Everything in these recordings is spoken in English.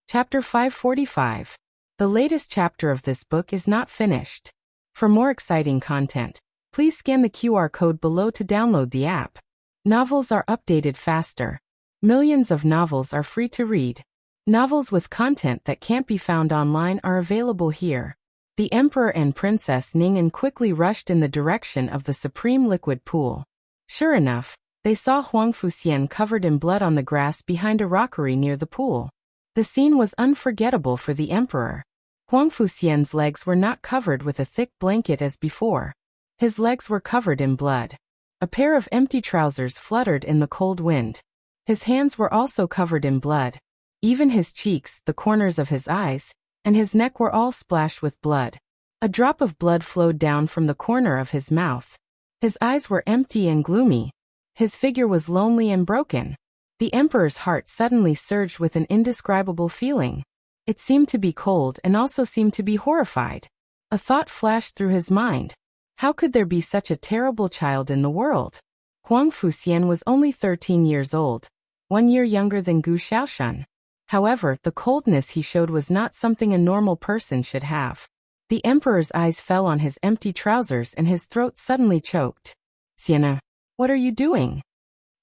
Chapter 545. The latest chapter of this book is not finished. For more exciting content, please scan the QR code below to download the app. Novels are updated faster. Millions of novels are free to read. Novels with content that can't be found online are available here. The Emperor and Princess Ning'an quickly rushed in the direction of the supreme liquid pool. Sure enough, they saw Huang Fuxian covered in blood on the grass behind a rockery near the pool. The scene was unforgettable for the Emperor. Huang Fuxian's legs were not covered with a thick blanket as before. His legs were covered in blood. A pair of empty trousers fluttered in the cold wind. His hands were also covered in blood. Even his cheeks, the corners of his eyes, and his neck were all splashed with blood. A drop of blood flowed down from the corner of his mouth. His eyes were empty and gloomy. His figure was lonely and broken. The Emperor's heart suddenly surged with an indescribable feeling. It seemed to be cold and also seemed to be horrified. A thought flashed through his mind. How could there be such a terrible child in the world? Huang Fuxian was only 13 years old, 1 year younger than Gu Xiaoshan. However, the coldness he showed was not something a normal person should have. The Emperor's eyes fell on his empty trousers and his throat suddenly choked. "Sienna, what are you doing?"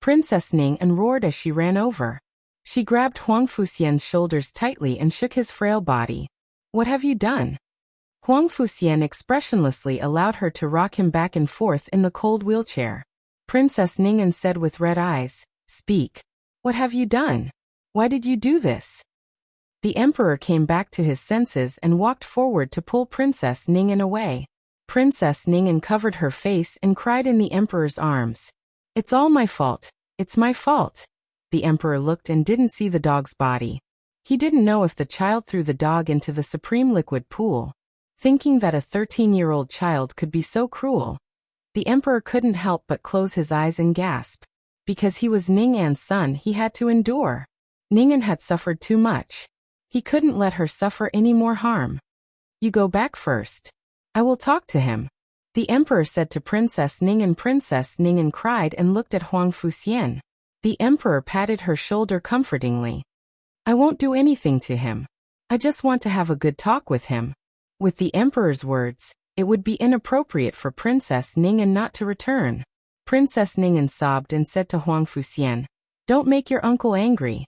Princess Ning'an roared as she ran over. She grabbed Huang Fuxian's shoulders tightly and shook his frail body. "What have you done?" Huang Fuxian expressionlessly allowed her to rock him back and forth in the cold wheelchair. Princess Ning'an said with red eyes, "Speak. What have you done? Why did you do this?" The Emperor came back to his senses and walked forward to pull Princess Ning'an away. Princess Ning'an covered her face and cried in the Emperor's arms. "It's all my fault. It's my fault." The Emperor looked and didn't see the dog's body. He didn't know if the child threw the dog into the supreme liquid pool. Thinking that a 13-year-old child could be so cruel, the Emperor couldn't help but close his eyes and gasp. Because he was Ning'an's son, he had to endure. Ning'an had suffered too much. He couldn't let her suffer any more harm. "You go back first. I will talk to him," the Emperor said to Princess Ning'an. Princess Ning'an cried and looked at Huang Fuxian. The Emperor patted her shoulder comfortingly. "I won't do anything to him. I just want to have a good talk with him." With the Emperor's words, it would be inappropriate for Princess Ning'an not to return. Princess Ning'an sobbed and said to Huang Fuxian, "Don't make your uncle angry."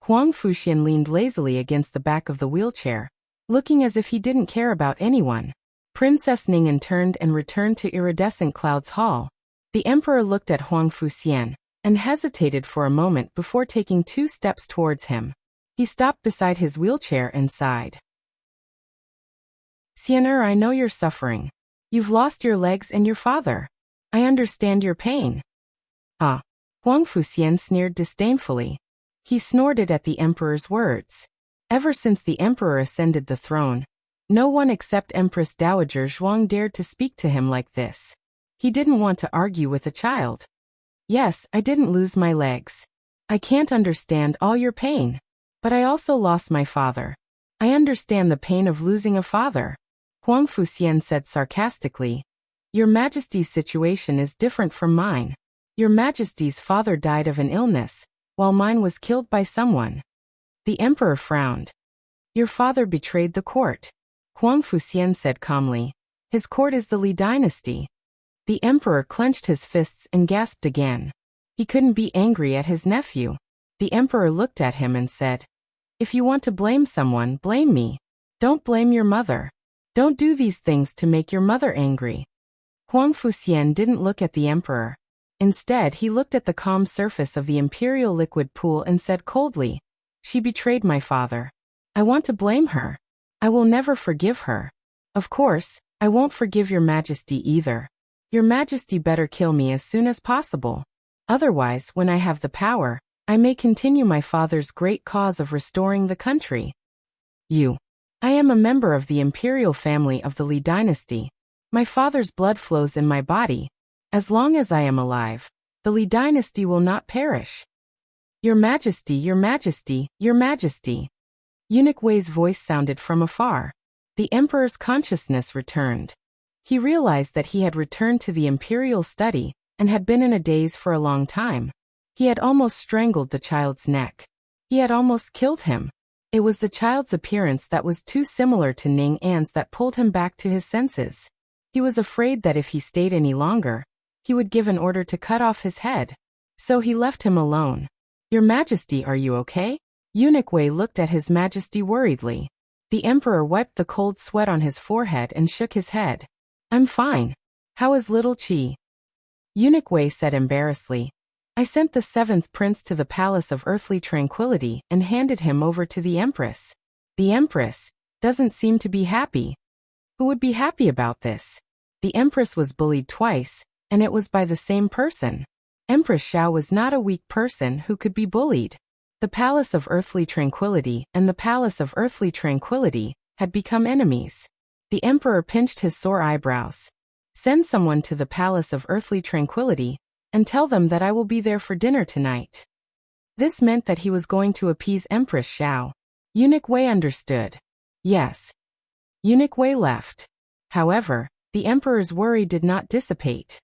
Huang Fuxian leaned lazily against the back of the wheelchair, looking as if he didn't care about anyone. Princess Ning'an turned and returned to Iridescent Cloud's hall. The Emperor looked at Huang Fuxian and hesitated for a moment before taking 2 steps towards him. He stopped beside his wheelchair and sighed. "Sienna, I know you're suffering. You've lost your legs and your father. I understand your pain." "Ah," Huang Fuxian sneered disdainfully. He snorted at the Emperor's words. Ever since the Emperor ascended the throne, no one except Empress Dowager Zhuang dared to speak to him like this. He didn't want to argue with a child. "Yes, I didn't lose my legs. I can't understand all your pain. But I also lost my father. I understand the pain of losing a father," Huang Fuxian said sarcastically. "Your Majesty's situation is different from mine. Your Majesty's father died of an illness, while mine was killed by someone." The Emperor frowned. "Your father betrayed the court," Huang Fuxian said calmly. "His court is the Li dynasty." The Emperor clenched his fists and gasped again. He couldn't be angry at his nephew. The Emperor looked at him and said, "If you want to blame someone, blame me. Don't blame your mother. Don't do these things to make your mother angry." Huang Fuxian didn't look at the Emperor. Instead, he looked at the calm surface of the imperial liquid pool and said coldly, "She betrayed my father. I want to blame her. I will never forgive her. Of course, I won't forgive your Majesty either. Your Majesty better kill me as soon as possible. Otherwise, when I have the power, I may continue my father's great cause of restoring the country. I am a member of the imperial family of the Li dynasty. My father's blood flows in my body. As long as I am alive, the Li dynasty will not perish." "Your Majesty, your Majesty, your Majesty." Eunuch Wei's voice sounded from afar. The Emperor's consciousness returned. He realized that he had returned to the imperial study and had been in a daze for a long time. He had almost strangled the child's neck. He had almost killed him. It was the child's appearance that was too similar to Ning An's that pulled him back to his senses. He was afraid that if he stayed any longer, he would give an order to cut off his head. So he left him alone. "Your Majesty, are you okay?" Eunuch Wei looked at His Majesty worriedly. The emperor wiped the cold sweat on his forehead and shook his head. "I'm fine. How is little Qi?" Eunuch Wei said embarrassedly. "I sent the seventh prince to the palace of earthly tranquility and handed him over to the empress. The empress doesn't seem to be happy." "Who would be happy about this? The empress was bullied twice, and it was by the same person. Empress Xiao was not a weak person who could be bullied." The palace of earthly tranquility and the palace of earthly tranquility had become enemies. The emperor pinched his sore eyebrows. "Send someone to the palace of earthly tranquility and tell them that I will be there for dinner tonight." This meant that he was going to appease Empress Xiao. Eunuch Wei understood. Yes. Eunuch Wei left. However, the emperor's worry did not dissipate.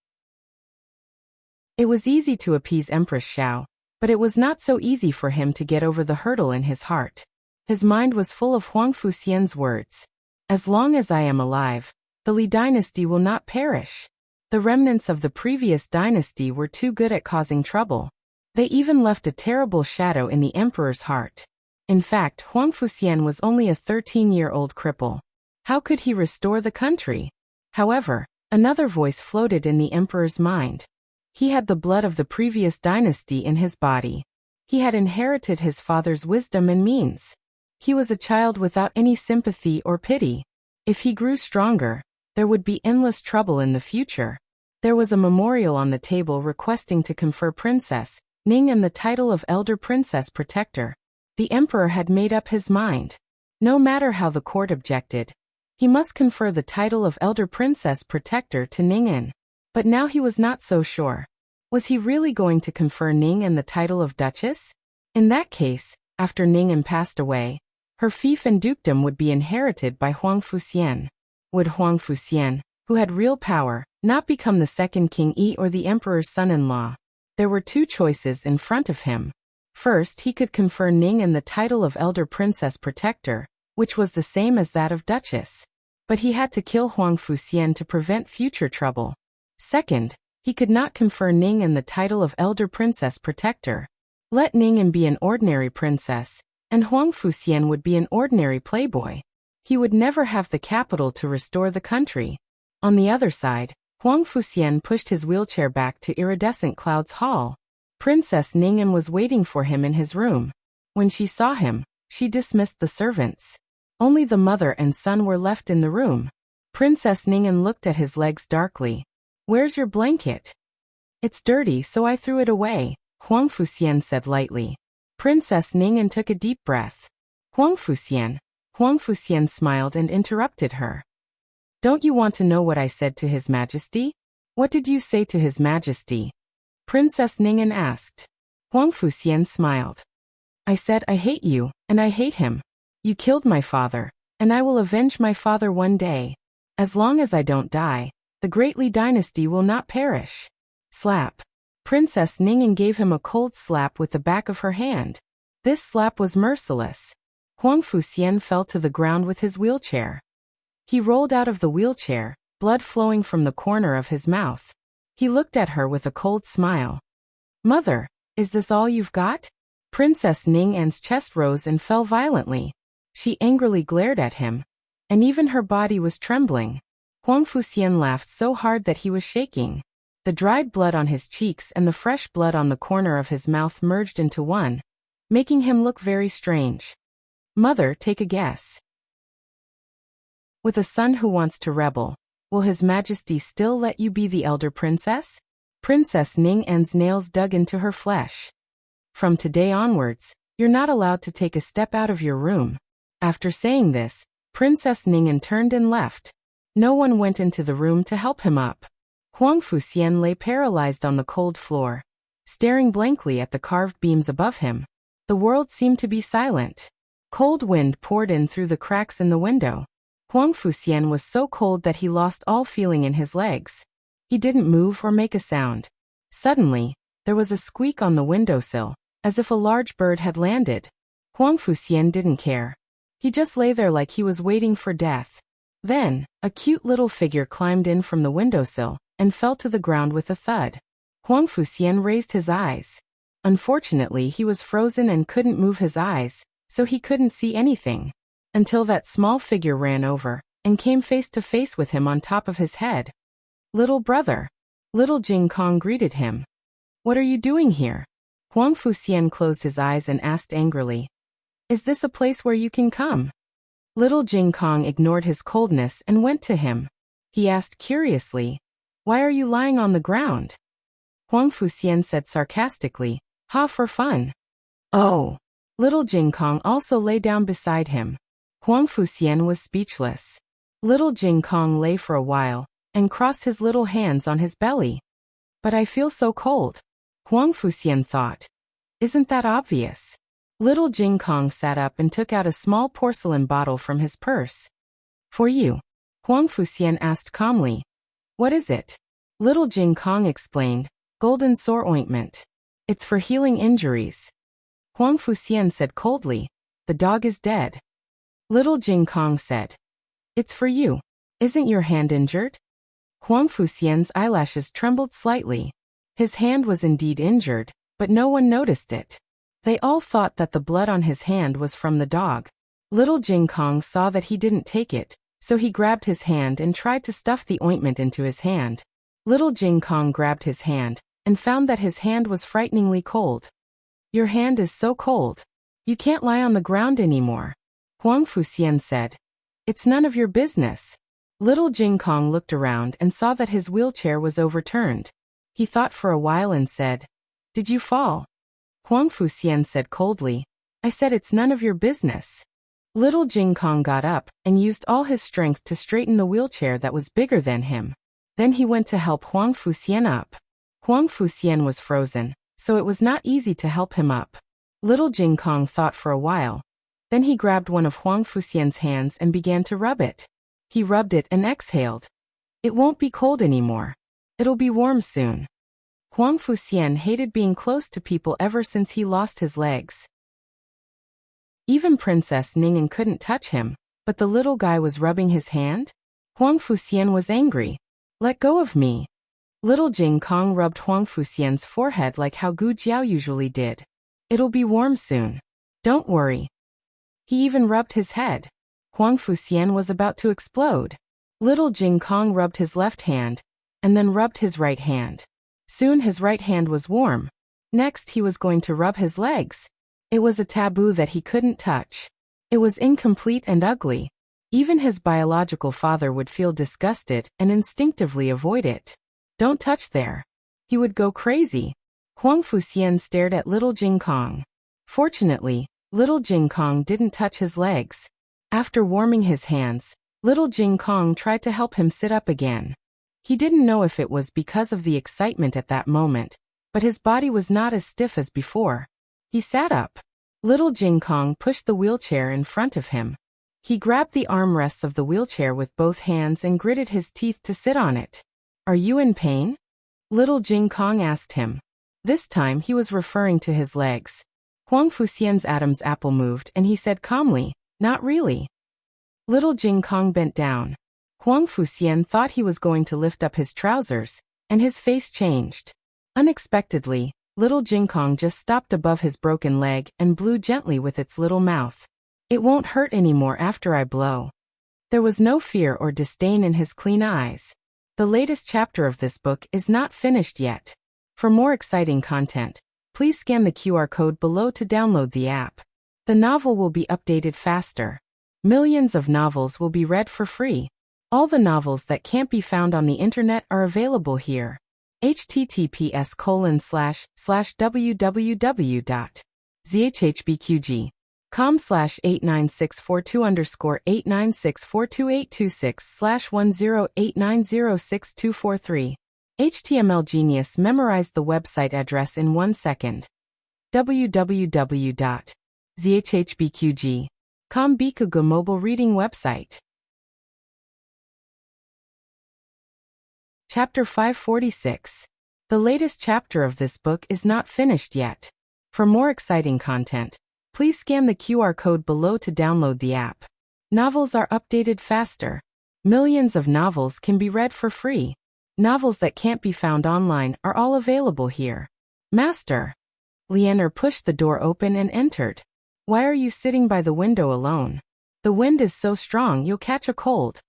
It was easy to appease Empress Xiao, but it was not so easy for him to get over the hurdle in his heart. His mind was full of Huang Fuxian's words. "As long as I am alive, the Li dynasty will not perish." The remnants of the previous dynasty were too good at causing trouble. They even left a terrible shadow in the emperor's heart. In fact, Huang Fuxian was only a 13-year-old cripple. How could he restore the country? However, another voice floated in the emperor's mind. He had the blood of the previous dynasty in his body. He had inherited his father's wisdom and means. He was a child without any sympathy or pity. If he grew stronger, there would be endless trouble in the future. There was a memorial on the table requesting to confer Princess Ning and the title of Elder Princess Protector. The emperor had made up his mind. No matter how the court objected, he must confer the title of Elder Princess Protector to Ning An. But now he was not so sure. Was he really going to confer Ning An the title of Duchess? In that case, after Ning An passed away, her fief and dukedom would be inherited by Huang Fuxian. Would Huang Fuxian, who had real power, not become the second King Yi or the emperor's son-in-law? There were two choices in front of him. First, he could confer Ning An the title of Elder Princess Protector, which was the same as that of Duchess. But he had to kill Huang Fuxian to prevent future trouble. Second, he could not confer Ning An the title of Elder Princess Protector. Let Ning An be an ordinary princess, and Huang Fuxian would be an ordinary playboy. He would never have the capital to restore the country. On the other side, Huang Fuxian pushed his wheelchair back to Iridescent Cloud's hall. Princess Ning An was waiting for him in his room. When she saw him, she dismissed the servants. Only the mother and son were left in the room. Princess Ning An looked at his legs darkly. "Where's your blanket?" "It's dirty, so I threw it away," Huang Fuxian said lightly. Princess Ning An took a deep breath. Huang Fuxian smiled and interrupted her. "Don't you want to know what I said to His Majesty?" "What did you say to His Majesty?" Princess Ning An asked. Huang Fuxian smiled. "I said I hate you, and I hate him. You killed my father, and I will avenge my father one day. As long as I don't die, the Great Li dynasty will not perish." Slap. Princess Ning An gave him a cold slap with the back of her hand. This slap was merciless. Huang Fuxian fell to the ground with his wheelchair. He rolled out of the wheelchair, blood flowing from the corner of his mouth. He looked at her with a cold smile. "Mother, is this all you've got?" Princess Ning An's chest rose and fell violently. She angrily glared at him, and even her body was trembling. Huang Fuxian laughed so hard that he was shaking. The dried blood on his cheeks and the fresh blood on the corner of his mouth merged into one, making him look very strange. "Mother, take a guess. With a son who wants to rebel, will His Majesty still let you be the elder princess?" Princess Ning An's nails dug into her flesh. "From today onwards, you're not allowed to take a step out of your room." After saying this, Princess Ning An turned and left. No one went into the room to help him up. Huang Fuxian lay paralyzed on the cold floor, staring blankly at the carved beams above him. The world seemed to be silent. Cold wind poured in through the cracks in the window. Huang Fuxian was so cold that he lost all feeling in his legs. He didn't move or make a sound. Suddenly, there was a squeak on the windowsill, as if a large bird had landed. Huang Fuxian didn't care. He just lay there like he was waiting for death. Then, a cute little figure climbed in from the windowsill and fell to the ground with a thud. Huang Fuxian raised his eyes. Unfortunately, he was frozen and couldn't move his eyes, so he couldn't see anything. Until that small figure ran over and came face to face with him on top of his head. "Little brother." Little Jing Kong greeted him. "What are you doing here?" Huang Fuxian closed his eyes and asked angrily. "Is this a place where you can come?" Little Jing Kong ignored his coldness and went to him. He asked curiously, "Why are you lying on the ground?" Huang Fuxian said sarcastically, "Ha, for fun." "Oh." Little Jing Kong also lay down beside him. Huang Fuxian was speechless. Little Jing Kong lay for a while and crossed his little hands on his belly. "But I feel so cold," Huang Fuxian thought. "Isn't that obvious?" Little Jing Kong sat up and took out a small porcelain bottle from his purse. "For you," Huang Fuxian asked calmly. "What is it?" Little Jing Kong explained, "Golden sore ointment. It's for healing injuries." Huang Fuxian said coldly, "The dog is dead." Little Jing Kong said, "It's for you. Isn't your hand injured?" Huang Fuxian's eyelashes trembled slightly. His hand was indeed injured, but no one noticed it. They all thought that the blood on his hand was from the dog. Little Jing Kong saw that he didn't take it, so he grabbed his hand and tried to stuff the ointment into his hand. Little Jing Kong grabbed his hand and found that his hand was frighteningly cold. "Your hand is so cold. You can't lie on the ground anymore," Huang Fuxian said. "It's none of your business." Little Jing Kong looked around and saw that his wheelchair was overturned. He thought for a while and said, "Did you fall?" Huang Fuxian said coldly, "I said it's none of your business." Little Jing Kong got up and used all his strength to straighten the wheelchair that was bigger than him. Then he went to help Huang Fuxian up. Huang Fuxian was frozen, so it was not easy to help him up. Little Jing Kong thought for a while. Then he grabbed one of Huang Fuxian's hands and began to rub it. He rubbed it and exhaled. "It won't be cold anymore. It'll be warm soon." Huang Fuxian hated being close to people ever since he lost his legs. Even Princess Ningen couldn't touch him, but the little guy was rubbing his hand? Huang Fuxian was angry. "Let go of me." Little Jing Kong rubbed Huang Fuxian's forehead like how Gu Jiao usually did. "It'll be warm soon. Don't worry." He even rubbed his head. Huang Fuxian was about to explode. Little Jing Kong rubbed his left hand, and then rubbed his right hand. Soon his right hand was warm. Next he was going to rub his legs. It was a taboo that he couldn't touch. It was incomplete and ugly. Even his biological father would feel disgusted and instinctively avoid it. "Don't touch there." He would go crazy. Huang Fuxian stared at Little Jing Kong. Fortunately, Little Jing Kong didn't touch his legs. After warming his hands, Little Jing Kong tried to help him sit up again. He didn't know if it was because of the excitement at that moment, but his body was not as stiff as before. He sat up. Little Jing Kong pushed the wheelchair in front of him. He grabbed the armrests of the wheelchair with both hands and gritted his teeth to sit on it. "Are you in pain?" Little Jing Kong asked him. This time he was referring to his legs. Huang Fuxian's Adam's apple moved and he said calmly, "Not really." Little Jing Kong bent down. Huang Fuxian thought he was going to lift up his trousers, and his face changed. Unexpectedly, Little Jing Kong just stopped above his broken leg and blew gently with its little mouth. "It won't hurt anymore after I blow." There was no fear or disdain in his clean eyes. The latest chapter of this book is not finished yet. For more exciting content, please scan the QR code below to download the app. The novel will be updated faster. Millions of novels will be read for free. All the novels that can't be found on the internet are available here. https://www.zhbqg.com/89642_8964226/1089062443. HTML Genius memorized the website address in 1 second. www.zhbqg.com Bikuga mobile reading website. Chapter 546. The latest chapter of this book is not finished yet. For more exciting content, Please scan the QR code below to download the app. Novels are updated faster. Millions of novels can be read for free. Novels that can't be found online are all available here. Master. Lianer pushed the door open and entered. Why are you sitting by the window alone? The wind is so strong you'll catch a cold.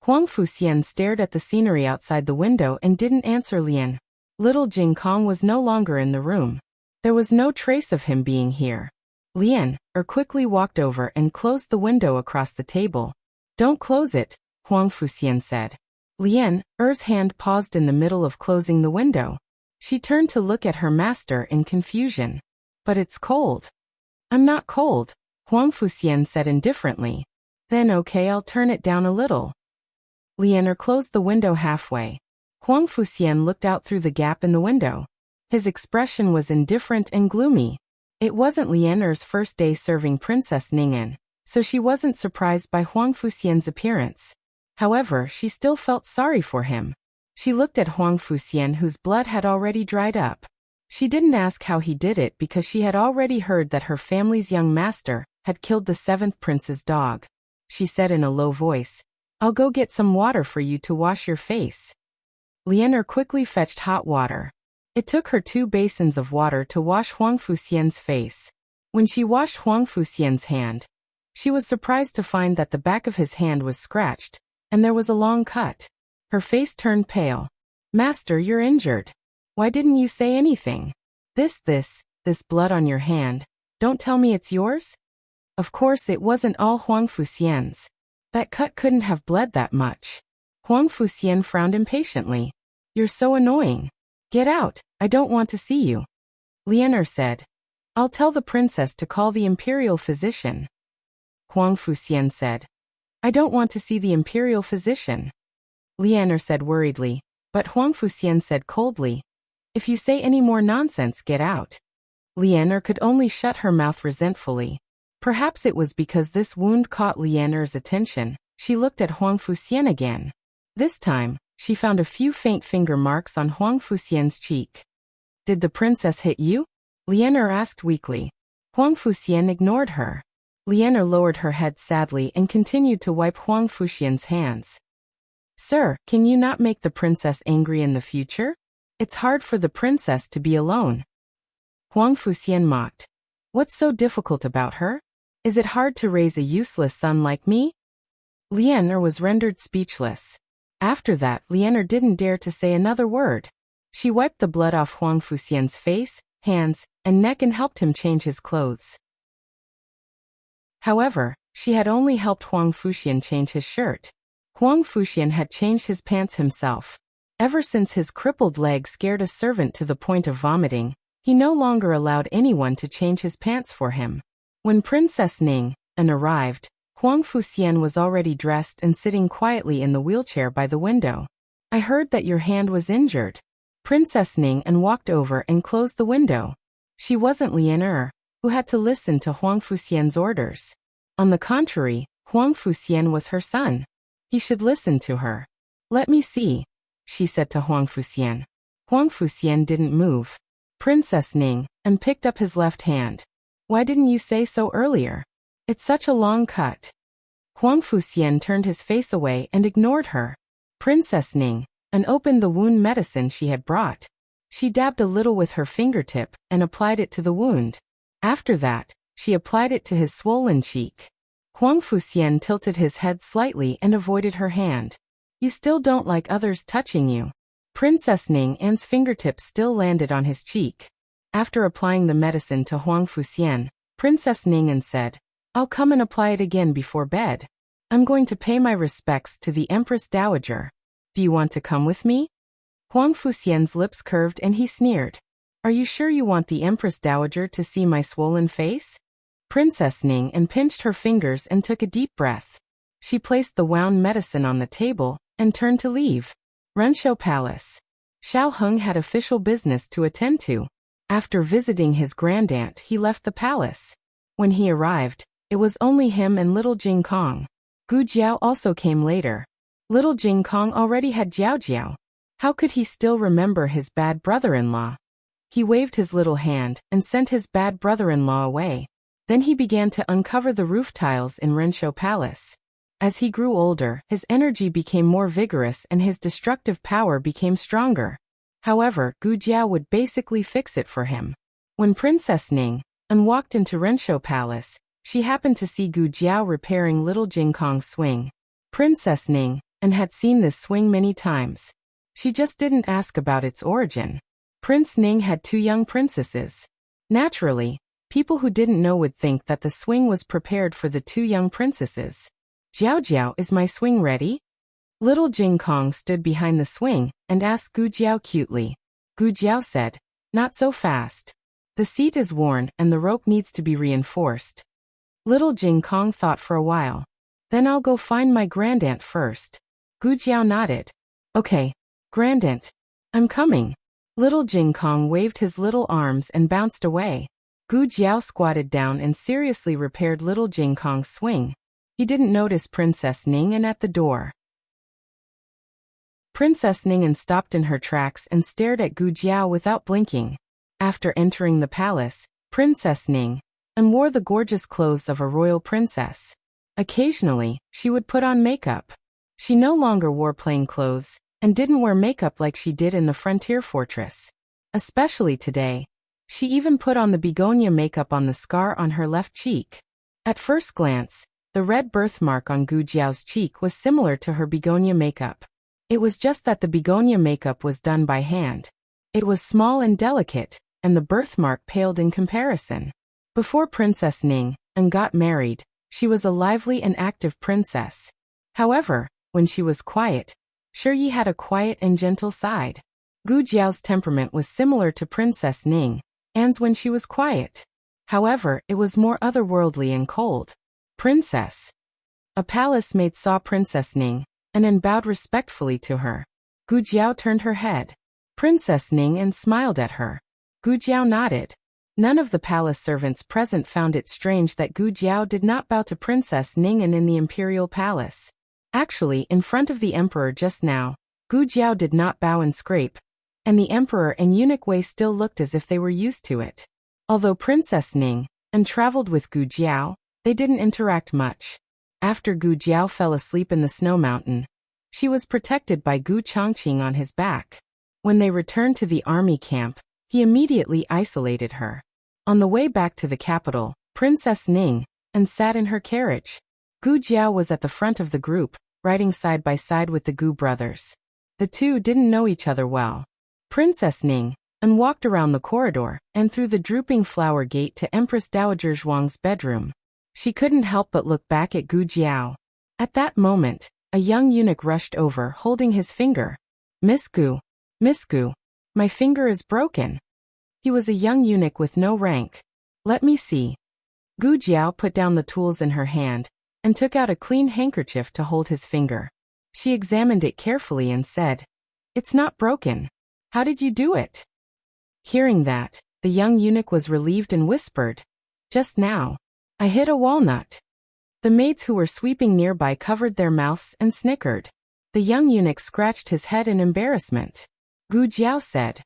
Huang Fuxian stared at the scenery outside the window and didn't answer Lian. Little Jing Kong was no longer in the room. There was no trace of him being here. Lian quickly walked over and closed the window across the table. Don't close it, Huang Fuxian said. Lian's hand paused in the middle of closing the window. She turned to look at her master in confusion. But it's cold. I'm not cold, Huang Fuxian said indifferently. Then okay, I'll turn it down a little. Lianer closed the window halfway. Huang Fuxian looked out through the gap in the window. His expression was indifferent and gloomy. It wasn't Lianer's first day serving Princess Ning'an, so she wasn't surprised by Huang Fuxian's appearance. However, she still felt sorry for him. She looked at Huang Fuxian, whose blood had already dried up. She didn't ask how he did it because she had already heard that her family's young master had killed the 7th prince's dog. She said in a low voice, I'll go get some water for you to wash your face. Lianer quickly fetched hot water. It took her 2 basins of water to wash Huang Fuxian's face. When she washed Huang Fuxian's hand, she was surprised to find that the back of his hand was scratched, and there was a long cut. Her face turned pale. Master, you're injured. Why didn't you say anything? This blood on your hand, don't tell me it's yours? Of course it wasn't all Huang Fuxian's. That cut couldn't have bled that much. Huang Fuxian frowned impatiently. You're so annoying. Get out, I don't want to see you. Lianer said. I'll tell the princess to call the imperial physician. Huang Fuxian said. I don't want to see the imperial physician. Lianer said worriedly, but Huang Fuxian said coldly. If you say any more nonsense, get out. Lianer could only shut her mouth resentfully. Perhaps it was because this wound caught Lianer's attention. She looked at Huang Fuxian again. This time, she found a few faint finger marks on Huang Fuxian's cheek. Did the princess hit you? Lianer asked weakly. Huang Fuxian ignored her. Lianer lowered her head sadly and continued to wipe Huang Fuxian's hands. Sir, can you not make the princess angry in the future? It's hard for the princess to be alone. Huang Fuxian mocked. What's so difficult about her? Is it hard to raise a useless son like me? Lianer was rendered speechless. After that, Lianer didn't dare to say another word. She wiped the blood off Huang Fuxian's face, hands, and neck and helped him change his clothes. However, she had only helped Huang Fuxian change his shirt. Huang Fuxian had changed his pants himself. Ever since his crippled leg scared a servant to the point of vomiting, he no longer allowed anyone to change his pants for him. When Princess Ning'an arrived, Huang Fuxian was already dressed and sitting quietly in the wheelchair by the window. I heard that your hand was injured. Princess Ning'an walked over and closed the window. She wasn't Lianer, who had to listen to Huang Fuxian's orders. On the contrary, Huang Fuxian was her son. He should listen to her. Let me see, she said to Huang Fuxian. Huang Fuxian didn't move. Princess Ning'an picked up his left hand. Why didn't you say so earlier? It's such a long cut. Huang Fuxian turned his face away and ignored her. Princess Ning'an opened the wound medicine she had brought. She dabbed a little with her fingertip and applied it to the wound. After that, she applied it to his swollen cheek. Huang Fuxian tilted his head slightly and avoided her hand. You still don't like others touching you. Princess Ning'an's fingertips still landed on his cheek. After applying the medicine to Huang Fuxian, Princess Ning'an said, I'll come and apply it again before bed. I'm going to pay my respects to the Empress Dowager. Do you want to come with me? Huang Fuxian's lips curved and he sneered. Are you sure you want the Empress Dowager to see my swollen face? Princess Ning'an pinched her fingers and took a deep breath. She placed the wound medicine on the table and turned to leave. Renshou Palace. Xiao Heng had official business to attend to. After visiting his grandaunt, he left the palace. When he arrived, it was only him and little Jing Kong. Gu Jiao also came later. Little Jing Kong already had Jiao Jiao. How could he still remember his bad brother-in-law? He waved his little hand and sent his bad brother-in-law away. Then he began to uncover the roof tiles in Rensho Palace. As he grew older, his energy became more vigorous and his destructive power became stronger. However, Gu Jiao would basically fix it for him. When Princess Ning walked into Rensho Palace, she happened to see Gu Jiao repairing little Jing Kong's swing. Princess Ning had seen this swing many times. She just didn't ask about its origin. Prince Ning had 2 young princesses. Naturally, people who didn't know would think that the swing was prepared for the 2 young princesses. Jiao Jiao, is my swing ready? Little Jing Kong stood behind the swing and asked Gu Jiao cutely. Gu Jiao said, not so fast. The seat is worn and the rope needs to be reinforced. Little Jing Kong thought for a while. Then I'll go find my grandaunt first. Gu Jiao nodded. Okay, grandaunt. I'm coming. Little Jing Kong waved his little arms and bounced away. Gu Jiao squatted down and seriously repaired little Jing Kong's swing. He didn't notice Princess Ning at the door. Princess Ning stopped in her tracks and stared at Gu Jiao without blinking. After entering the palace, Princess Ning wore the gorgeous clothes of a royal princess. Occasionally, she would put on makeup. She no longer wore plain clothes and didn't wear makeup like she did in the frontier fortress. Especially today, she even put on the begonia makeup on the scar on her left cheek. At first glance, the red birthmark on Gu Jiao's cheek was similar to her begonia makeup. It was just that the begonia makeup was done by hand. It was small and delicate, and the birthmark paled in comparison. Before Princess Ning got married, she was a lively and active princess. However, when she was quiet, Yi had a quiet and gentle side. Gu Jiao's temperament was similar to Princess Ning's when she was quiet. However, it was more otherworldly and cold. Princess. A palace maid saw Princess Ning and bowed respectfully to her. Gu Jiao turned her head. Princess Ning smiled at her. Gu Jiao nodded. None of the palace servants present found it strange that Gu Jiao did not bow to Princess Ning in the imperial palace. Actually, in front of the emperor just now, Gu Jiao did not bow and scrape, and the emperor and eunuch Wei still looked as if they were used to it. Although Princess Ning traveled with Gu Jiao, they didn't interact much. After Gu Jiao fell asleep in the snow mountain, she was protected by Gu Chongqing on his back. When they returned to the army camp, he immediately isolated her. On the way back to the capital, Princess Ning sat in her carriage. Gu Jiao was at the front of the group, riding side by side with the Gu brothers. The 2 didn't know each other well. Princess Ning walked around the corridor and through the drooping flower gate to Empress Dowager Zhuang's bedroom. She couldn't help but look back at Gu Jiao. At that moment, a young eunuch rushed over holding his finger. Miss Gu, my finger is broken. He was a young eunuch with no rank. Let me see. Gu Jiao put down the tools in her hand and took out a clean handkerchief to hold his finger. She examined it carefully and said, It's not broken. How did you do it? Hearing that, the young eunuch was relieved and whispered, Just now. I hit a walnut. The maids who were sweeping nearby covered their mouths and snickered. The young eunuch scratched his head in embarrassment. Gu Jiao said,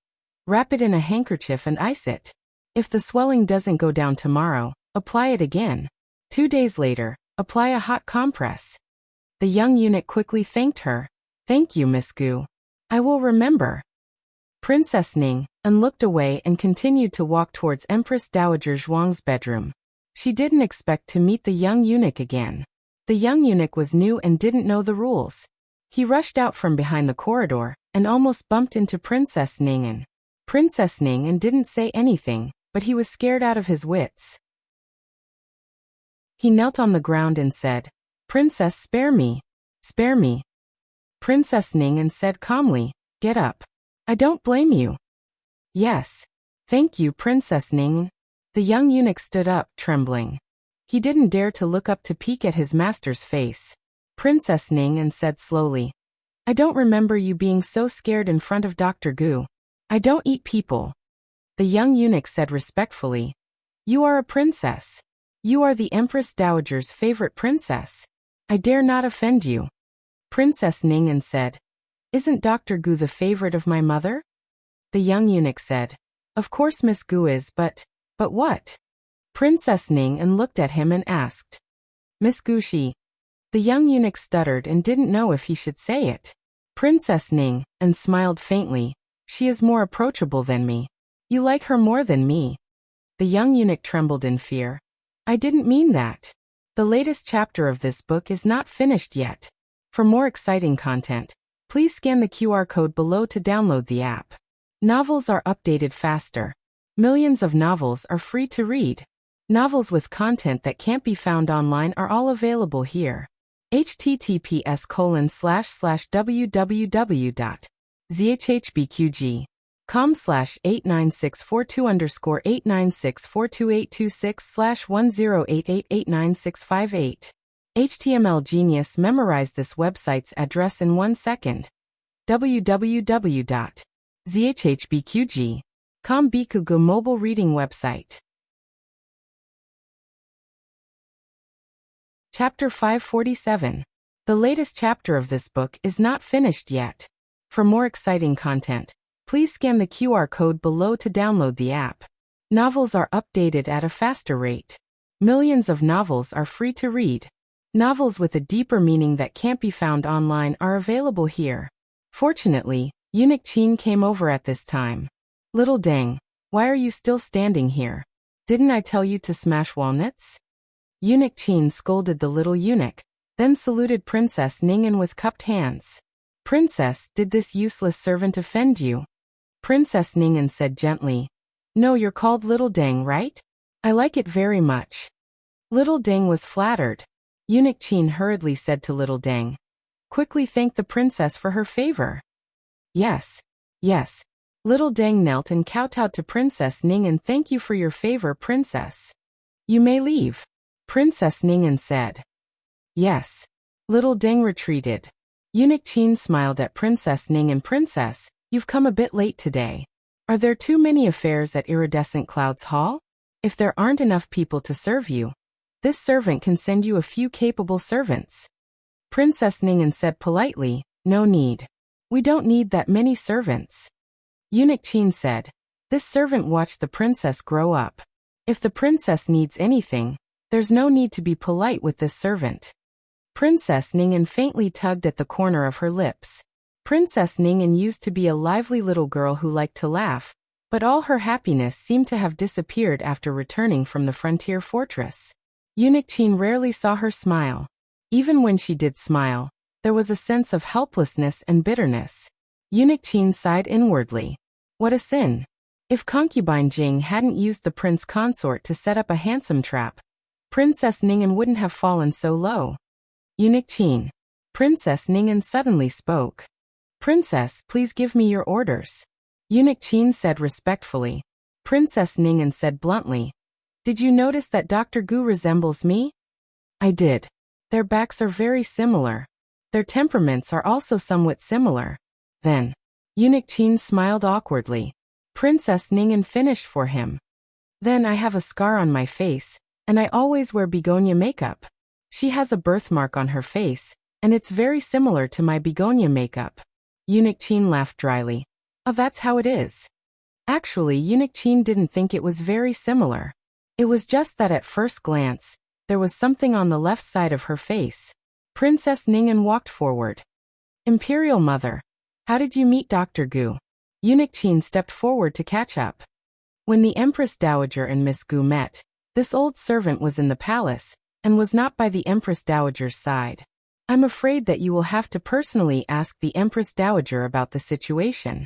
Wrap it in a handkerchief and ice it. If the swelling doesn't go down tomorrow, apply it again. 2 days later, apply a hot compress. The young eunuch quickly thanked her. Thank you, Miss Gu. I will remember. Princess Ning looked away and continued to walk towards Empress Dowager Zhuang's bedroom. She didn't expect to meet the young eunuch again. The young eunuch was new and didn't know the rules. He rushed out from behind the corridor and almost bumped into Princess Ning. Princess Ning didn't say anything, but he was scared out of his wits. He knelt on the ground and said, Princess, spare me. Spare me. Princess Ning said calmly, Get up. I don't blame you. Yes. Thank you, Princess Ning. The young eunuch stood up, trembling. He didn't dare to look up to peek at his master's face. Princess Ning said slowly, I don't remember you being so scared in front of Dr. Gu. I don't eat people. The young eunuch said respectfully, You are a princess. You are the Empress Dowager's favorite princess. I dare not offend you. Princess Ning said, Isn't Dr. Gu the favorite of my mother? The young eunuch said, Of course Miss Gu is, but what? Princess Ning and looked at him and asked, Miss Gushi. The young eunuch stuttered and didn't know if he should say it. Princess Ning, and smiled faintly. She is more approachable than me. You like her more than me. The young eunuch trembled in fear. I didn't mean that. The latest chapter of this book is not finished yet. For more exciting content, please scan the QR code below to download the app. Novels are updated faster. Millions of novels are free to read. Novels with content that can't be found online are all available here. https://www.zhbqg.com/89642_8964286/10888965 HTML Genius memorized this website's address in 1 second. www.zhbqg.com Bikugo mobile reading website. Chapter 547. The latest chapter of this book is not finished yet. For more exciting content, please scan the QR code below to download the app. Novels are updated at a faster rate. Millions of novels are free to read. Novels with a deeper meaning that can't be found online are available here. Fortunately, Eunuch Qin came over at this time. Little Deng, why are you still standing here? Didn't I tell you to smash walnuts? Eunuch Qin scolded the little eunuch, then saluted Princess Ningen with cupped hands. Princess, did this useless servant offend you? Princess Ningen said gently. No, you're called Little Deng, right? I like it very much. Little Deng was flattered. Eunuch Qin hurriedly said to Little Deng. Quickly thank the princess for her favor. Yes. Yes. Little Deng knelt and kowtowed to Princess Ningen. Thank you for your favor, princess. You may leave. Princess Ningen said. Yes. Little Deng retreated. Eunuch Qin smiled at Princess Ningen. Princess, you've come a bit late today. Are there too many affairs at Iridescent Clouds Hall? If there aren't enough people to serve you, this servant can send you a few capable servants. Princess Ningen said politely, no need. We don't need that many servants. Eunuch Qin said, this servant watched the princess grow up. If the princess needs anything, there's no need to be polite with this servant. Princess Ningen faintly tugged at the corner of her lips. Princess Ningen used to be a lively little girl who liked to laugh, but all her happiness seemed to have disappeared after returning from the frontier fortress. Eunuch Qin rarely saw her smile. Even when she did smile, there was a sense of helplessness and bitterness. Eunuch Qin sighed inwardly. What a sin! If concubine Jing hadn't used the prince consort to set up a handsome trap, Princess Ningen wouldn't have fallen so low. Eunuch Qin. Princess Ningen suddenly spoke. Princess, please give me your orders. Eunuch Qin said respectfully. Princess Ningen said bluntly. Did you notice that Dr. Gu resembles me? I did. Their backs are very similar. Their temperaments are also somewhat similar. Then, Eunuch Qin smiled awkwardly. Princess Ningen finished for him. Then I have a scar on my face, and I always wear begonia makeup. She has a birthmark on her face, and it's very similar to my begonia makeup. Eunuch Qin laughed dryly. Oh, that's how it is. Actually, Eunuch Qin didn't think it was very similar. It was just that at first glance, there was something on the left side of her face. Princess Ningen walked forward. Imperial Mother, how did you meet Dr. Gu? Eunuch Qin stepped forward to catch up. When the Empress Dowager and Miss Gu met, this old servant was in the palace, and was not by the Empress Dowager's side. I'm afraid that you will have to personally ask the Empress Dowager about the situation.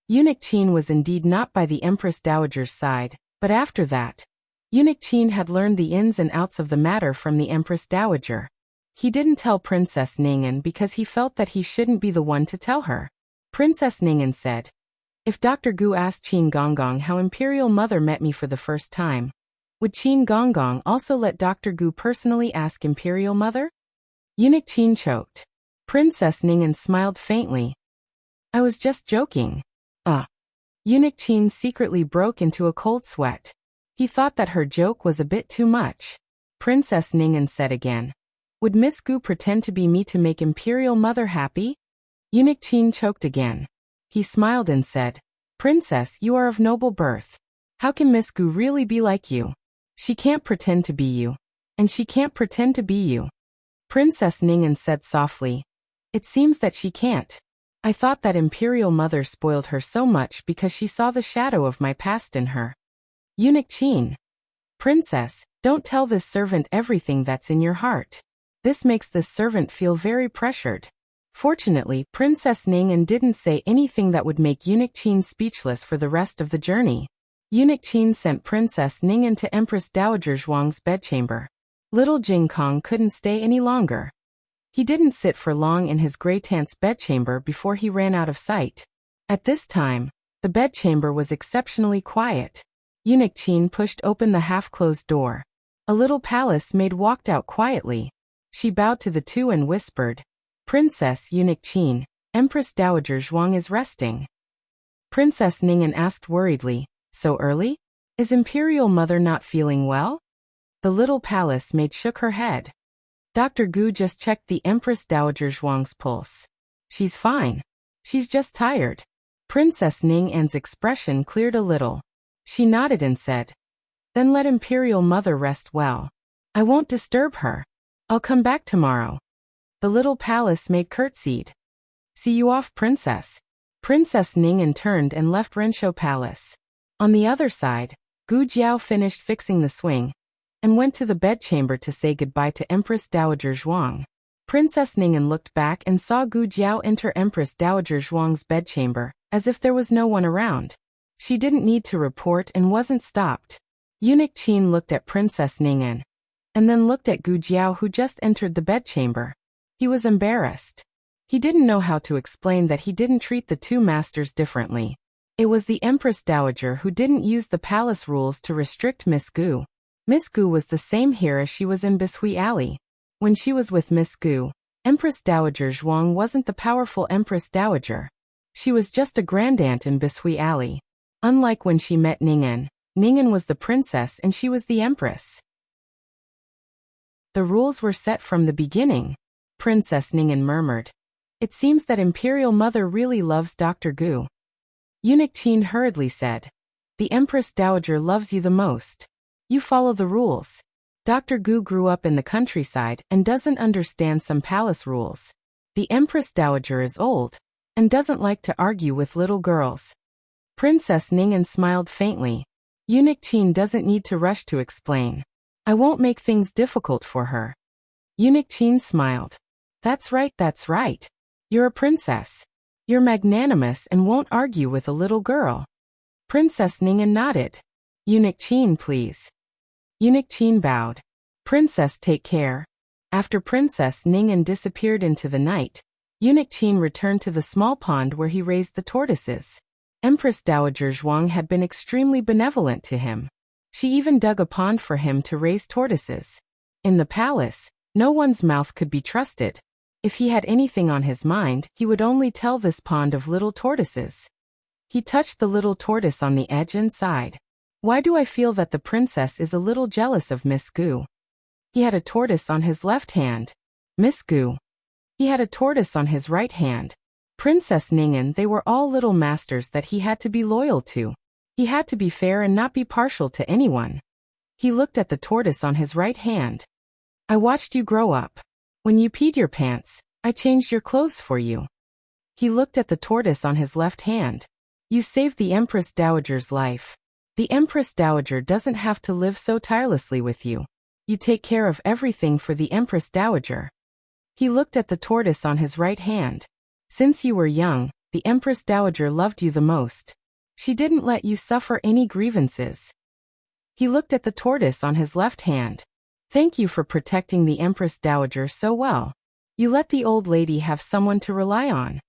Eunuch Qin was indeed not by the Empress Dowager's side, but after that, Eunuch Qin had learned the ins and outs of the matter from the Empress Dowager. He didn't tell Princess Ningen because he felt that he shouldn't be the one to tell her. Princess Ningen said, if Dr. Gu asked Qin Gonggong how Imperial Mother met me for the first time, would Qin Gonggong also let Dr. Gu personally ask Imperial Mother? Eunuch Qin choked. Princess Ningen smiled faintly. I was just joking. Eunuch Qin secretly broke into a cold sweat. He thought that her joke was a bit too much. Princess Ningen said again. Would Miss Gu pretend to be me to make Imperial Mother happy? Eunuch Qin choked again. He smiled and said, Princess, you are of noble birth. How can Miss Gu really be like you? She can't pretend to be you. And she can't pretend to be you. Princess Ningen said softly. It seems that she can't. I thought that Imperial Mother spoiled her so much because she saw the shadow of my past in her. Eunuch Qin. Princess, don't tell this servant everything that's in your heart. This makes this servant feel very pressured. Fortunately, Princess Ningen didn't say anything that would make Eunuch Qin speechless for the rest of the journey. Eunuch Qin sent Princess Ningen to Empress Dowager Zhuang's bedchamber. Little Jing Kong couldn't stay any longer. He didn't sit for long in his grey tant's bedchamber before he ran out of sight. At this time, the bedchamber was exceptionally quiet. Eunuch Qin pushed open the half-closed door. A little palace maid walked out quietly. She bowed to the two and whispered, Princess Eunuch Qin, Empress Dowager Zhuang is resting. Princess Ningen asked worriedly, so early? Is Imperial Mother not feeling well? The little palace maid shook her head. Dr. Gu just checked the Empress Dowager Zhuang's pulse. She's fine. She's just tired. Princess Ningen's expression cleared a little. She nodded and said, Then let Imperial Mother rest well. I won't disturb her. I'll come back tomorrow. The little palace maid curtsied. See you off, Princess. Princess Ningen turned and left Rensho Palace. On the other side, Gu Jiao finished fixing the swing and went to the bedchamber to say goodbye to Empress Dowager Zhuang. Princess Ningen looked back and saw Gu Jiao enter Empress Dowager Zhuang's bedchamber, as if there was no one around. She didn't need to report and wasn't stopped. Eunuch Qin looked at Princess Ningen, and then looked at Gu Jiao who just entered the bedchamber. He was embarrassed. He didn't know how to explain that he didn't treat the two masters differently. It was the Empress Dowager who didn't use the palace rules to restrict Miss Gu. Miss Gu was the same here as she was in Bishui Alley. When she was with Miss Gu, Empress Dowager Zhuang wasn't the powerful Empress Dowager. She was just a grandaunt in Bishui Alley. Unlike when she met Ningen, Ningen was the princess and she was the empress. The rules were set from the beginning, Princess Ningen murmured. It seems that Imperial Mother really loves Dr. Gu. Eunuch Qin hurriedly said, The Empress Dowager loves you the most. You follow the rules. Dr. Gu grew up in the countryside and doesn't understand some palace rules. The Empress Dowager is old and doesn't like to argue with little girls. Princess Ningen smiled faintly. Eunuch Qin doesn't need to rush to explain. I won't make things difficult for her. Eunuch Qin smiled. That's right, that's right. You're a princess. You're magnanimous and won't argue with a little girl. Princess Ningen nodded. Eunuch Qin, please. Eunuch Qin bowed. Princess, take care. After Princess Ningen disappeared into the night, Eunuch Qin returned to the small pond where he raised the tortoises. Empress Dowager Zhuang had been extremely benevolent to him. She even dug a pond for him to raise tortoises. In the palace, no one's mouth could be trusted. If he had anything on his mind, he would only tell this pond of little tortoises. He touched the little tortoise on the edge and sighed. Why do I feel that the princess is a little jealous of Miss Gu? He had a tortoise on his left hand. Miss Gu. He had a tortoise on his right hand. Princess Ningen, they were all little masters that he had to be loyal to. He had to be fair and not be partial to anyone. He looked at the tortoise on his right hand. I watched you grow up. When you peed your pants, I changed your clothes for you. He looked at the tortoise on his left hand. You saved the Empress Dowager's life. The Empress Dowager doesn't have to live so tirelessly with you. You take care of everything for the Empress Dowager. He looked at the tortoise on his right hand. Since you were young, the Empress Dowager loved you the most. She didn't let you suffer any grievances. He looked at the tortoise on his left hand. Thank you for protecting the Empress Dowager so well. You let the old lady have someone to rely on.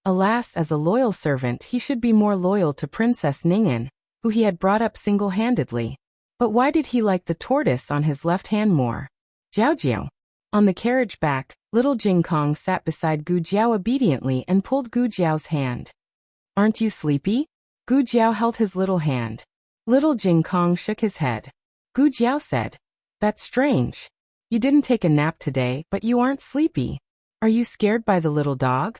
Alas, as a loyal servant, he should be more loyal to Princess Ningen, who he had brought up single-handedly. But why did he like the tortoise on his left hand more? Jiao Jiao. On the carriage back, little Jing Kong sat beside Gu Jiao obediently and pulled Gu Jiao's hand. Aren't you sleepy? Gu Jiao held his little hand. Little Jing Kong shook his head. Gu Jiao said, That's strange. You didn't take a nap today, but you aren't sleepy. Are you scared by the little dog?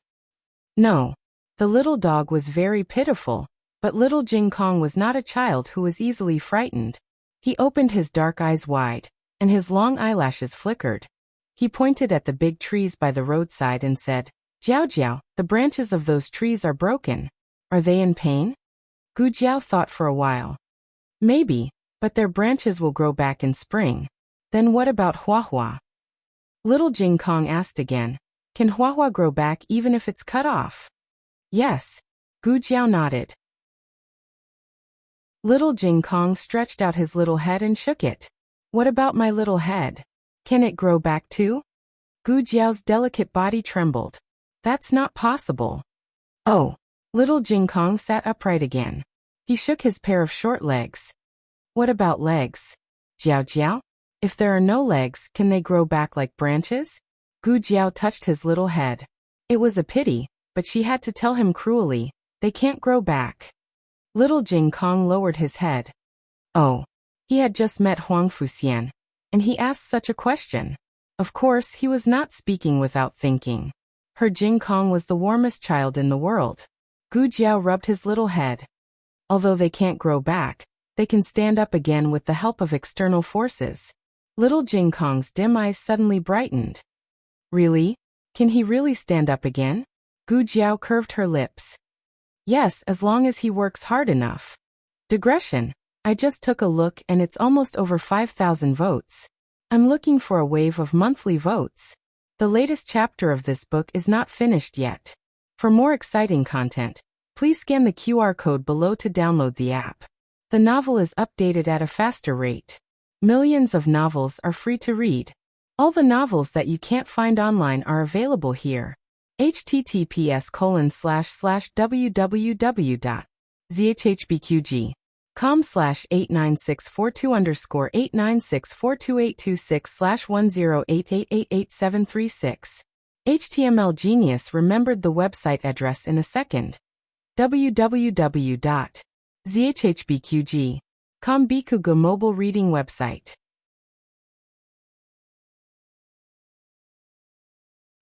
No. The little dog was very pitiful. But little Jing Kong was not a child who was easily frightened. He opened his dark eyes wide, and his long eyelashes flickered. He pointed at the big trees by the roadside and said, "Jiao Jiao, the branches of those trees are broken. Are they in pain?" Gu Jiao thought for a while. "Maybe, but their branches will grow back in spring." "Then what about Hua Hua?" Little Jing Kong asked again. "Can Hua Hua grow back even if it's cut off?" "Yes." Gu Jiao nodded. Little Jing Kong stretched out his little head and shook it. "What about my little head? Can it grow back too?" Gu Jiao's delicate body trembled. "That's not possible." "Oh." Little Jing Kong sat upright again. He shook his pair of short legs. "What about legs? Jiao Jiao? If there are no legs, can they grow back like branches?" Gu Jiao touched his little head. It was a pity, but she had to tell him cruelly, "They can't grow back." Little Jing Kong lowered his head. Oh. He had just met Huang Fuxian, and he asked such a question. Of course, he was not speaking without thinking. Her Jing Kong was the warmest child in the world. Gu Jiao rubbed his little head. Although they can't grow back, they can stand up again with the help of external forces. Little Jing Kong's dim eyes suddenly brightened. Really? Can he really stand up again? Gu Jiao curved her lips. Yes, as long as he works hard enough. Digression. I just took a look and it's almost over 5,000 votes. I'm looking for a wave of monthly votes. The latest chapter of this book is not finished yet. For more exciting content, please scan the QR code below to download the app. The novel is updated at a faster rate. Millions of novels are free to read. All the novels that you can't find online are available here. https://www.zhbqg.com/89642_8964286/1088888736. HTML Genius remembered the website address in a second. www.zhbqg.com Bikuga mobile reading website.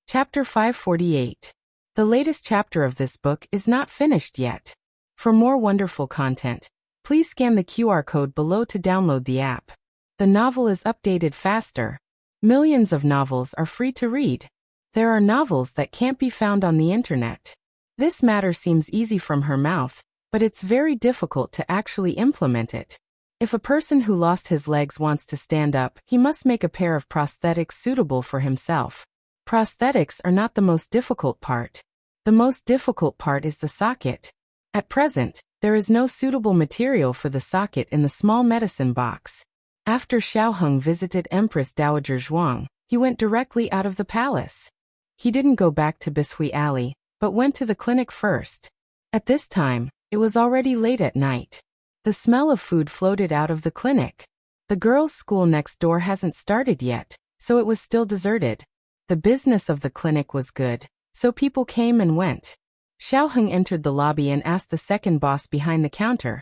Chapter 548. The latest chapter of this book is not finished yet. For more wonderful content, please scan the QR code below to download the app. The novel is updated faster. Millions of novels are free to read. There are novels that can't be found on the internet. This matter seems easy from her mouth, but it's very difficult to actually implement it. If a person who lost his legs wants to stand up, he must make a pair of prosthetics suitable for himself. Prosthetics are not the most difficult part. The most difficult part is the socket. At present, there is no suitable material for the socket in the small medicine box. After Xiaoheng visited Empress Dowager Zhuang, he went directly out of the palace. He didn't go back to Bishui Alley, but went to the clinic first. At this time, it was already late at night. The smell of food floated out of the clinic. The girls' school next door hasn't started yet, so it was still deserted. The business of the clinic was good, so people came and went. Xiaoheng entered the lobby and asked the second boss behind the counter,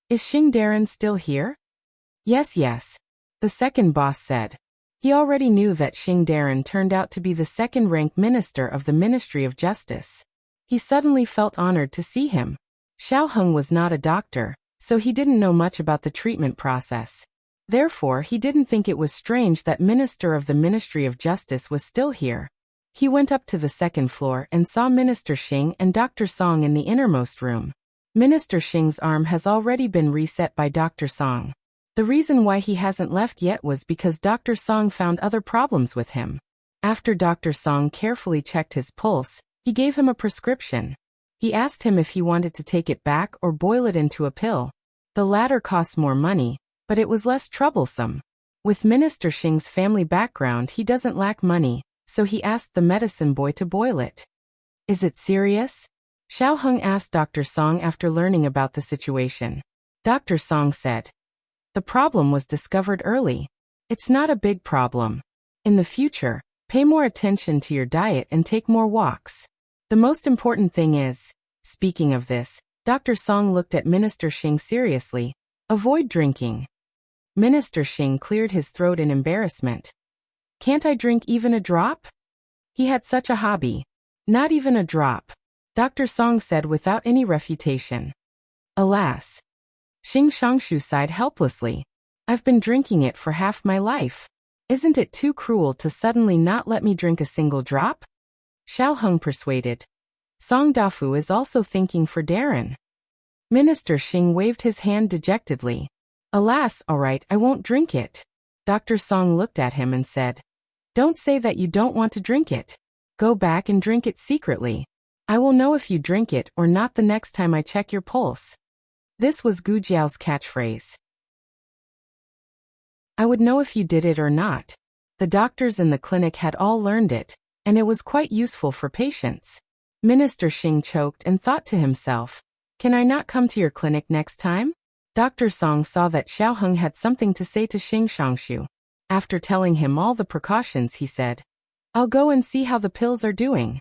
"Is Xing Darren still here?" Yes, the second boss said. He already knew that Xing Darren turned out to be the second-ranked minister of the Ministry of Justice. He suddenly felt honored to see him. Xiaoheng was not a doctor, so he didn't know much about the treatment process. Therefore, he didn't think it was strange that Minister of the Ministry of Justice was still here. He went up to the second floor and saw Minister Xing and Dr. Song in the innermost room. Minister Xing's arm has already been reset by Dr. Song. The reason why he hasn't left yet was because Dr. Song found other problems with him. After Dr. Song carefully checked his pulse, he gave him a prescription. He asked him if he wanted to take it back or boil it into a pill. The latter costs more money, but it was less troublesome. With Minister Xing's family background, he doesn't lack money, so he asked the medicine boy to boil it. Is it serious? Xiaoheng asked Dr. Song after learning about the situation. Dr. Song said, "The problem was discovered early. It's not a big problem. In the future, pay more attention to your diet and take more walks. The most important thing is," speaking of this, Dr. Song looked at Minister Xing seriously, "avoid drinking." Minister Xing cleared his throat in embarrassment. "Can't I drink even a drop?" He had such a hobby. "Not even a drop," Dr. Song said without any refutation. Alas. Xing Shangshu sighed helplessly. I've been drinking it for half my life. Isn't it too cruel to suddenly not let me drink a single drop? Xiao Heng persuaded. Song Dafu is also thinking for Darren. Minister Xing waved his hand dejectedly. Alas, all right, I won't drink it. Dr. Song looked at him and said, Don't say that you don't want to drink it. Go back and drink it secretly. I will know if you drink it or not the next time I check your pulse. This was Gu Jiao's catchphrase. I would know if you did it or not. The doctors in the clinic had all learned it, and it was quite useful for patients. Minister Xing choked and thought to himself, Can I not come to your clinic next time? Dr. Song saw that Xiao Heng had something to say to Xing Shangshu. After telling him all the precautions, he said, I'll go and see how the pills are doing.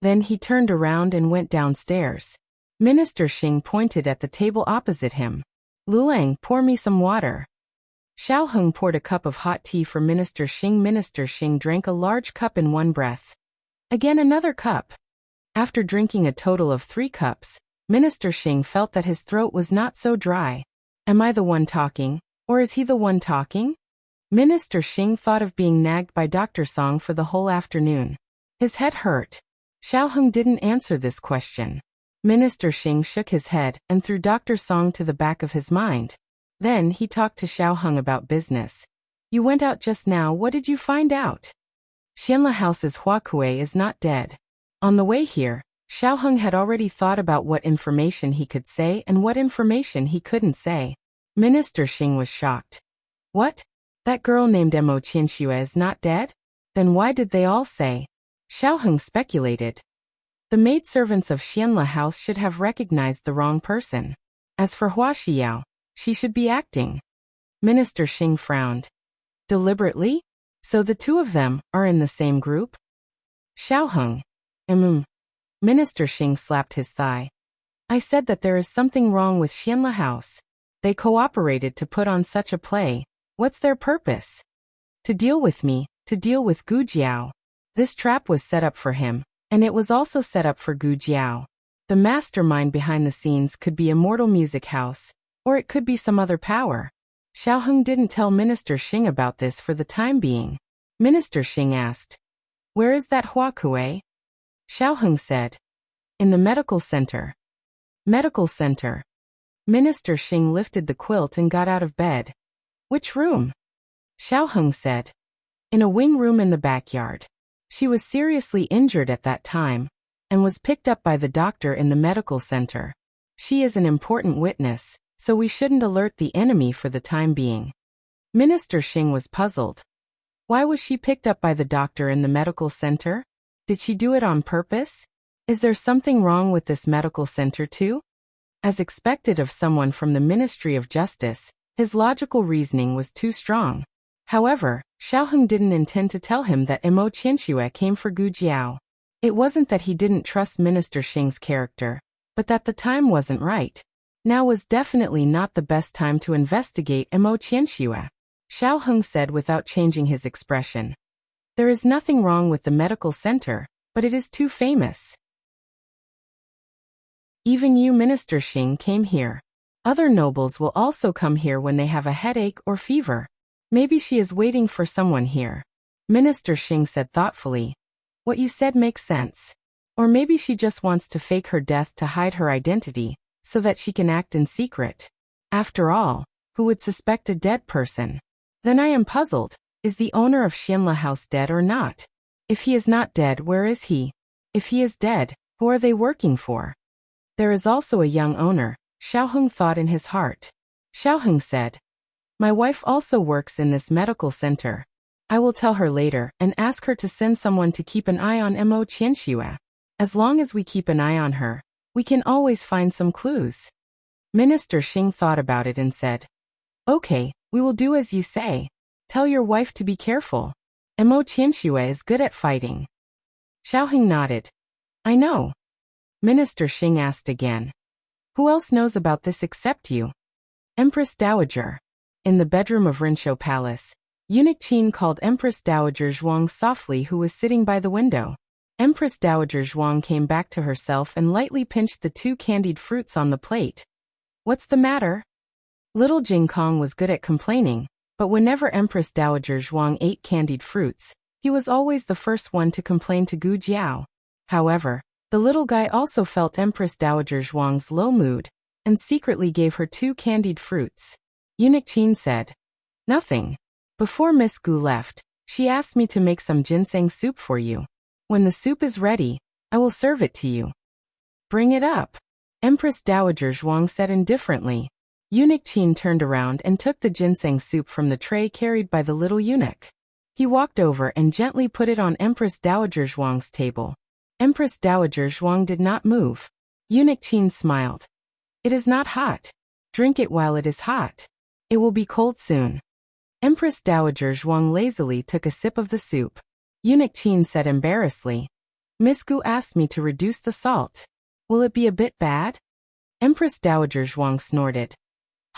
Then he turned around and went downstairs. Minister Xing pointed at the table opposite him. Lulang, pour me some water. Xiao Heng poured a cup of hot tea for Minister Xing. Minister Xing drank a large cup in one breath. Again another cup. After drinking a total of 3 cups, Minister Xing felt that his throat was not so dry. Am I the one talking, or is he the one talking? Minister Xing thought of being nagged by Dr. Song for the whole afternoon. His head hurt. Xiao Heng didn't answer this question. Minister Xing shook his head and threw Dr. Song to the back of his mind. Then he talked to Xiao Heng about business. You went out just now, what did you find out? Xianla House's Hua Kuei is not dead. On the way here, Xiao Heng had already thought about what information he could say and what information he couldn't say. Minister Xing was shocked. What? That girl named Mo Qianxue is not dead? Then why did they all say? Xiao Heng speculated. The maidservants of Xianla House should have recognized the wrong person. As for Hua Xiao, she should be acting. Minister Xing frowned. Deliberately? So the two of them are in the same group? Xiao Heng. Minister Xing slapped his thigh. I said that there is something wrong with Xianla House. They cooperated to put on such a play. What's their purpose? To deal with me, to deal with Gu Jiao. This trap was set up for him, and it was also set up for Gu Jiao. The mastermind behind the scenes could be Immortal Music House, or it could be some other power. Xiao Heng didn't tell Minister Xing about this for the time being. Minister Xing asked, Where is that Hua Kuei? Xiao Heng said, In the medical center. Medical center. Minister Xing lifted the quilt and got out of bed. Which room? Xiao Heng said, In a wing room in the backyard. She was seriously injured at that time, and was picked up by the doctor in the medical center. She is an important witness, so we shouldn't alert the enemy for the time being. Minister Xing was puzzled. Why was she picked up by the doctor in the medical center? Did she do it on purpose? Is there something wrong with this medical center too? As expected of someone from the Ministry of Justice, his logical reasoning was too strong. However, Xiao Heng didn't intend to tell him that Mo Qianxue came for Gu Jiao. It wasn't that he didn't trust Minister Xing's character, but that the time wasn't right. Now was definitely not the best time to investigate Mo Qianxue. Xiao Heng said without changing his expression. There is nothing wrong with the medical center, but it is too famous. Even you, Minister Xing, came here. Other nobles will also come here when they have a headache or fever. Maybe she is waiting for someone here. Minister Xing said thoughtfully. What you said makes sense. Or maybe she just wants to fake her death to hide her identity, so that she can act in secret. After all, who would suspect a dead person? Then I am puzzled. Is the owner of Xianla House dead or not? If he is not dead, where is he? If he is dead, who are they working for? There is also a young owner, Xiao Heng thought in his heart. Xiao Heng said, My wife also works in this medical center. I will tell her later and ask her to send someone to keep an eye on Mo Qianxue. As long as we keep an eye on her, we can always find some clues. Minister Xing thought about it and said, Okay, we will do as you say. Tell your wife to be careful. Mo Qianxue is good at fighting. Xiao Heng nodded. I know. Minister Xing asked again. Who else knows about this except you? Empress Dowager. In the bedroom of Rinshou Palace, eunuch Qin called Empress Dowager Zhuang softly, who was sitting by the window. Empress Dowager Zhuang came back to herself and lightly pinched the 2 candied fruits on the plate. What's the matter? Little Jing Kong was good at complaining, but whenever Empress Dowager Zhuang ate candied fruits, he was always the first one to complain to Gu Jiao. However, the little guy also felt Empress Dowager Zhuang's low mood, and secretly gave her 2 candied fruits. Eunuch Qin said, "Nothing. Before Miss Gu left, she asked me to make some ginseng soup for you. When the soup is ready, I will serve it to you." "Bring it up," Empress Dowager Zhuang said indifferently. Eunuch Qin turned around and took the ginseng soup from the tray carried by the little eunuch. He walked over and gently put it on Empress Dowager Zhuang's table. Empress Dowager Zhuang did not move. Eunuch Qin smiled. "It is not hot. Drink it while it is hot. It will be cold soon." Empress Dowager Zhuang lazily took a sip of the soup. Eunuch Qin said embarrassedly, "Miss Gu asked me to reduce the salt. Will it be a bit bad?" Empress Dowager Zhuang snorted.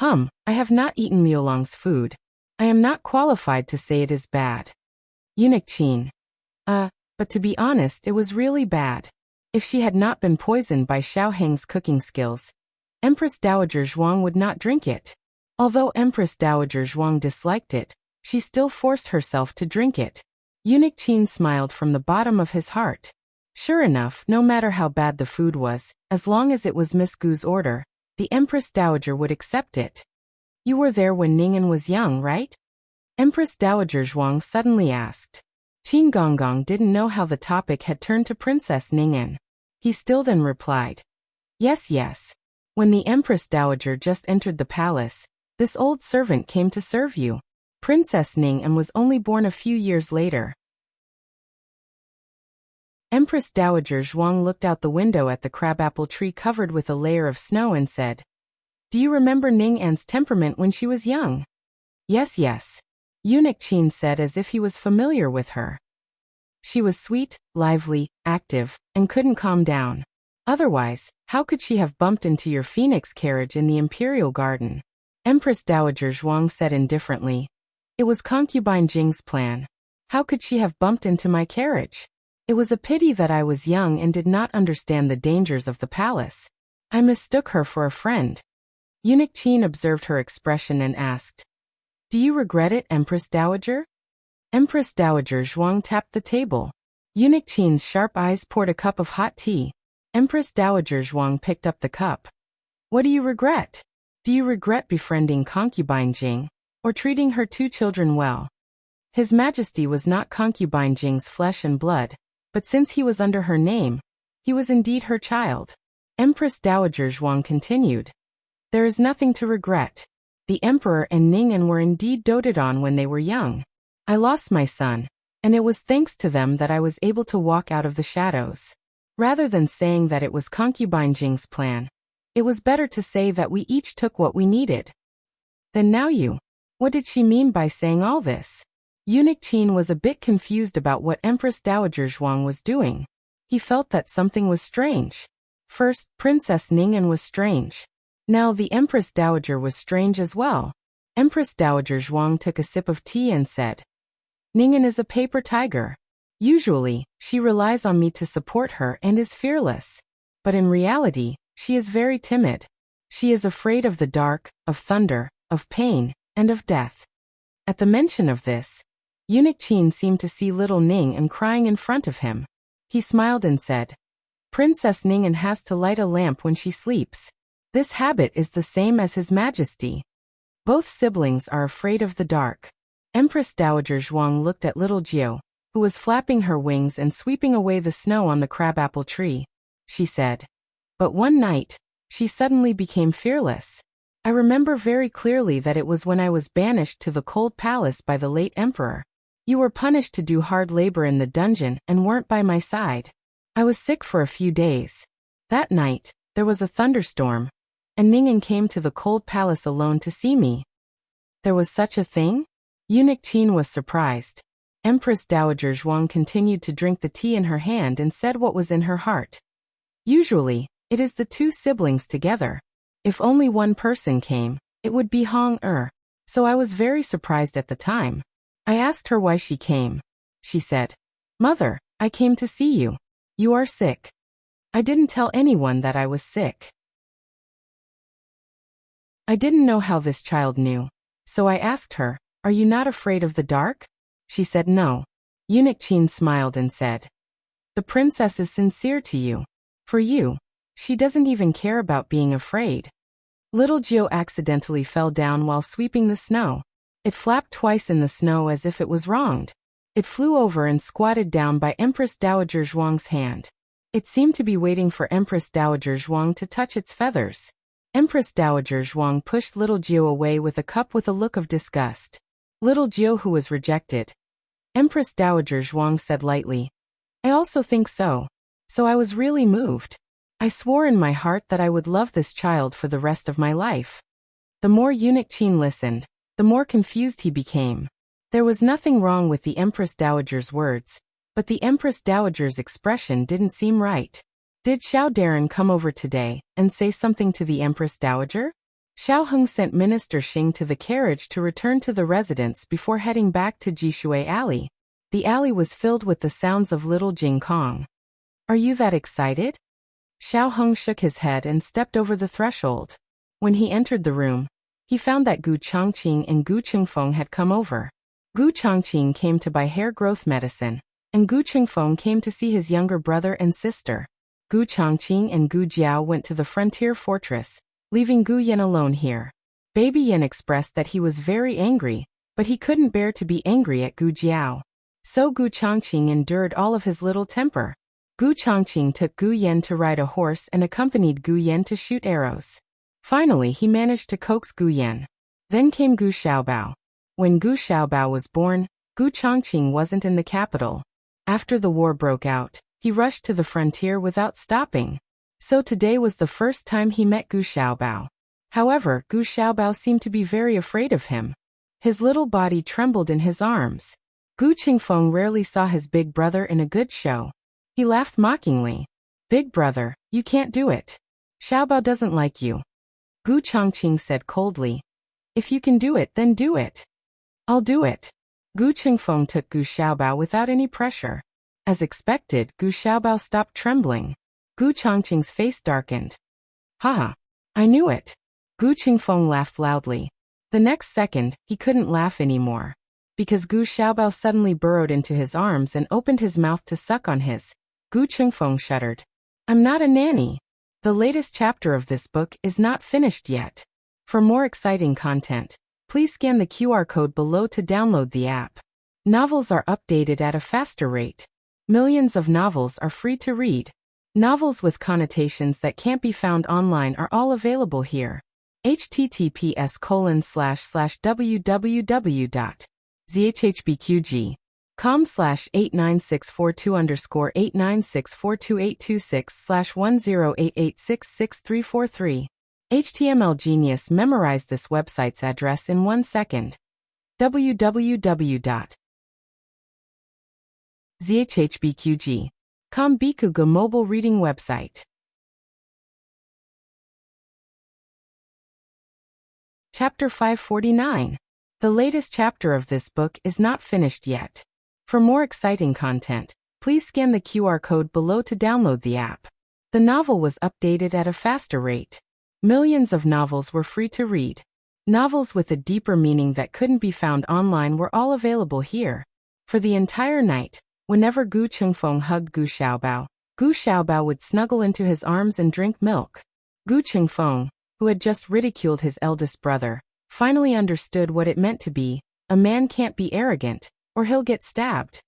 I have not eaten Miolong's food. I am not qualified to say it is bad." Eunuch Qin. But to be honest, it was really bad. If she had not been poisoned by Xiaoheng's cooking skills, Empress Dowager Zhuang would not drink it. Although Empress Dowager Zhuang disliked it, she still forced herself to drink it. Eunuch Qin smiled from the bottom of his heart. Sure enough, no matter how bad the food was, as long as it was Miss Gu's order, the Empress Dowager would accept it. "You were there when Ning'an was young, right?" Empress Dowager Zhuang suddenly asked. Qin Gonggong didn't know how the topic had turned to Princess Ning'an. He stilled and replied, Yes. When the Empress Dowager just entered the palace, this old servant came to serve you. Princess Ning'an was only born a few years later." Empress Dowager Zhuang looked out the window at the crabapple tree covered with a layer of snow and said, "Do you remember Ning'an's temperament when she was young?" Yes. Eunuch Qin said as if he was familiar with her. "She was sweet, lively, active, and couldn't calm down. Otherwise, how could she have bumped into your phoenix carriage in the Imperial Garden?" Empress Dowager Zhuang said indifferently, "It was concubine Jing's plan. How could she have bumped into my carriage? It was a pity that I was young and did not understand the dangers of the palace. I mistook her for a friend." Eunuch Qin observed her expression and asked, "Do you regret it, Empress Dowager?" Empress Dowager Zhuang tapped the table. Eunuch Qin's sharp eyes poured a cup of hot tea. Empress Dowager Zhuang picked up the cup. "What do you regret? Do you regret befriending concubine Jing, or treating her 2 children well?" His Majesty was not concubine Jing's flesh and blood, but since he was under her name, he was indeed her child. Empress Dowager Zhuang continued, "There is nothing to regret. The Emperor and Ning'an were indeed doted on when they were young. I lost my son, and it was thanks to them that I was able to walk out of the shadows. Rather than saying that it was concubine Jing's plan, it was better to say that we each took what we needed." "Then now what did she mean by saying all this?" Eunuch Qin was a bit confused about what Empress Dowager Zhuang was doing. He felt that something was strange. First, Princess Ning'an was strange. Now the Empress Dowager was strange as well. Empress Dowager Zhuang took a sip of tea and said, "Ning'an is a paper tiger. Usually, she relies on me to support her and is fearless. But in reality, she is very timid. She is afraid of the dark, of thunder, of pain, and of death." At the mention of this, Eunuch Qin seemed to see little Ning'an crying in front of him. He smiled and said, "Princess Ning'an has to light a lamp when she sleeps. This habit is the same as His Majesty. Both siblings are afraid of the dark." Empress Dowager Zhuang looked at little Jiao, who was flapping her wings and sweeping away the snow on the crabapple tree. She said, "But one night, she suddenly became fearless. I remember very clearly that it was when I was banished to the cold palace by the late emperor. You were punished to do hard labor in the dungeon and weren't by my side. I was sick for a few days. That night, there was a thunderstorm, and Ning'an came to the cold palace alone to see me." "There was such a thing?" Eunuch Qin was surprised. Empress Dowager Zhuang continued to drink the tea in her hand and said what was in her heart. "Usually, it is the 2 siblings together. If only one person came, it would be Hong-er. So I was very surprised at the time. I asked her why she came. She said, 'Mother, I came to see you. You are sick.' I didn't tell anyone that I was sick." I didn't know how this child knew. So I asked her, "Are you not afraid of the dark?" She said no. Eunuch Qin smiled and said, "The princess is sincere to you. For you, she doesn't even care about being afraid." Little Gio accidentally fell down while sweeping the snow. It flapped twice in the snow as if it was wronged. It flew over and squatted down by Empress Dowager Zhuang's hand. It seemed to be waiting for Empress Dowager Zhuang to touch its feathers. Empress Dowager Zhuang pushed little Gio away with a cup with a look of disgust. Little Gio, who was rejected. Empress Dowager Zhuang said lightly, "I also think so. So I was really moved. I swore in my heart that I would love this child for the rest of my life." The more Eunuch Qin listened, the more confused he became. There was nothing wrong with the Empress Dowager's words, but the Empress Dowager's expression didn't seem right. Did Xiao Darren come over today and say something to the Empress Dowager? Xiao Heng sent Minister Xing to the carriage to return to the residence before heading back to Jishui Alley. The alley was filled with the sounds of little Jing Kong. "Are you that excited?" Xiao Heng shook his head and stepped over the threshold. When he entered the room, he found that Gu Changqing and Gu Qingfeng had come over. Gu Changqing came to buy hair growth medicine, and Gu Qingfeng came to see his younger brother and sister. Gu Changqing and Gu Jiao went to the frontier fortress, leaving Gu Yan alone here. Baby Yan expressed that he was very angry, but he couldn't bear to be angry at Gu Jiao. So Gu Changqing endured all of his little temper. Gu Changqing took Gu Yan to ride a horse and accompanied Gu Yan to shoot arrows. Finally, he managed to coax Gu Yan. Then came Gu Xiaobao. When Gu Xiaobao was born, Gu Changqing wasn't in the capital. After the war broke out, he rushed to the frontier without stopping. So today was the first time he met Gu Xiaobao. However, Gu Xiaobao seemed to be very afraid of him. His little body trembled in his arms. Gu Qingfeng rarely saw his big brother in a good show. He laughed mockingly. "Big brother, you can't do it. Xiaobao doesn't like you." Gu Changqing said coldly, "If you can do it, then do it." "I'll do it." Gu Qingfeng took Gu Xiaobao without any pressure. As expected, Gu Xiaobao stopped trembling. Gu Changqing's face darkened. "Haha, I knew it." Gu Qingfeng laughed loudly. The next second, he couldn't laugh anymore. Because Gu Xiaobao suddenly burrowed into his arms and opened his mouth to suck on his. Gu Qingfeng shuddered. "I'm not a nanny." The latest chapter of this book is not finished yet. For more exciting content, please scan the QR code below to download the app. Novels are updated at a faster rate. Millions of novels are free to read. Novels with connotations that can't be found online are all available here. https://www.zhhbqg.com/89642_8964286/1088866343. HTML Genius memorized this website's address in 1 second. www.zhhbqg.com Bikuga mobile reading website. Chapter 549. The latest chapter of this book is not finished yet. For more exciting content, please scan the QR code below to download the app. The novel was updated at a faster rate. Millions of novels were free to read. Novels with a deeper meaning that couldn't be found online were all available here. For the entire night, whenever Gu Qingfeng hugged Gu Xiaobao would snuggle into his arms and drink milk. Gu Qingfeng, who had just ridiculed his eldest brother, finally understood what it meant to be, a man can't be arrogant, or he'll get stabbed.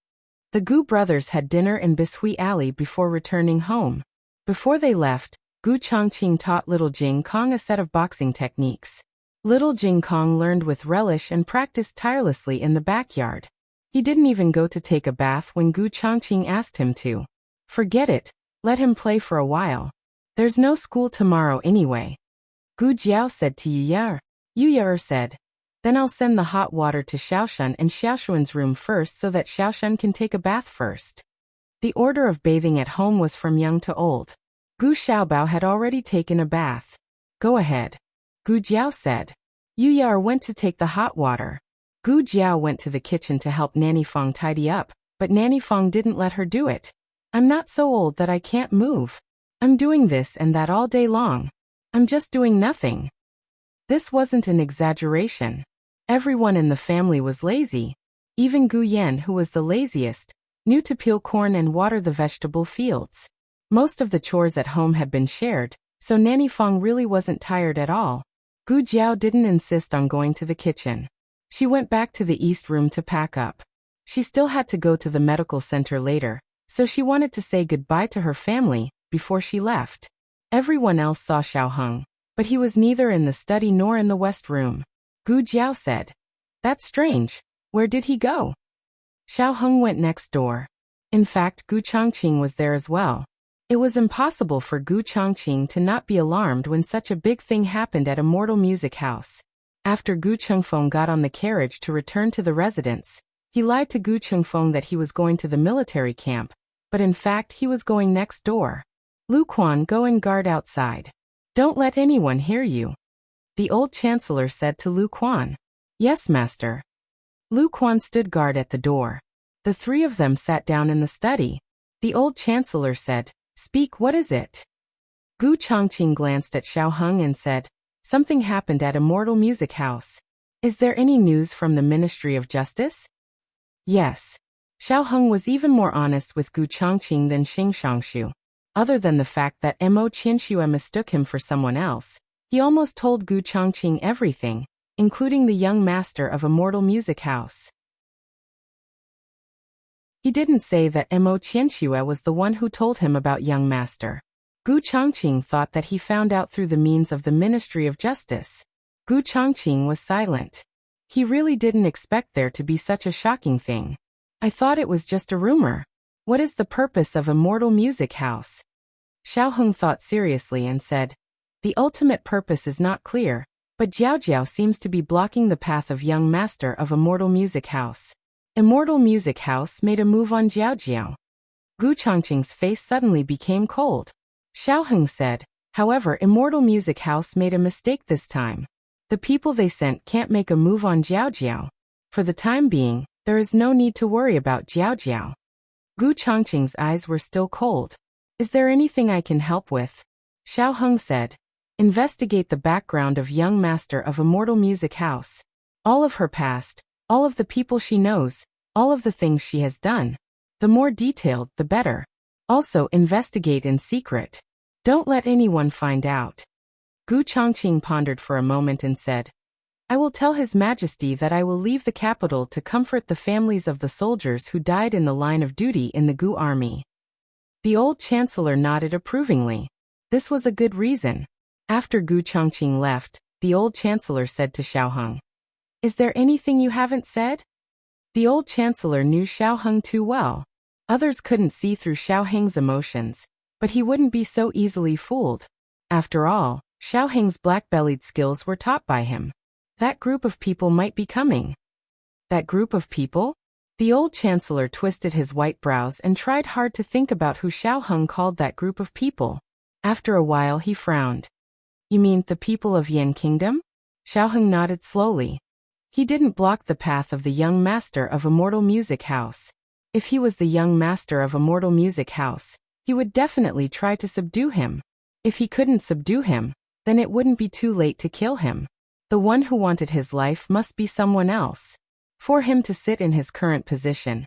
The Gu brothers had dinner in Bishui Alley before returning home. Before they left, Gu Changqing taught little Jing Kong a set of boxing techniques. Little Jing Kong learned with relish and practiced tirelessly in the backyard. He didn't even go to take a bath when Gu Changqing asked him to. Forget it, let him play for a while. There's no school tomorrow anyway. Gu Jiao said to Yu Yar. Yu Yar said, "Then I'll send the hot water to Xiaoshan and Xiaoshuan's room first so that Xiaoshan can take a bath first." The order of bathing at home was from young to old. Gu Xiaobao had already taken a bath. "Go ahead," Gu Jiao said. Yu Yar went to take the hot water. Gu Jiao went to the kitchen to help Nanny Fong tidy up, but Nanny Fong didn't let her do it. "I'm not so old that I can't move. I'm doing this and that all day long. I'm just doing nothing." This wasn't an exaggeration. Everyone in the family was lazy. Even Gu Yan, who was the laziest, knew to peel corn and water the vegetable fields. Most of the chores at home had been shared, so Nanny Fong really wasn't tired at all. Gu Jiao didn't insist on going to the kitchen. She went back to the east room to pack up. She still had to go to the medical center later, so she wanted to say goodbye to her family before she left. Everyone else saw Xiao Heng, but he was neither in the study nor in the west room. Gu Jiao said, "That's strange. Where did he go?" Xiao Heng went next door. In fact, Gu Changqing was there as well. It was impossible for Gu Changqing to not be alarmed when such a big thing happened at Immortal Music House. After Gu Chengfeng got on the carriage to return to the residence, he lied to Gu Chengfeng that he was going to the military camp, but in fact he was going next door. "Lu Quan, go and guard outside. Don't let anyone hear you," the old chancellor said to Lu Quan. "Yes, master." Lu Quan stood guard at the door. The three of them sat down in the study. The old chancellor said, "Speak, what is it?" Gu Changqing glanced at Xiao Heng and said, "Something happened at Immortal Music House. Is there any news from the Ministry of Justice?" "Yes." Xiao Heng was even more honest with Gu Changqing than Xing Shangshu. Other than the fact that Mo Qianxue mistook him for someone else, he almost told Gu Changqing everything, including the young master of Immortal Music House. He didn't say that Mo Qianxue was the one who told him about young master. Gu Changqing thought that he found out through the means of the Ministry of Justice. Gu Changqing was silent. He really didn't expect there to be such a shocking thing. "I thought it was just a rumor. What is the purpose of Immortal Music House?" Xiao Heng thought seriously and said, "The ultimate purpose is not clear, but Jiao Jiao seems to be blocking the path of young master of Immortal Music House." Immortal Music House made a move on Jiao Jiao. Gu Changqing's face suddenly became cold. Xiao Heng said, "However, Immortal Music House made a mistake this time. The people they sent can't make a move on Jiao Jiao. For the time being, there is no need to worry about Jiao Jiao." Gu Changqing's eyes were still cold. "Is there anything I can help with?" Xiao Heng said, "Investigate the background of young master of Immortal Music House. All of her past, all of the people she knows, all of the things she has done. The more detailed, the better. Also investigate in secret. Don't let anyone find out." Gu Changqing pondered for a moment and said, "I will tell His Majesty that I will leave the capital to comfort the families of the soldiers who died in the line of duty in the Gu army." The old chancellor nodded approvingly. This was a good reason. After Gu Changqing left, the old chancellor said to Xiao Heng, "Is there anything you haven't said?" The old chancellor knew Xiao Heng too well. Others couldn't see through Xiao Heng's emotions, but he wouldn't be so easily fooled. After all, Xiao Heng's black-bellied skills were taught by him. That group of people might be coming. That group of people? The old chancellor twisted his white brows and tried hard to think about who Xiao Heng called that group of people. After a while he frowned. "You mean the people of Yan Kingdom?" Xiao Heng nodded slowly. He didn't block the path of the young master of Immortal Music House. If he was the young master of Immortal Music House, he would definitely try to subdue him. If he couldn't subdue him, then it wouldn't be too late to kill him. The one who wanted his life must be someone else. For him to sit in his current position.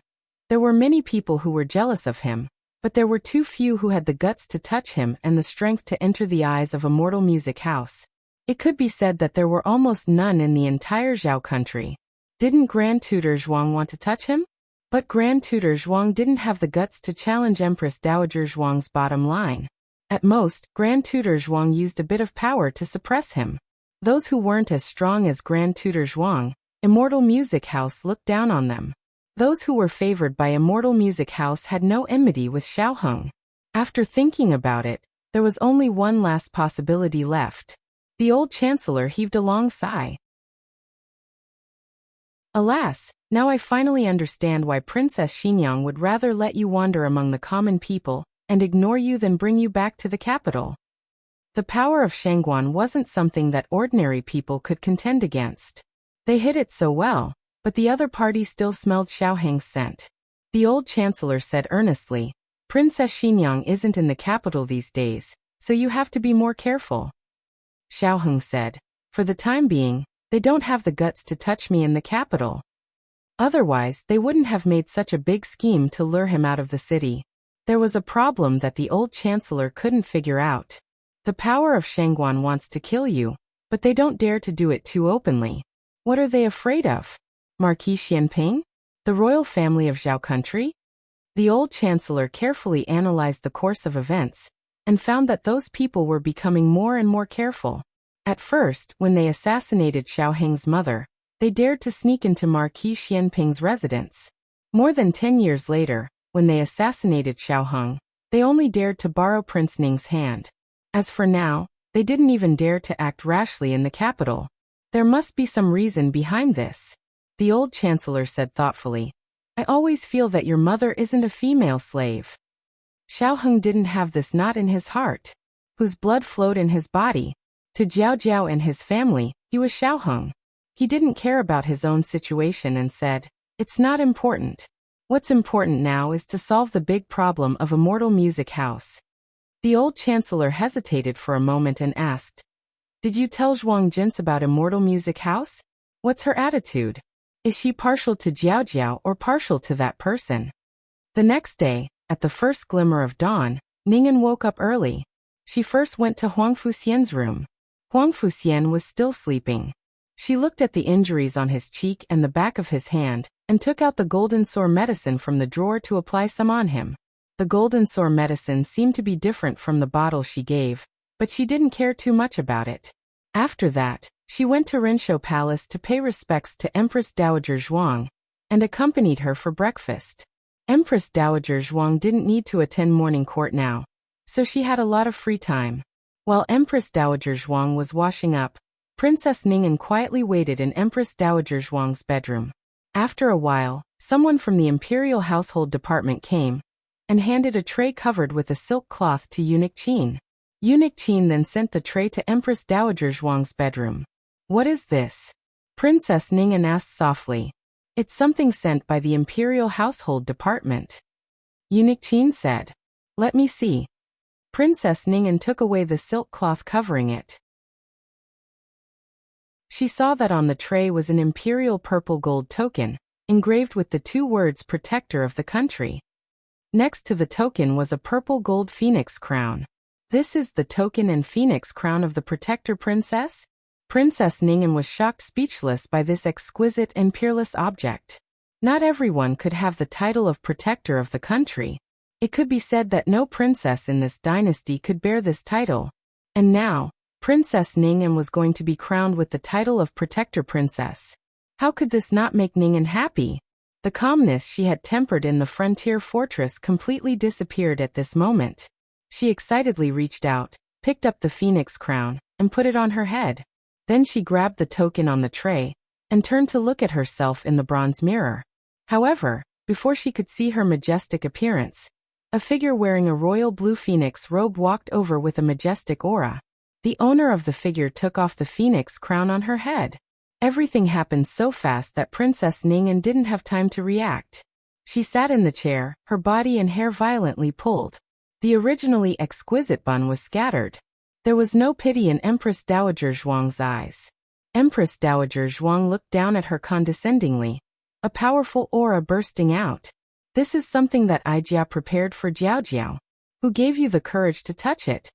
There were many people who were jealous of him, but there were too few who had the guts to touch him and the strength to enter the eyes of Immortal Music House. It could be said that there were almost none in the entire Zhao country. Didn't Grand Tutor Zhuang want to touch him? But Grand Tutor Zhuang didn't have the guts to challenge Empress Dowager Zhuang's bottom line. At most, Grand Tutor Zhuang used a bit of power to suppress him. Those who weren't as strong as Grand Tutor Zhuang, Immortal Music House looked down on them. Those who were favored by Immortal Music House had no enmity with Xiao Heng. After thinking about it, there was only one last possibility left. The old chancellor heaved a long sigh. "Alas, now I finally understand why Princess Xinyang would rather let you wander among the common people and ignore you than bring you back to the capital." The power of Shangguan wasn't something that ordinary people could contend against. They hid it so well, but the other party still smelled Xiao Heng's scent. The old chancellor said earnestly, "Princess Xinyang isn't in the capital these days, so you have to be more careful." Xiao Heng said, For the time being, they don't have the guts to touch me in the capital. Otherwise, they wouldn't have made such a big scheme to lure him out of the city. There was a problem that the old chancellor couldn't figure out. The power of Shangguan wants to kill you, but they don't dare to do it too openly. What are they afraid of? Marquis Xianping? The royal family of Zhao country? The old chancellor carefully analyzed the course of events and found that those people were becoming more and more careful. At first, when they assassinated Xiao Heng's mother, they dared to sneak into Marquis Xianping's residence. More than 10 years later, when they assassinated Xiao Heng, they only dared to borrow Prince Ning's hand. As for now, they didn't even dare to act rashly in the capital. There must be some reason behind this. The old chancellor said thoughtfully, I always feel that your mother isn't a female slave. Xiao Heng didn't have this knot in his heart, whose blood flowed in his body. To Jiao Jiao and his family, he was Xiao Heng. He didn't care about his own situation and said, it's not important. What's important now is to solve the big problem of Immortal Music House. The old chancellor hesitated for a moment and asked, did you tell Zhuang Jins about Immortal Music House? What's her attitude? Is she partial to Jiao Jiao or partial to that person? The next day, at the first glimmer of dawn, Ning'an woke up early. She first went to Huang Fuxian's room. Huang Fuxian was still sleeping. She looked at the injuries on his cheek and the back of his hand, and took out the golden sore medicine from the drawer to apply some on him. The golden sore medicine seemed to be different from the bottle she gave, but she didn't care too much about it. After that, she went to Rinshou Palace to pay respects to Empress Dowager Zhuang, and accompanied her for breakfast. Empress Dowager Zhuang didn't need to attend morning court now, so she had a lot of free time. While Empress Dowager Zhuang was washing up, Princess Ning'an quietly waited in Empress Dowager Zhuang's bedroom. After a while, someone from the Imperial Household Department came and handed a tray covered with a silk cloth to Eunuch Qin. Eunuch Qin then sent the tray to Empress Dowager Zhuang's bedroom. What is this? Princess Ning'an asked softly. It's something sent by the Imperial Household Department. Eunuch Qin said. Let me see. Princess Ning'an took away the silk cloth covering it. She saw that on the tray was an imperial purple gold token, engraved with the 2 words Protector of the country. Next to the token was a purple gold phoenix crown. This is the token and phoenix crown of the Protector Princess? Princess Ning'an was shocked speechless by this exquisite and peerless object. Not everyone could have the title of Protector of the country. It could be said that no princess in this dynasty could bear this title. And now, Princess Ning'an was going to be crowned with the title of Protector Princess. How could this not make Ning'an happy? The calmness she had tempered in the frontier fortress completely disappeared at this moment. She excitedly reached out, picked up the phoenix crown, and put it on her head. Then she grabbed the token on the tray and turned to look at herself in the bronze mirror. However, before she could see her majestic appearance, a figure wearing a royal blue phoenix robe walked over with a majestic aura. The owner of the figure took off the phoenix crown on her head. Everything happened so fast that Princess Ning'an didn't have time to react. She sat in the chair, her body and hair violently pulled. The originally exquisite bun was scattered. There was no pity in Empress Dowager Zhuang's eyes. Empress Dowager Zhuang looked down at her condescendingly, a powerful aura bursting out. This is something that Ijia prepared for Jiao Jiao. Who gave you the courage to touch it?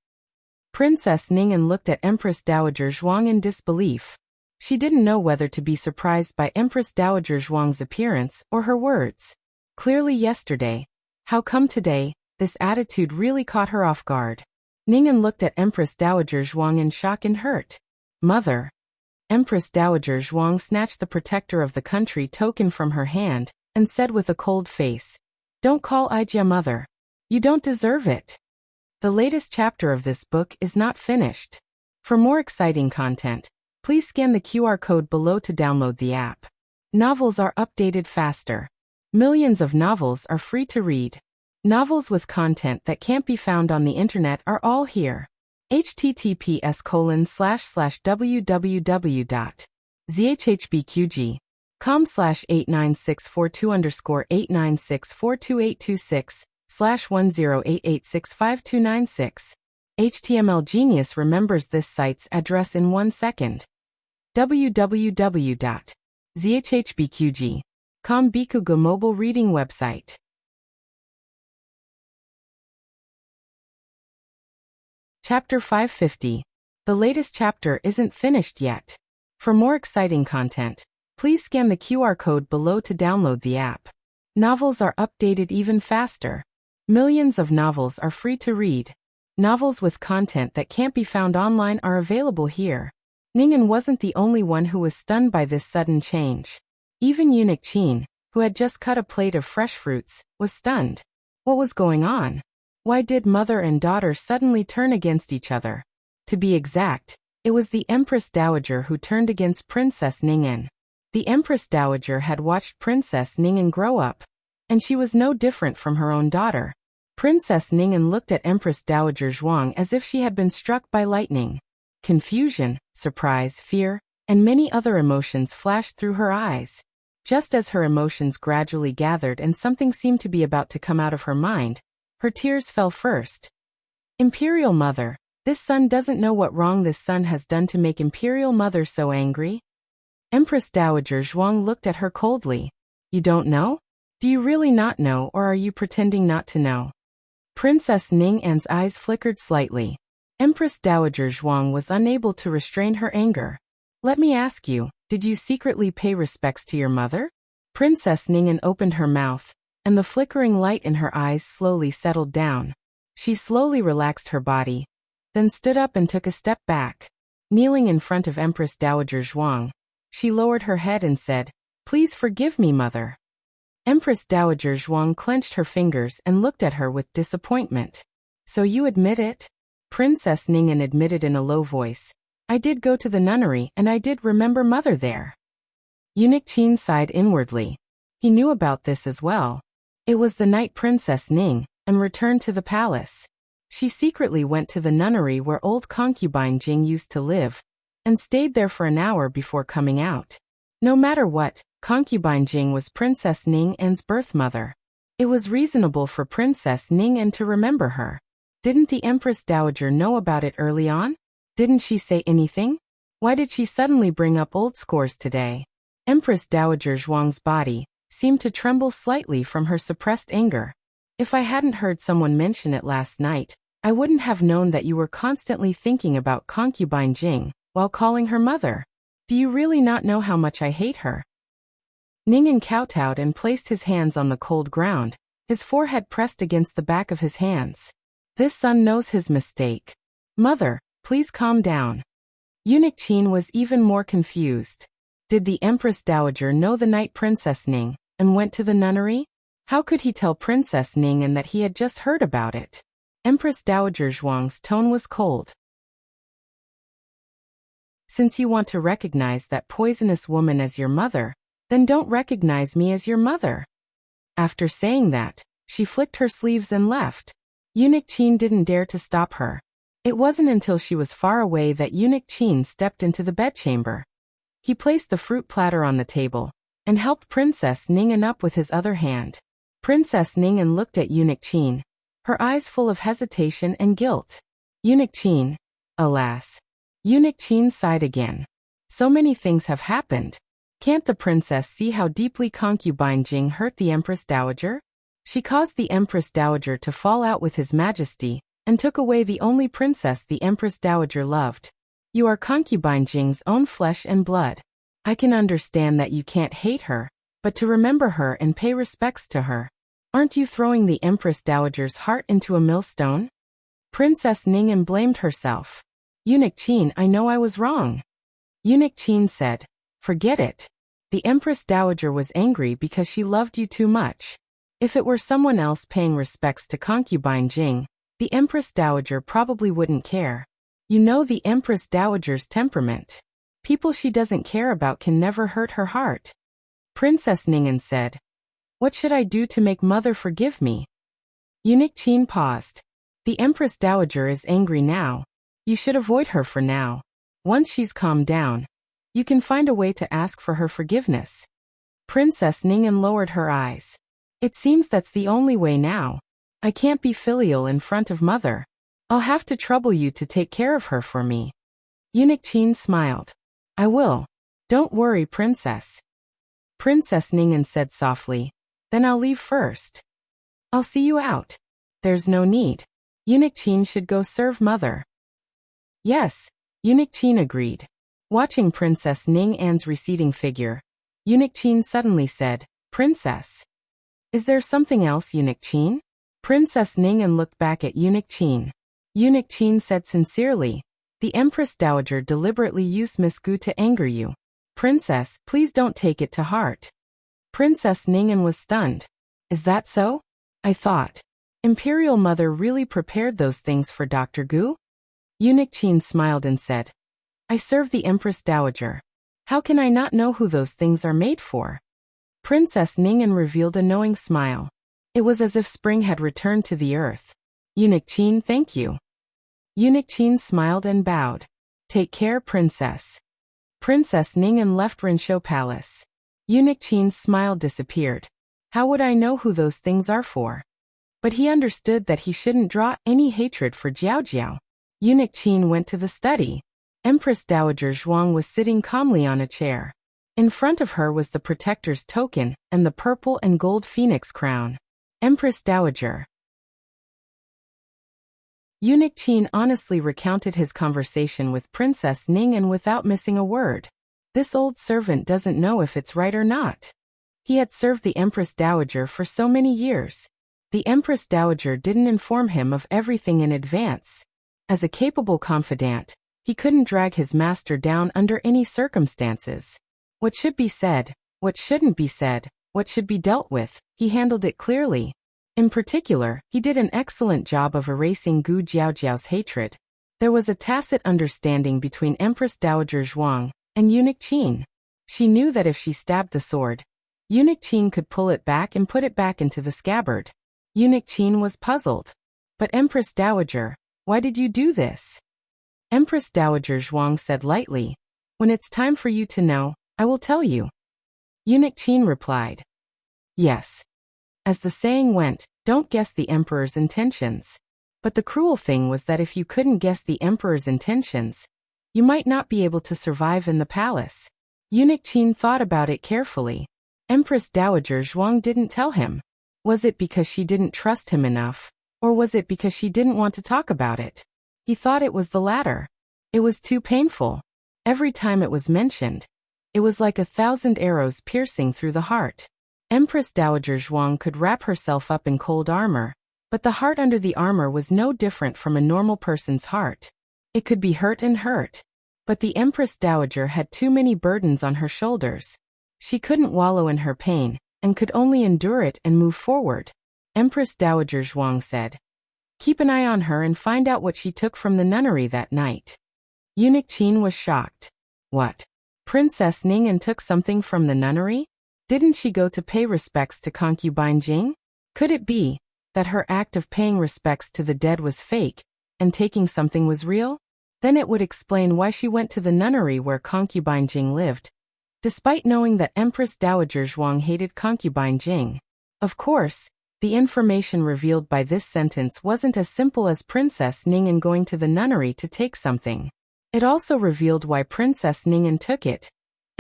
Princess Ning'an looked at Empress Dowager Zhuang in disbelief. She didn't know whether to be surprised by Empress Dowager Zhuang's appearance or her words. Clearly yesterday. How come today? This attitude really caught her off guard. Ning'an looked at Empress Dowager Zhuang in shock and hurt. Mother. Empress Dowager Zhuang snatched the Protector of the country token from her hand and said with a cold face, Don't call Ijia mother. You don't deserve it. The latest chapter of this book is not finished. For more exciting content, please scan the QR code below to download the app. Novels are updated faster. Millions of novels are free to read. Novels with content that can't be found on the internet are all here. https://www.zhhbqg.com/89642_896/10886526/10886526. HTML Genius remembers this site's address in 1 second. www.zhhbqg.com Bikuga mobile reading website. Chapter 550. The latest chapter isn't finished yet. For more exciting content, please scan the QR code below to download the app. Novels are updated even faster. Millions of novels are free to read. Novels with content that can't be found online are available here. Ningen wasn't the only one who was stunned by this sudden change. Even Eunuch Chin, who had just cut a plate of fresh fruits, was stunned. What was going on? Why did mother and daughter suddenly turn against each other? To be exact, it was the Empress Dowager who turned against Princess Ningen. The Empress Dowager had watched Princess Ningen grow up, and she was no different from her own daughter. Princess Ningen looked at Empress Dowager Zhuang as if she had been struck by lightning. Confusion, surprise, fear, and many other emotions flashed through her eyes. Just as her emotions gradually gathered and something seemed to be about to come out of her mind, her tears fell first. Imperial Mother, this son doesn't know what wrong this son has done to make Imperial Mother so angry. Empress Dowager Zhuang looked at her coldly. You don't know? Do you really not know, or are you pretending not to know? Princess Ning'an's eyes flickered slightly. Empress Dowager Zhuang was unable to restrain her anger. Let me ask you, did you secretly pay respects to your mother? Princess Ning'an opened her mouth, and the flickering light in her eyes slowly settled down. She slowly relaxed her body, then stood up and took a step back. Kneeling in front of Empress Dowager Zhuang, she lowered her head and said, "Please forgive me, mother." Empress Dowager Zhuang clenched her fingers and looked at her with disappointment. So you admit it? Princess Ning'an admitted in a low voice. I did go to the nunnery and I did remember mother there. Eunuch Chin sighed inwardly. He knew about this as well. It was the night Princess Ning and returned to the palace. She secretly went to the nunnery where old concubine Jing used to live, and stayed there for an hour before coming out. No matter what, concubine Jing was Princess Ning'an's birth mother. It was reasonable for Princess Ning'an to remember her. Didn't the Empress Dowager know about it early on? Didn't she say anything? Why did she suddenly bring up old scores today? Empress Dowager Zhuang's body seemed to tremble slightly from her suppressed anger. If I hadn't heard someone mention it last night, I wouldn't have known that you were constantly thinking about concubine Jing while calling her mother. Do you really not know how much I hate her? Ning'an kowtowed and placed his hands on the cold ground, his forehead pressed against the back of his hands. This son knows his mistake. Mother, please calm down. Eunuch Chin was even more confused. Did the Empress Dowager know the night Princess Ning and went to the nunnery? How could he tell Princess Ning'an that he had just heard about it? Empress Dowager Zhuang's tone was cold. Since you want to recognize that poisonous woman as your mother, then don't recognize me as your mother. After saying that, she flicked her sleeves and left. Eunuch Chin didn't dare to stop her. It wasn't until she was far away that Eunuch Chin stepped into the bedchamber. He placed the fruit platter on the table, and helped Princess Ning'an up with his other hand. Princess Ning'an looked at Eunuch Chin, her eyes full of hesitation and guilt. Eunuch Chin, alas. Eunuch Chin sighed again. So many things have happened. Can't the princess see how deeply concubine Jing hurt the Empress Dowager? She caused the Empress Dowager to fall out with His Majesty, and took away the only princess the Empress Dowager loved. You are concubine Jing's own flesh and blood. I can understand that you can't hate her, but to remember her and pay respects to her. Aren't you throwing the Empress Dowager's heart into a millstone? Princess Ning'an blamed herself. Eunuch Chin, I know I was wrong. Eunuch Chin said, forget it. The Empress Dowager was angry because she loved you too much. If it were someone else paying respects to concubine Jing, the Empress Dowager probably wouldn't care. You know the Empress Dowager's temperament. People she doesn't care about can never hurt her heart. Princess Ning'an said, what should I do to make mother forgive me? Eunuch Chin paused. The Empress Dowager is angry now. You should avoid her for now. Once she's calmed down, you can find a way to ask for her forgiveness. Princess Ning'an lowered her eyes. It seems that's the only way now. I can't be filial in front of mother. I'll have to trouble you to take care of her for me. Eunuch Chin smiled. I will. Don't worry, Princess. Princess Ningen said softly. Then I'll leave first. I'll see you out. There's no need. Eunuch Qin should go serve mother. Yes, Eunuch Qin agreed. Watching Princess Ning An's receding figure, Eunuch Qin suddenly said, Princess. Is there something else, Eunuch Qin? Princess Ning An looked back at Eunuch Qin. Eunuch Qin said sincerely, the Empress Dowager deliberately used Miss Gu to anger you. Princess, please don't take it to heart. Princess Ning An was stunned. Is that so? I thought. Imperial Mother really prepared those things for Dr. Gu? Eunuch Qin smiled and said, I serve the Empress Dowager. How can I not know who those things are made for? Princess Ning An revealed a knowing smile. It was as if spring had returned to the earth. Eunuch Qin, thank you. Eunuch Qin smiled and bowed. Take care, Princess. Princess Ning An left Rinshou Palace. Eunuch Qin's smile disappeared. How would I know who those things are for? But he understood that he shouldn't draw any hatred for Jiao Jiao. Eunuch Qin went to the study. Empress Dowager Zhuang was sitting calmly on a chair. In front of her was the protector's token and the purple and gold phoenix crown. Empress Dowager. Eunuch Qin honestly recounted his conversation with Princess Ning An without missing a word. This old servant doesn't know if it's right or not. He had served the Empress Dowager for so many years. The Empress Dowager didn't inform him of everything in advance. As a capable confidant, he couldn't drag his master down under any circumstances. What should be said, what shouldn't be said, what should be dealt with, he handled it clearly. In particular, he did an excellent job of erasing Gu Jiaojiao's hatred. There was a tacit understanding between Empress Dowager Zhuang and Eunuch Qin. She knew that if she stabbed the sword, Eunuch Qin could pull it back and put it back into the scabbard. Eunuch Qin was puzzled. But Empress Dowager, why did you do this? Empress Dowager Zhuang said lightly, when it's time for you to know, I will tell you. Eunuch Qin replied, yes. As the saying went, don't guess the emperor's intentions. But the cruel thing was that if you couldn't guess the emperor's intentions, you might not be able to survive in the palace. Eunuch Qin thought about it carefully. Empress Dowager Zhuang didn't tell him. Was it because she didn't trust him enough, or was it because she didn't want to talk about it? He thought it was the latter. It was too painful. Every time it was mentioned, it was like 1,000 arrows piercing through the heart. Empress Dowager Zhuang could wrap herself up in cold armor, but the heart under the armor was no different from a normal person's heart. It could be hurt and hurt. But the Empress Dowager had too many burdens on her shoulders. She couldn't wallow in her pain, and could only endure it and move forward. Empress Dowager Zhuang said, keep an eye on her and find out what she took from the nunnery that night. Eunuch Qin was shocked. What? Princess Ning An took something from the nunnery? Didn't she go to pay respects to concubine Jing? Could it be that her act of paying respects to the dead was fake, and taking something was real? Then it would explain why she went to the nunnery where concubine Jing lived, despite knowing that Empress Dowager Zhuang hated concubine Jing. Of course, the information revealed by this sentence wasn't as simple as Princess Ning An going to the nunnery to take something. It also revealed why Princess Ning An took it,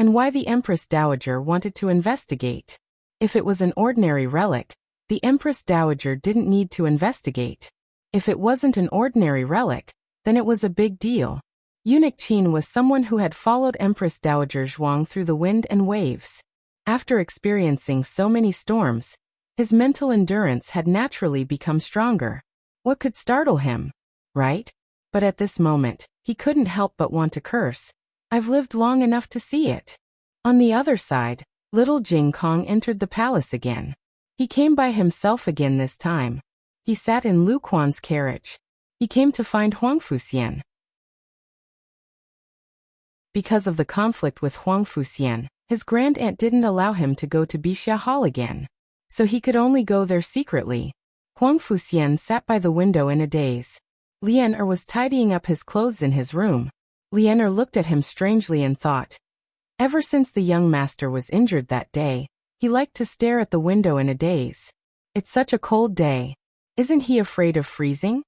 and why the Empress Dowager wanted to investigate. If it was an ordinary relic, the Empress Dowager didn't need to investigate. If it wasn't an ordinary relic, then it was a big deal. Eunuch Qin was someone who had followed Empress Dowager Zhuang through the wind and waves. After experiencing so many storms, his mental endurance had naturally become stronger. What could startle him? Right? But at this moment, he couldn't help but want to curse. I've lived long enough to see it. On the other side, little Jing Kong entered the palace again. He came by himself again this time. He sat in Lu Quan's carriage. He came to find Huang Fuxian. Because of the conflict with Huang Fuxian, his grand-aunt didn't allow him to go to Bixia Hall again. So he could only go there secretly. Huang Fuxian sat by the window in a daze. Lian Er was tidying up his clothes in his room. Lian Er looked at him strangely and thought. Ever since the young master was injured that day, he liked to stare at the window in a daze. It's such a cold day. Isn't he afraid of freezing?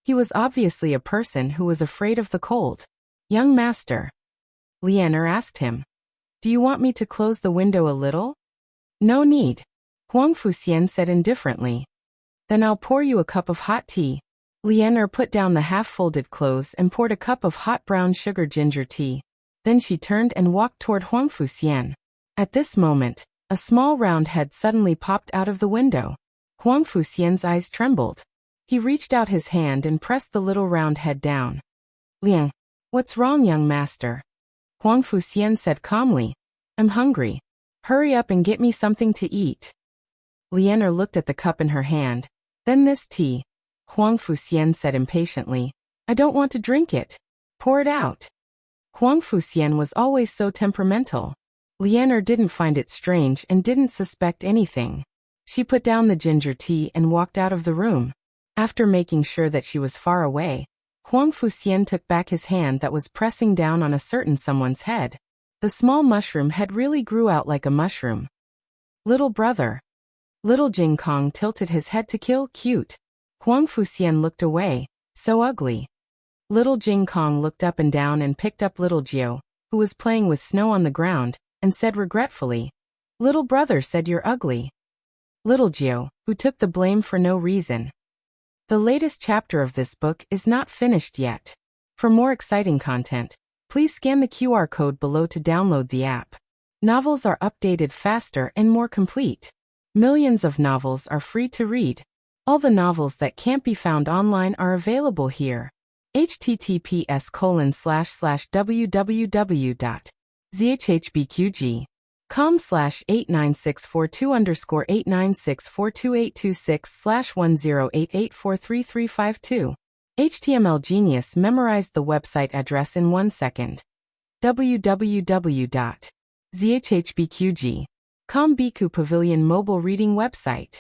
He was obviously a person who was afraid of the cold. Young master. Lianer asked him. Do you want me to close the window a little? No need. Huang Fuxian said indifferently. Then I'll pour you a cup of hot tea. Lianer put down the half-folded clothes and poured a cup of hot brown sugar ginger tea. Then she turned and walked toward Huang Fuxian. At this moment, a small round head suddenly popped out of the window. Huang Fuxian's eyes trembled. He reached out his hand and pressed the little round head down. Liang, what's wrong, young master? Huang Fuxian said calmly. I'm hungry. Hurry up and get me something to eat. Lianer looked at the cup in her hand. Then this tea. Huang Fuxian said impatiently. I don't want to drink it. Pour it out. Huang Fuxian was always so temperamental. Lianer didn't find it strange and didn't suspect anything. She put down the ginger tea and walked out of the room. After making sure that she was far away, Huang Fuxian took back his hand that was pressing down on a certain someone's head. The small mushroom head really grew out like a mushroom. Little brother. Little Jing Kong tilted his head to kill cute. Huang Fuxian looked away. So ugly. Little Jing Kong looked up and down and picked up little Jiao, who was playing with snow on the ground, and said regretfully, Little brother said you're ugly. Little Jiao, who took the blame for no reason. The latest chapter of this book is not finished yet. For more exciting content, please scan the QR code below to download the app. Novels are updated faster and more complete. Millions of novels are free to read. All the novels that can't be found online are available here. https://www.zhbqg.com/89642_8964286/10884335 HTML Genius memorized the website address in 1 second. www.zhbqg.com Biku Pavilion mobile reading website.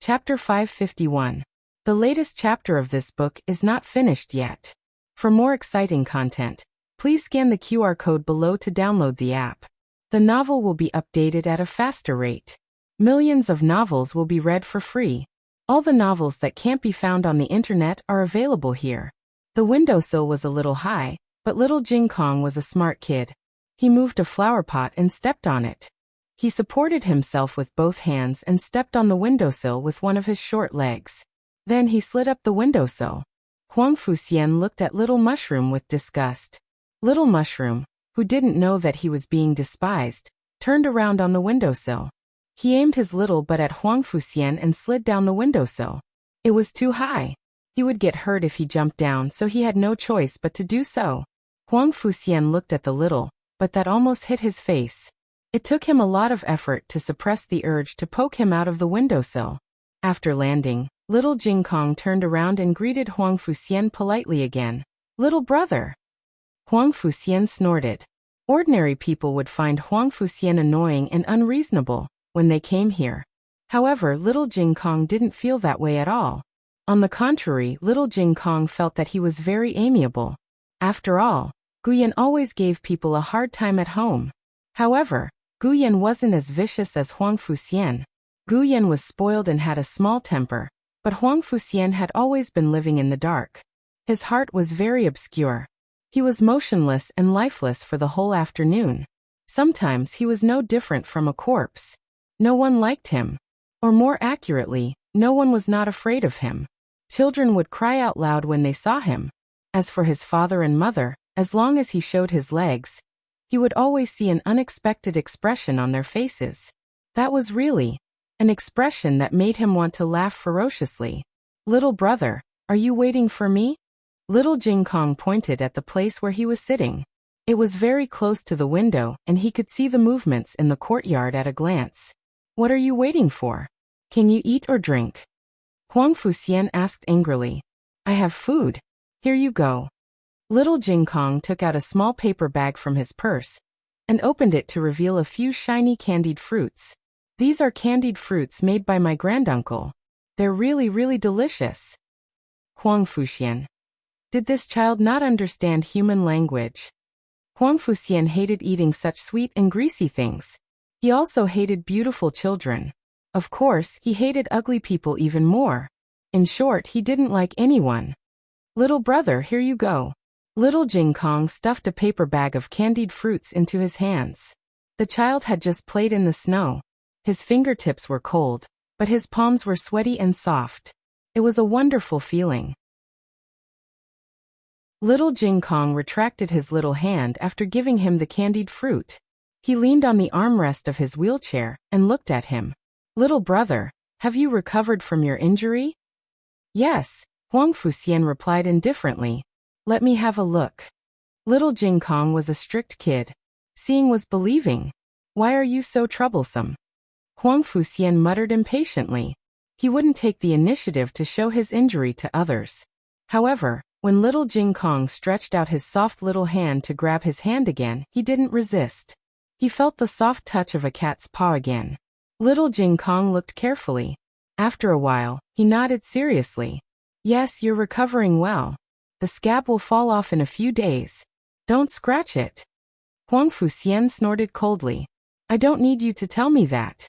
Chapter 551. The latest chapter of this book is not finished yet. For more exciting content, please scan the QR code below to download the app. The novel will be updated at a faster rate. Millions of novels will be read for free. All the novels that can't be found on the internet are available here. The windowsill was a little high, but little Jing Kong was a smart kid. He moved a flower pot and stepped on it. He supported himself with both hands and stepped on the windowsill with one of his short legs. Then he slid up the windowsill. Huang Fuxian looked at Little Mushroom with disgust. Little Mushroom, who didn't know that he was being despised, turned around on the windowsill. He aimed his little butt at Huang Fuxian and slid down the windowsill. It was too high. He would get hurt if he jumped down, so he had no choice but to do so. Huang Fuxian looked at the little, but that almost hit his face. It took him a lot of effort to suppress the urge to poke him out of the windowsill. After landing, little Jing Kong turned around and greeted Huang Fuxian politely again. Little brother. Huang Fuxian snorted. Ordinary people would find Huang Fuxian annoying and unreasonable when they came here. However, little Jing Kong didn't feel that way at all. On the contrary, little Jing Kong felt that he was very amiable. After all, Guyan always gave people a hard time at home. However, Guyan wasn't as vicious as Huang Fuxian. Guyan was spoiled and had a small temper, but Huang Fuxian had always been living in the dark. His heart was very obscure. He was motionless and lifeless for the whole afternoon. Sometimes he was no different from a corpse. No one liked him. Or more accurately, no one was not afraid of him. Children would cry out loud when they saw him. As for his father and mother, as long as he showed his legs, he would always see an unexpected expression on their faces. That was really an expression that made him want to laugh ferociously. Little brother, are you waiting for me? Little Jing Kong pointed at the place where he was sitting. It was very close to the window and he could see the movements in the courtyard at a glance. What are you waiting for? Can you eat or drink? Huang Fuxian asked angrily. I have food. Here you go. Little Jing Kong took out a small paper bag from his purse and opened it to reveal a few shiny candied fruits. These are candied fruits made by my granduncle. They're really delicious. Huang Fuxian. Did this child not understand human language? Huang Fuxian hated eating such sweet and greasy things. He also hated beautiful children. Of course, he hated ugly people even more. In short, he didn't like anyone. Little brother, here you go. Little Jing Kong stuffed a paper bag of candied fruits into his hands. The child had just played in the snow. His fingertips were cold, but his palms were sweaty and soft. It was a wonderful feeling. Little Jing Kong retracted his little hand after giving him the candied fruit. He leaned on the armrest of his wheelchair and looked at him. Little brother, have you recovered from your injury? Yes, Huang Fuxian replied indifferently. Let me have a look. Little Jing Kong was a strict kid. Seeing was believing. Why are you so troublesome? Huang Fuxian muttered impatiently. He wouldn't take the initiative to show his injury to others. However, when Little Jing Kong stretched out his soft little hand to grab his hand again, he didn't resist. He felt the soft touch of a cat's paw again. Little Jing Kong looked carefully. After a while, he nodded seriously. Yes, you're recovering well. The scab will fall off in a few days. Don't scratch it. Huang Fuxian snorted coldly. I don't need you to tell me that.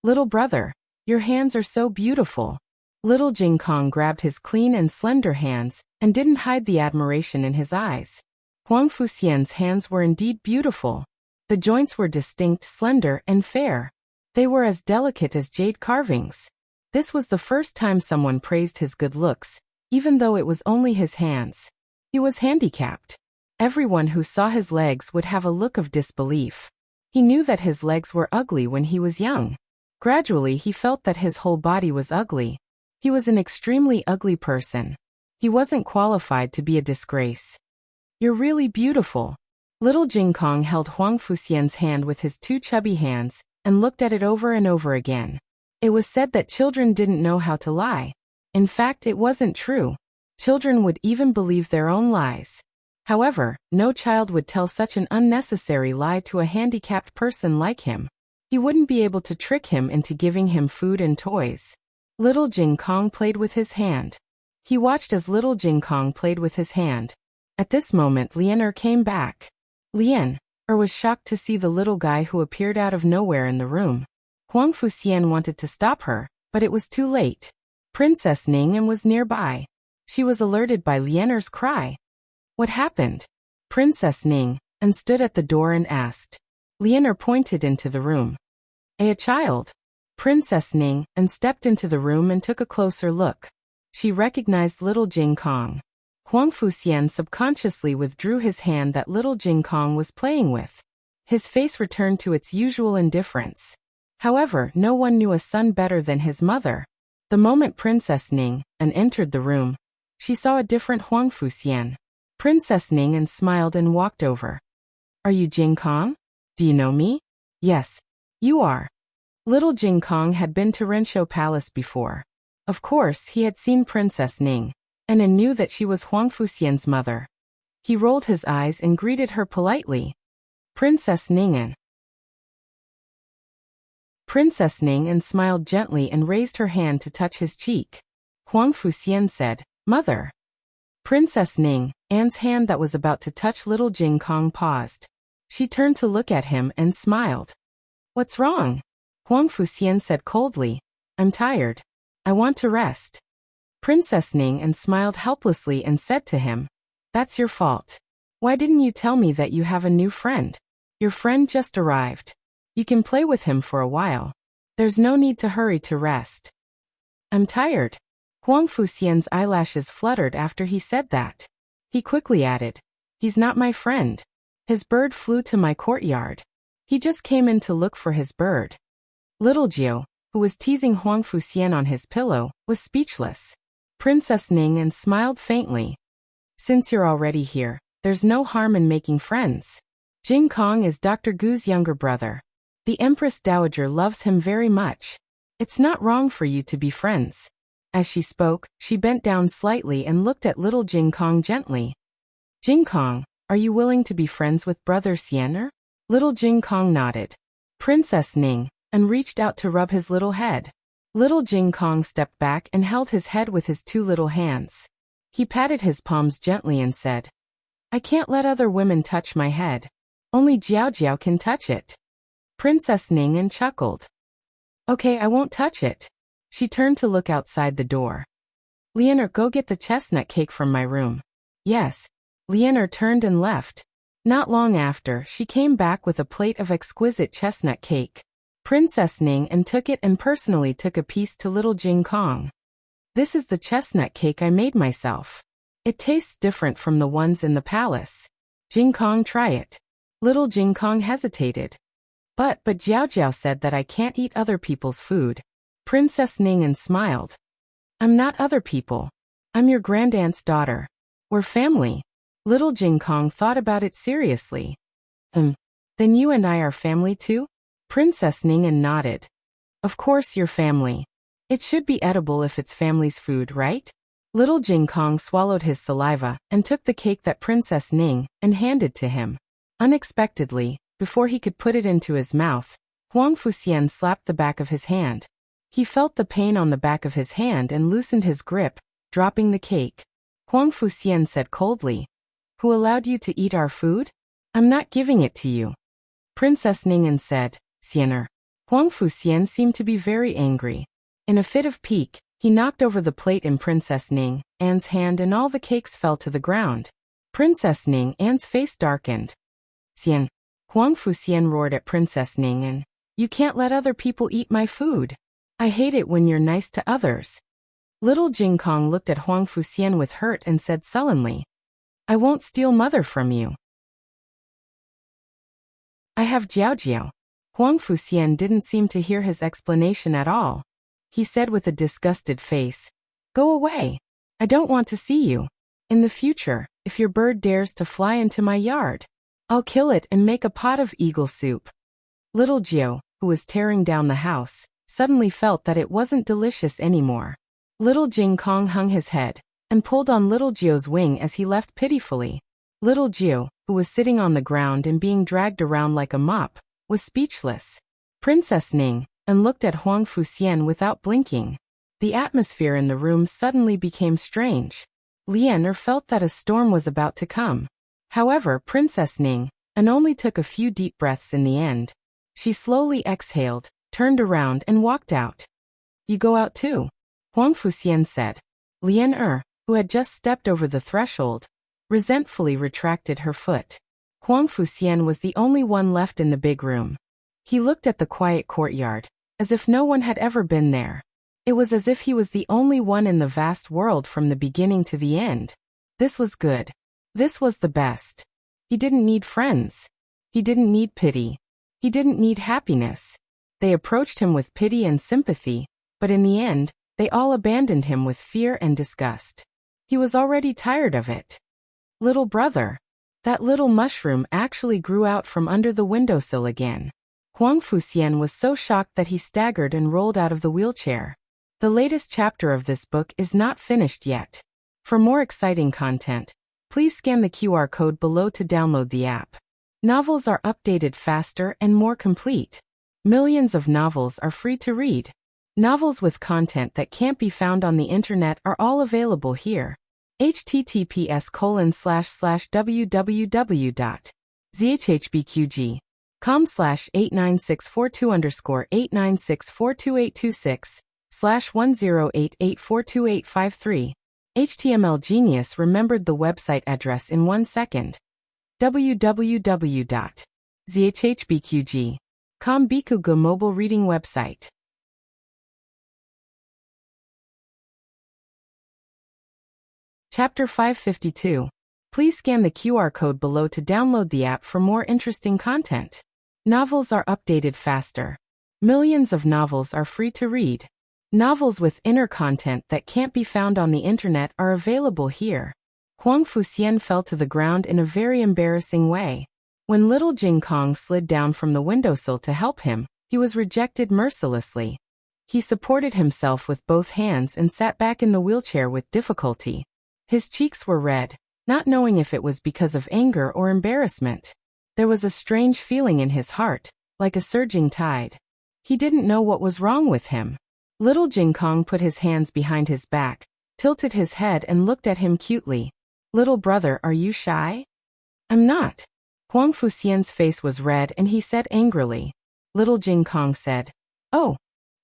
Little brother, your hands are so beautiful. Little Jing Kong grabbed his clean and slender hands and didn't hide the admiration in his eyes. Huang Fuxian's hands were indeed beautiful. The joints were distinct, slender, and fair. They were as delicate as jade carvings. This was the first time someone praised his good looks, even though it was only his hands. He was handicapped. Everyone who saw his legs would have a look of disbelief. He knew that his legs were ugly when he was young. Gradually he felt that his whole body was ugly. He was an extremely ugly person. He wasn't qualified to be a disgrace. You're really beautiful. Little Jing Kong held Huang Fuxian's hand with his two chubby hands and looked at it over and over again. It was said that children didn't know how to lie. In fact, it wasn't true. Children would even believe their own lies. However, no child would tell such an unnecessary lie to a handicapped person like him. He wouldn't be able to trick him into giving him food and toys. Little Jing Kong played with his hand. He watched as Little Jing Kong played with his hand. At this moment, Lian came back. Lian was shocked to see the little guy who appeared out of nowhere in the room. Huang Fuxian wanted to stop her, but it was too late. Princess Ning was nearby. She was alerted by Lian's cry. What happened? Princess Ning stood at the door and asked. Lian pointed into the room. A child. Princess Ning stepped into the room and took a closer look. She recognized Little Jing Kong. Huang Fuxian subconsciously withdrew his hand that Little Jing Kong was playing with. His face returned to its usual indifference. However, no one knew a son better than his mother. The moment Princess Ning entered the room, she saw a different Huang Fuxian. Princess Ning smiled and walked over. Are you Jing Kong? Do you know me? Yes, you are. Little Jing Kong had been to Renshou Palace before. Of course, he had seen Princess Ning, and knew that she was Huang Fuxian's mother. He rolled his eyes and greeted her politely. Princess Ning. Princess Ning smiled gently and raised her hand to touch his cheek. Huang Fuxian said, Mother. Princess Ning's hand that was about to touch Little Jing Kong paused. She turned to look at him and smiled. What's wrong? Huang Fuxian said coldly. I'm tired. I want to rest. Princess Ning smiled helplessly and said to him, That's your fault. Why didn't you tell me that you have a new friend? Your friend just arrived. You can play with him for a while. There's no need to hurry to rest. I'm tired. Huang Fuxian's eyelashes fluttered after he said that. He quickly added, He's not my friend. His bird flew to my courtyard. He just came in to look for his bird. Little Jiu, who was teasing Huang Fuxian on his pillow, was speechless. Princess Ning smiled faintly. Since you're already here, there's no harm in making friends. Jing Kong is Dr. Gu's younger brother. The Empress Dowager loves him very much. It's not wrong for you to be friends. As she spoke, she bent down slightly and looked at Little Jing Kong gently. Jing Kong, are you willing to be friends with Brother Xianer? Little Jing Kong nodded. Princess Ning reached out to rub his little head. Little Jing Kong stepped back and held his head with his two little hands. He patted his palms gently and said, I can't let other women touch my head. Only Jiao Jiao can touch it. Princess Ning chuckled. Okay, I won't touch it. She turned to look outside the door. Leonor, go get the chestnut cake from my room. Yes. Leonor turned and left. Not long after, she came back with a plate of exquisite chestnut cake. Princess Ning and took it and personally took a piece to little Jing Kong. This is the chestnut cake I made myself. It tastes different from the ones in the palace. Jing Kong, try it. Little Jing Kong hesitated. But Jiao Jiao said that I can't eat other people's food. Princess Ning smiled. I'm not other people. I'm your grandaunt's daughter. We're family. Little Jing Kong thought about it seriously. Then you and I are family too? Princess Ning nodded. Of course you're family. It should be edible if it's family's food, right? Little Jing Kong swallowed his saliva and took the cake that Princess Ning handed to him. Unexpectedly, before he could put it into his mouth, Huang Fuxian slapped the back of his hand. He felt the pain on the back of his hand and loosened his grip, dropping the cake. Huang Fuxian said coldly, "Who allowed you to eat our food? I'm not giving it to you." Princess Ning said, "Xianer." Huang Fuxian seemed to be very angry. In a fit of pique, he knocked over the plate in Princess Ning's hand and all the cakes fell to the ground. Princess Ning's face darkened. "Xian." Huang Fuxian roared at Princess Ning, "You can't let other people eat my food. I hate it when you're nice to others." Little Jing Kong looked at Huang Fuxian with hurt and said sullenly, "I won't steal mother from you. I have Jiao Jiao." Huang Fuxian didn't seem to hear his explanation at all. He said with a disgusted face, "Go away. I don't want to see you. In the future, if your bird dares to fly into my yard, I'll kill it and make a pot of eagle soup." Little Jiao, who was tearing down the house, suddenly felt that it wasn't delicious anymore. Little Jing Kong hung his head and pulled on Little Jiao's wing as he left pitifully. Little Jiao, who was sitting on the ground and being dragged around like a mop, was speechless. Princess Ning looked at Huang Fuxian without blinking. The atmosphere in the room suddenly became strange. Leonor felt that a storm was about to come. However, Princess Ning only took a few deep breaths in the end. She slowly exhaled, turned around and walked out. "You go out too?" Huang Fuxian said. Leonor, who had just stepped over the threshold, resentfully retracted her foot. Huang Fuxian was the only one left in the big room. He looked at the quiet courtyard, as if no one had ever been there. It was as if he was the only one in the vast world from the beginning to the end. This was good. This was the best. He didn't need friends. He didn't need pity. He didn't need happiness. They approached him with pity and sympathy, but in the end, they all abandoned him with fear and disgust. He was already tired of it. Little brother. That little mushroom actually grew out from under the windowsill again. Huang Fuxian was so shocked that he staggered and rolled out of the wheelchair. The latest chapter of this book is not finished yet. For more exciting content, please scan the QR code below to download the app. Novels are updated faster and more complete. Millions of novels are free to read. Novels with content that can't be found on the internet are all available here. https://www.zhbqg.com/89642_896428286/10884285 HTML Genius remembered the website address in 1 second. www.zhbqg.com Bikugo mobile reading website. Chapter 552. Please scan the QR code below to download the app for more interesting content. Novels are updated faster. Millions of novels are free to read. Novels with inner content that can't be found on the internet are available here. Huang Fuxian fell to the ground in a very embarrassing way. When little Jing Kong slid down from the windowsill to help him, he was rejected mercilessly. He supported himself with both hands and sat back in the wheelchair with difficulty. His cheeks were red, not knowing if it was because of anger or embarrassment. There was a strange feeling in his heart, like a surging tide. He didn't know what was wrong with him. Little Jing Kong put his hands behind his back, tilted his head and looked at him cutely. "Little brother, are you shy?" "I'm not." Huang Fuxian's face was red and he said angrily. Little Jing Kong said, "Oh."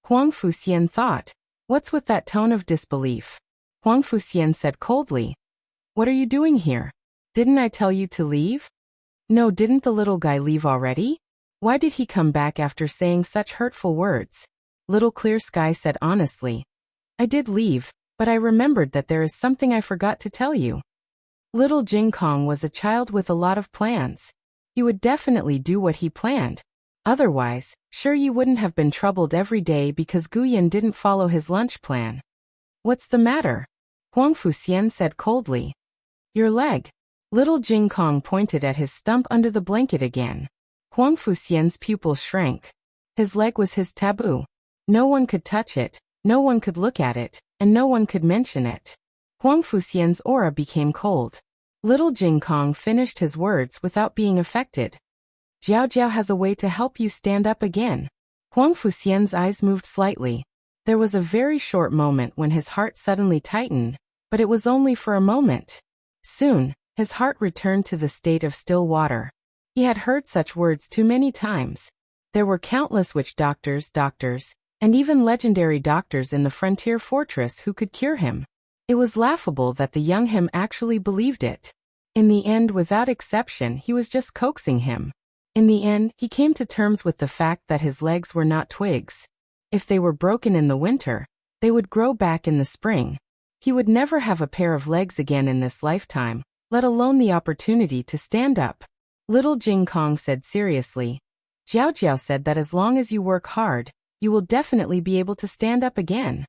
Huang Fuxian thought, "What's with that tone of disbelief?" Huang Fuxian said coldly. What are you doing here? Didn't I tell you to leave? No, didn't the little guy leave already? Why did he come back after saying such hurtful words? Little Clear Sky said honestly. I did leave, but I remembered that there is something I forgot to tell you. Little Jing Kong was a child with a lot of plans. He would definitely do what he planned. Otherwise, sure you wouldn't have been troubled every day because Guyan didn't follow his lunch plan. What's the matter? Huang Fuxian said coldly. Your leg. Little Jing Kong pointed at his stump under the blanket again. Huang Fuxian's pupils shrank. His leg was his taboo. No one could touch it, no one could look at it, and no one could mention it. Huang Fuxian's aura became cold. Little Jing Kong finished his words without being affected. Jiao Jiao has a way to help you stand up again. Huang Fuxian's eyes moved slightly. There was a very short moment when his heart suddenly tightened, but it was only for a moment. Soon, his heart returned to the state of still water. He had heard such words too many times. There were countless witch doctors, and even legendary doctors in the frontier fortress who could cure him. It was laughable that the young him actually believed it. In the end, without exception, he was just coaxing him. In the end, he came to terms with the fact that his legs were not twigs. If they were broken in the winter, they would grow back in the spring. He would never have a pair of legs again in this lifetime, let alone the opportunity to stand up. Little Jing Kong said seriously. Jiao Jiao said that as long as you work hard, you will definitely be able to stand up again.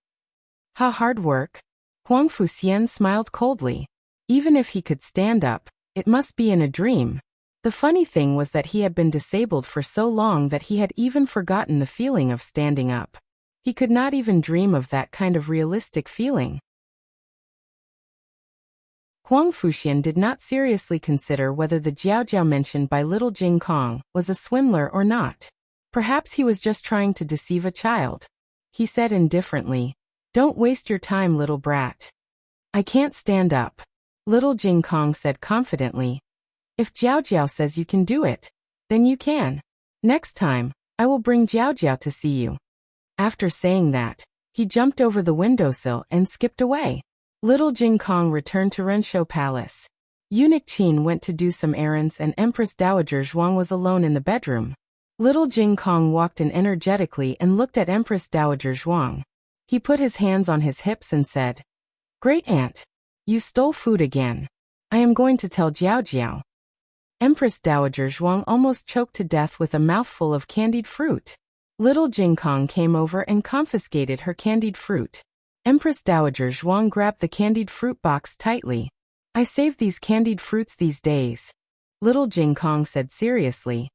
Ha, hard work? Huang Fuxian smiled coldly. Even if he could stand up, it must be in a dream. The funny thing was that he had been disabled for so long that he had even forgotten the feeling of standing up. He could not even dream of that kind of realistic feeling. Huang Fuxian did not seriously consider whether the Jiao Jiao mentioned by Little Jing Kong was a swindler or not. Perhaps he was just trying to deceive a child. He said indifferently, "Don't waste your time, little brat." "I can't stand up," Little Jing Kong said confidently. "If Jiao Jiao says you can do it, then you can. Next time, I will bring Jiao Jiao to see you." After saying that, he jumped over the windowsill and skipped away. Little Jing Kong returned to Renshou Palace. Eunuch Qin went to do some errands and Empress Dowager Zhuang was alone in the bedroom. Little Jing Kong walked in energetically and looked at Empress Dowager Zhuang. He put his hands on his hips and said, "Great Aunt, you stole food again. I am going to tell Jiao Jiao." Empress Dowager Zhuang almost choked to death with a mouthful of candied fruit. Little Jing Kong came over and confiscated her candied fruit. Empress Dowager Zhuang grabbed the candied fruit box tightly. "I saved these candied fruits these days," Little Jing Kong said seriously.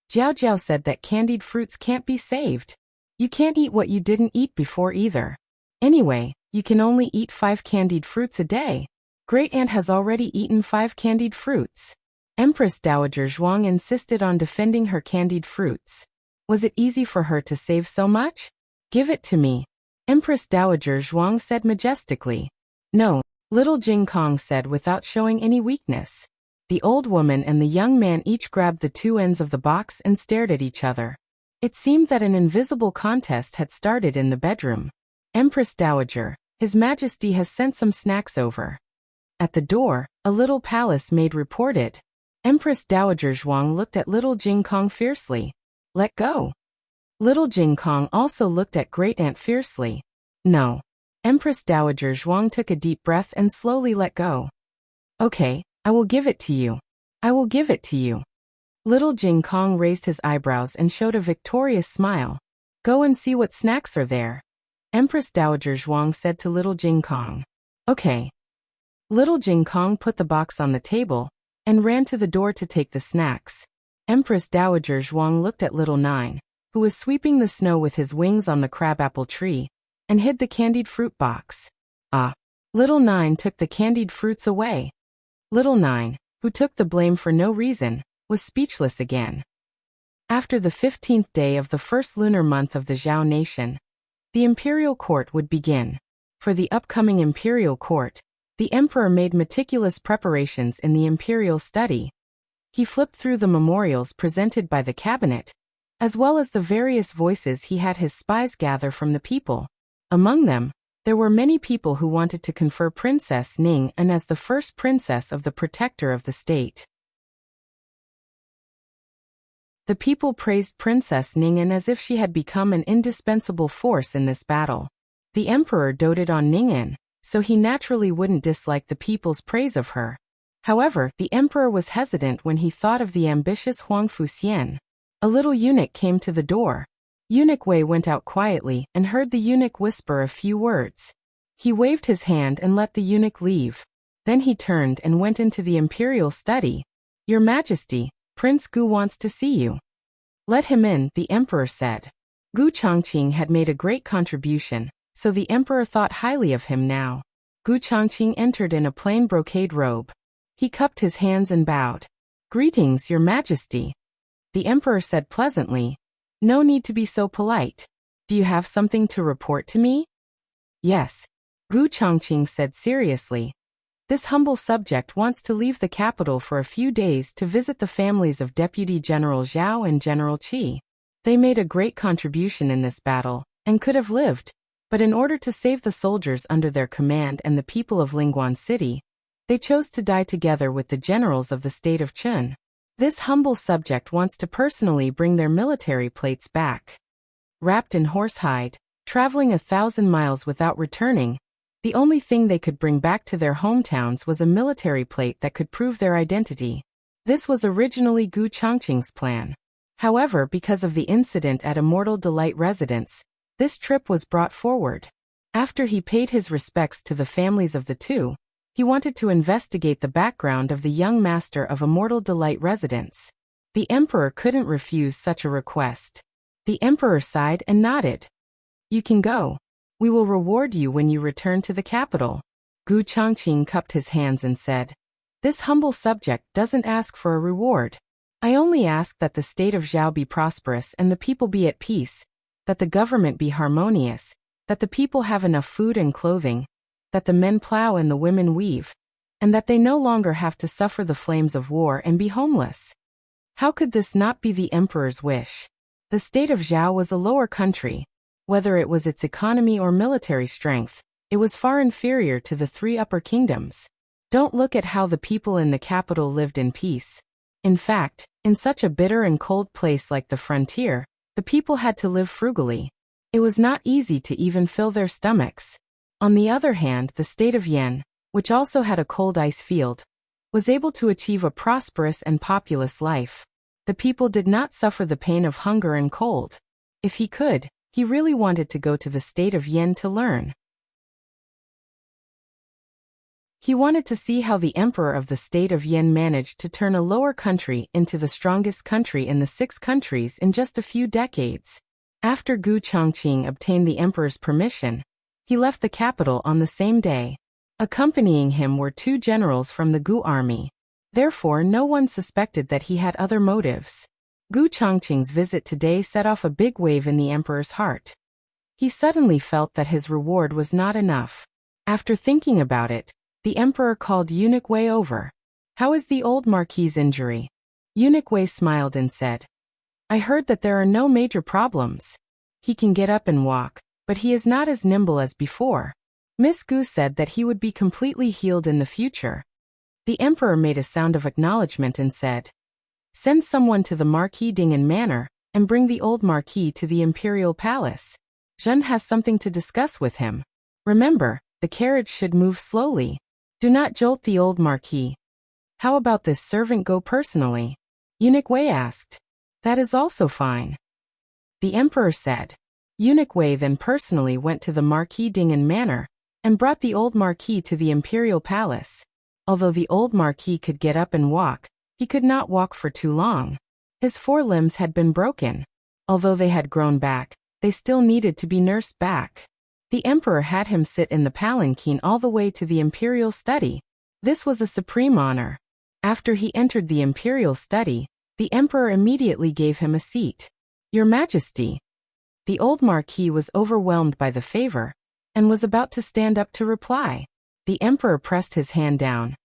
"Jiao Jiao said that candied fruits can't be saved. You can't eat what you didn't eat before either. Anyway, you can only eat 5 candied fruits a day. Great Aunt has already eaten 5 candied fruits." Empress Dowager Zhuang insisted on defending her candied fruits. Was it easy for her to save so much? "Give it to me," Empress Dowager Zhuang said majestically. "No," Little Jing Kong said without showing any weakness. The old woman and the young man each grabbed the 2 ends of the box and stared at each other. It seemed that an invisible contest had started in the bedroom. "Empress Dowager, His Majesty has sent some snacks over." At the door, a little palace maid reported. Empress Dowager Zhuang looked at Little Jing Kong fiercely. "Let go." Little Jing Kong also looked at Great Aunt fiercely. "No." Empress Dowager Zhuang took a deep breath and slowly let go. "Okay, I will give it to you. I will give it to you." Little Jing Kong raised his eyebrows and showed a victorious smile. "Go and see what snacks are there," Empress Dowager Zhuang said to Little Jing Kong. "Okay." Little Jing Kong put the box on the table and ran to the door to take the snacks. Empress Dowager Zhuang looked at Little Nine, who was sweeping the snow with his wings on the crabapple tree, and hid the candied fruit box. Ah! Little Nine took the candied fruits away. Little Nine, who took the blame for no reason, was speechless again. After the 15th day of the first lunar month of the Zhao nation, the imperial court would begin. For the upcoming imperial court, the emperor made meticulous preparations in the imperial study. He flipped through the memorials presented by the cabinet, as well as the various voices he had his spies gather from the people. Among them, There were many people who wanted to confer Princess Ning An as the first princess of the protector of the state. The people praised Princess Ning An as if she had become an indispensable force in this battle. The emperor doted on Ning An, so he naturally wouldn't dislike the people's praise of her. However, the emperor was hesitant when he thought of the ambitious Huang Fuxian. A little eunuch came to the door. Eunuch Wei went out quietly and heard the eunuch whisper a few words. He waved his hand and let the eunuch leave. Then he turned and went into the imperial study. "Your Majesty, Prince Gu wants to see you." "Let him in," the emperor said. Gu Chongqing had made a great contribution, so the emperor thought highly of him now. Gu Chongqing entered in a plain brocade robe. He cupped his hands and bowed. "Greetings, Your Majesty." The emperor said pleasantly, "No need to be so polite. Do you have something to report to me?" "Yes," Gu Chongqing said seriously. "This humble subject wants to leave the capital for a few days to visit the families of Deputy General Zhao and General Qi. They made a great contribution in this battle, and could have lived, but in order to save the soldiers under their command and the people of Lingguan City, they chose to die together with the generals of the state of Chun. This humble subject wants to personally bring their military plates back." Wrapped in horsehide, traveling 1,000 miles without returning, the only thing they could bring back to their hometowns was a military plate that could prove their identity. This was originally Gu Chongqing's plan. However, because of the incident at Immortal Delight Residence, this trip was brought forward. After he paid his respects to the families of the two, he wanted to investigate the background of the young master of Immortal Delight Residence. The emperor couldn't refuse such a request. The emperor sighed and nodded. "You can go. We will reward you when you return to the capital." Gu Chongqing cupped his hands and said, "This humble subject doesn't ask for a reward. I only ask that the state of Zhao be prosperous and the people be at peace, that the government be harmonious, that the people have enough food and clothing, that the men plow and the women weave, and that they no longer have to suffer the flames of war and be homeless." How could this not be the emperor's wish? The state of Zhao was a lower country. Whether it was its economy or military strength, it was far inferior to the three upper kingdoms. Don't look at how the people in the capital lived in peace. In fact, in such a bitter and cold place like the frontier, the people had to live frugally. It was not easy to even fill their stomachs. On the other hand, the state of Yan, which also had a cold ice field, was able to achieve a prosperous and populous life. The people did not suffer the pain of hunger and cold. If he could, he really wanted to go to the state of Yan to learn. He wanted to see how the emperor of the state of Yan managed to turn a lower country into the strongest country in the 6 countries in just a few decades. After Gu Chongqing obtained the emperor's permission, he left the capital on the same day. Accompanying him were 2 generals from the Gu army. Therefore, no one suspected that he had other motives. Gu Chongqing's visit today set off a big wave in the emperor's heart. He suddenly felt that his reward was not enough. After thinking about it, the emperor called Eunuch Wei over. "How is the old marquis's injury?" Eunuch Wei smiled and said, "I heard that there are no major problems. He can get up and walk, but he is not as nimble as before." Miss Gu said that he would be completely healed in the future. The emperor made a sound of acknowledgement and said, "Send someone to the Marquis Dingen Manor, and bring the old marquis to the imperial palace. Zhen has something to discuss with him. Remember, the carriage should move slowly. Do not jolt the old marquis." "How about this servant go personally?" Eunuch Wei asked. "That is also fine," the emperor said. Eunuch Wei then personally went to the Marquis Dingen Manor, and brought the old marquis to the imperial palace. Although the old marquis could get up and walk, he could not walk for too long. His 4 limbs had been broken. Although they had grown back, they still needed to be nursed back. The emperor had him sit in the palanquin all the way to the imperial study. This was a supreme honor. After he entered the imperial study, the emperor immediately gave him a seat. "Your Majesty." The old marquis was overwhelmed by the favor, and was about to stand up to reply. The emperor pressed his hand down.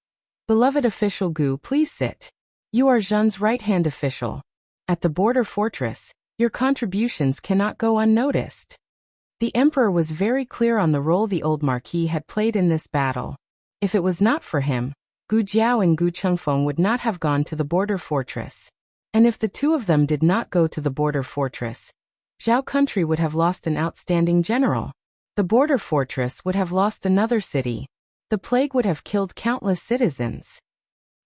"Beloved official Gu, please sit. You are Zhen's right-hand official. At the border fortress, your contributions cannot go unnoticed." The emperor was very clear on the role the old marquis had played in this battle. If it was not for him, Gu Jiao and Gu Chengfeng would not have gone to the border fortress. And if the two of them did not go to the border fortress, Zhao country would have lost an outstanding general. The border fortress would have lost another city. The plague would have killed countless citizens.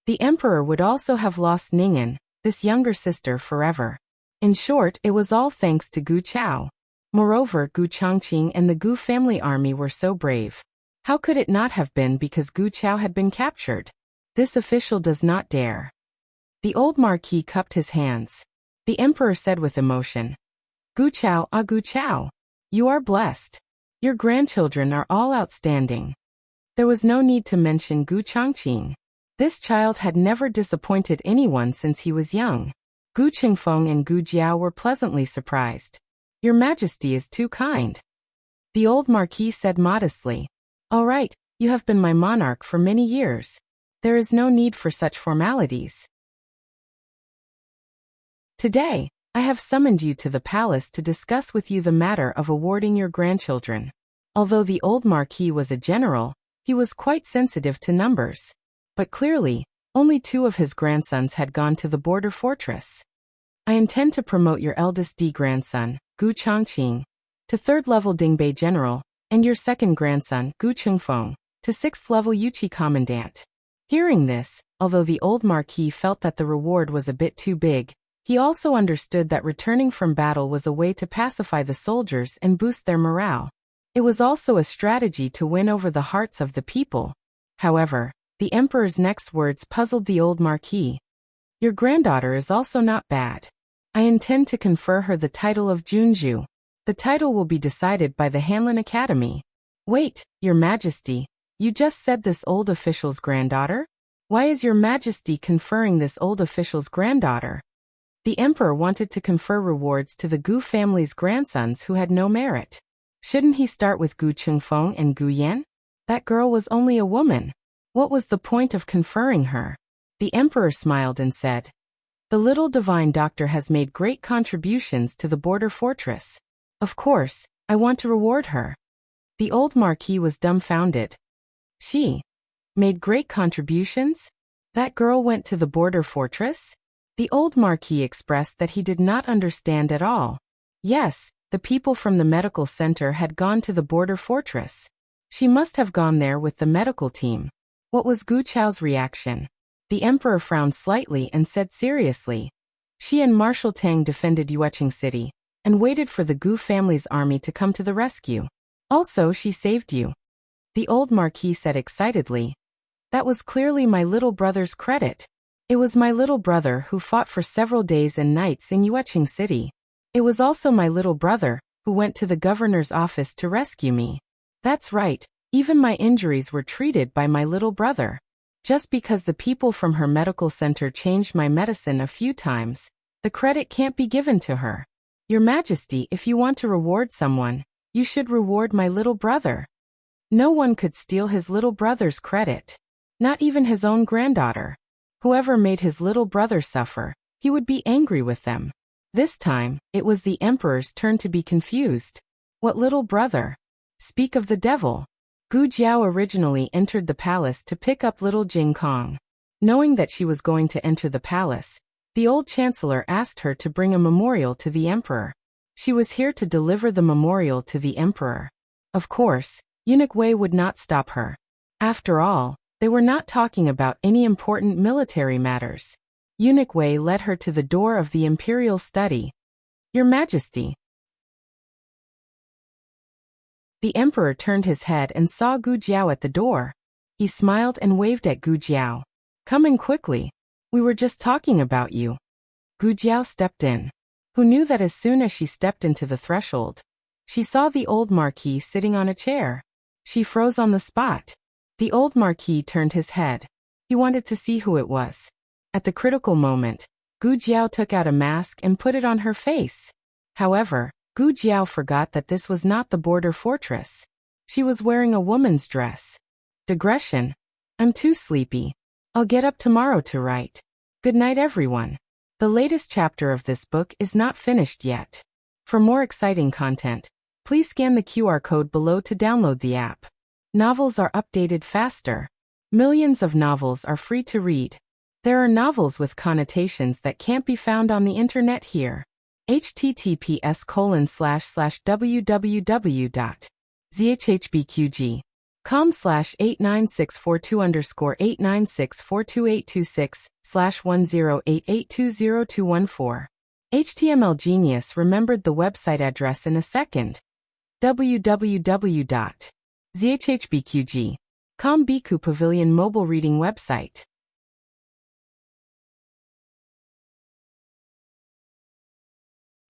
The emperor would also have lost Ning'an, this younger sister, forever. In short, it was all thanks to Gu Chao. Moreover, Gu Chongqing and the Gu family army were so brave. How could it not have been because Gu Chao had been captured? This official does not dare. The old marquis cupped his hands. The emperor said with emotion, Gu Chao, Gu Chao. You are blessed. Your grandchildren are all outstanding. There was no need to mention Gu Chongqing. This child had never disappointed anyone since he was young. Gu Chengfeng and Gu Jiao were pleasantly surprised. Your Majesty is too kind. The old marquis said modestly. All right, you have been my monarch for many years. There is no need for such formalities. Today, I have summoned you to the palace to discuss with you the matter of awarding your grandchildren. Although the old marquis was a general, he was quite sensitive to numbers. But clearly, only 2 of his grandsons had gone to the border fortress. I intend to promote your eldest grandson, Gu Chongqing, to 3rd-level Dingbei general, and your second grandson, Gu Chengfeng, to 6th-level Yuqi commandant. Hearing this, although the old marquis felt that the reward was a bit too big, he also understood that returning from battle was a way to pacify the soldiers and boost their morale. It was also a strategy to win over the hearts of the people. However, the emperor's next words puzzled the old marquis. Your granddaughter is also not bad. I intend to confer her the title of Junju. The title will be decided by the Hanlin Academy. Wait, Your Majesty, you just said this old official's granddaughter? Why is Your Majesty conferring this old official's granddaughter? The emperor wanted to confer rewards to the Gu family's grandsons who had no merit. Shouldn't he start with Gu Chengfeng and Gu Yan? That girl was only a woman. What was the point of conferring her? The emperor smiled and said, The little divine doctor has made great contributions to the border fortress. Of course, I want to reward her. The old marquis was dumbfounded. She made great contributions? That girl went to the border fortress? The old marquis expressed that he did not understand at all. Yes, the people from the medical center had gone to the border fortress. She must have gone there with the medical team. What was Gu Chao's reaction? The emperor frowned slightly and said seriously, She and Marshal Tang defended Yueqing City and waited for the Gu family's army to come to the rescue. Also, she saved you. The old marquis said excitedly, That was clearly my little brother's credit. It was my little brother who fought for several days and nights in Yueqing City. It was also my little brother who went to the governor's office to rescue me. That's right, even my injuries were treated by my little brother. Just because the people from her medical center changed my medicine a few times, the credit can't be given to her. Your Majesty, if you want to reward someone, you should reward my little brother. No one could steal his little brother's credit. Not even his own granddaughter. Whoever made his little brother suffer, he would be angry with them. This time, it was the emperor's turn to be confused. What little brother? Speak of the devil. Gu Jiao originally entered the palace to pick up little Jing Kong. Knowing that she was going to enter the palace, the old chancellor asked her to bring a memorial to the emperor. She was here to deliver the memorial to the emperor. Of course, Eunuch Wei would not stop her. After all, they were not talking about any important military matters. Eunuch Wei led her to the door of the imperial study. Your Majesty. The emperor turned his head and saw Gu Jiao at the door. He smiled and waved at Gu Jiao. Come in quickly. We were just talking about you. Gu Jiao stepped in. Who knew that as soon as she stepped into the threshold, she saw the old marquis sitting on a chair. She froze on the spot. The old marquis turned his head. He wanted to see who it was. At the critical moment, Gu Jiao took out a mask and put it on her face. However, Gu Jiao forgot that this was not the border fortress. She was wearing a woman's dress. Digression. I'm too sleepy. I'll get up tomorrow to write. Good night, everyone. The latest chapter of this book is not finished yet. For more exciting content, Please scan the QR code below to download the app. Novels are updated faster. Millions of novels are free to read. There are novels with connotations that can't be found on the internet here. https://www.zhbqg.com/89642_8964286/1088820214. HTML Genius remembered the website address in a second. www.zhbqg.com Biku Pavilion mobile reading website.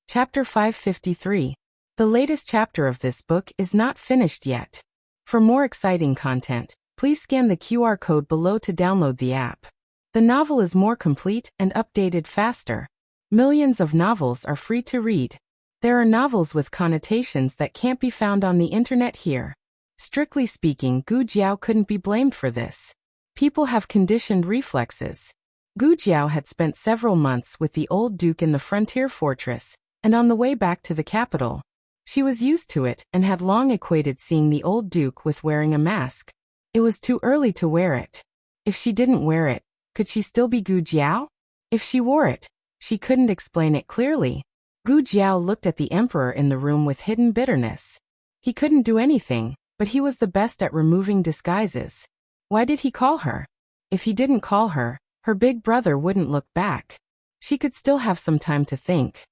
Chapter 553. The latest chapter of this book is not finished yet. For more exciting content, please scan the QR code below to download the app. The novel is more complete and updated faster. Millions of novels are free to read. There are novels with connotations that can't be found on the internet here. Strictly speaking, Gu Jiao couldn't be blamed for this. People have conditioned reflexes. Gu Jiao had spent several months with the old duke in the frontier fortress, and on the way back to the capital. She was used to it and had long equated seeing the old duke with wearing a mask. It was too early to wear it. If she didn't wear it, could she still be Gu Jiao? If she wore it, she couldn't explain it clearly. Gu Jiao looked at the emperor in the room with hidden bitterness. He couldn't do anything, but he was the best at removing disguises. Why did he call her? If he didn't call her, her big brother wouldn't look back. She could still have some time to think.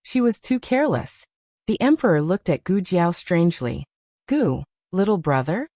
She was too careless. The emperor looked at Gu Jiao strangely. Gu, little brother?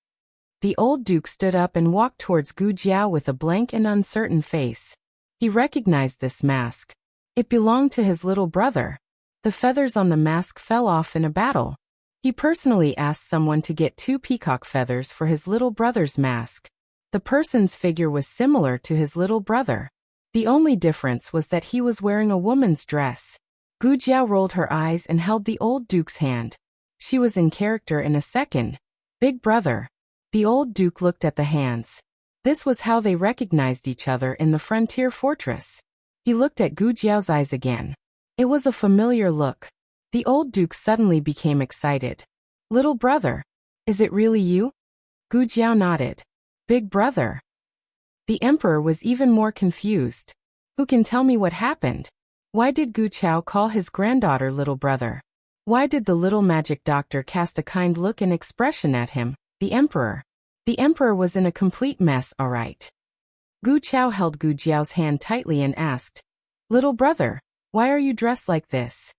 The old duke stood up and walked towards Gu Jiao with a blank and uncertain face. He recognized this mask. It belonged to his little brother. The feathers on the mask fell off in a battle. He personally asked someone to get 2 peacock feathers for his little brother's mask. The person's figure was similar to his little brother. The only difference was that he was wearing a woman's dress. Gu Jiao rolled her eyes and held the old duke's hand. She was in character in a second. Big brother. The old duke looked at the hands. This was how they recognized each other in the frontier fortress. He looked at Gu Jiao's eyes again. It was a familiar look. The old duke suddenly became excited. Little brother. Is it really you? Gu Jiao nodded. Big brother. The emperor was even more confused. Who can tell me what happened? Why did Gu Jiao call his granddaughter little brother? Why did the little magic doctor cast a kind look and expression at him, the emperor? The emperor was in a complete mess, all right. Gu Jiao held Gu Jiao's hand tightly and asked, Little brother, why are you dressed like this?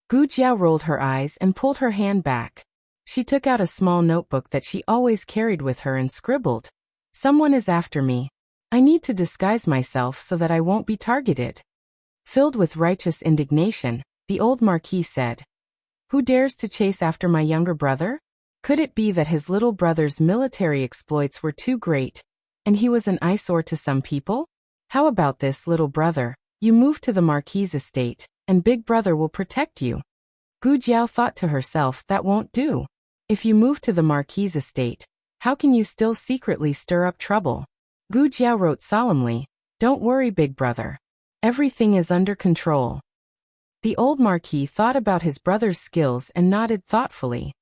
Gu Jiao rolled her eyes and pulled her hand back. She took out a small notebook that she always carried with her and scribbled, Someone is after me. I need to disguise myself so that I won't be targeted. Filled with righteous indignation, the old marquis said, Who dares to chase after my younger brother? Could it be that his little brother's military exploits were too great, and he was an eyesore to some people? How about this, little brother? You move to the marquis's estate, and big brother will protect you. Gu Jiao thought to herself, that won't do. If you move to the marquis's estate, how can you still secretly stir up trouble? Gu Jiao wrote solemnly, Don't worry, big brother. Everything is under control. The old marquis thought about his brother's skills and nodded thoughtfully.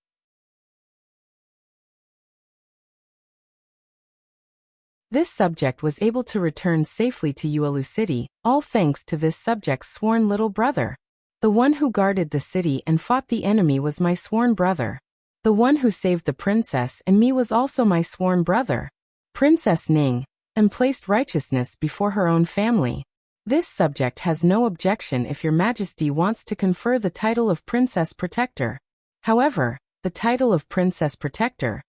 This subject was able to return safely to Yuelu City, all thanks to this subject's sworn little brother. The one who guarded the city and fought the enemy was my sworn brother. The one who saved the princess and me was also my sworn brother. Princess Ning, and placed righteousness before her own family. This subject has no objection if your majesty wants to confer the title of Princess Protector. However, the title of Princess Protector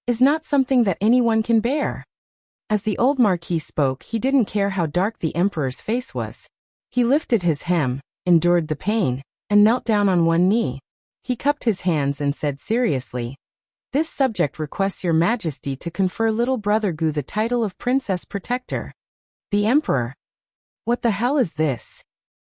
is not something that anyone can bear. As the old marquis spoke, he didn't care how dark the emperor's face was. He lifted his hem, endured the pain, and knelt down on one knee. He cupped his hands and said seriously, This subject requests your majesty to confer little brother Gu the title of Princess Protector. The emperor. What the hell is this?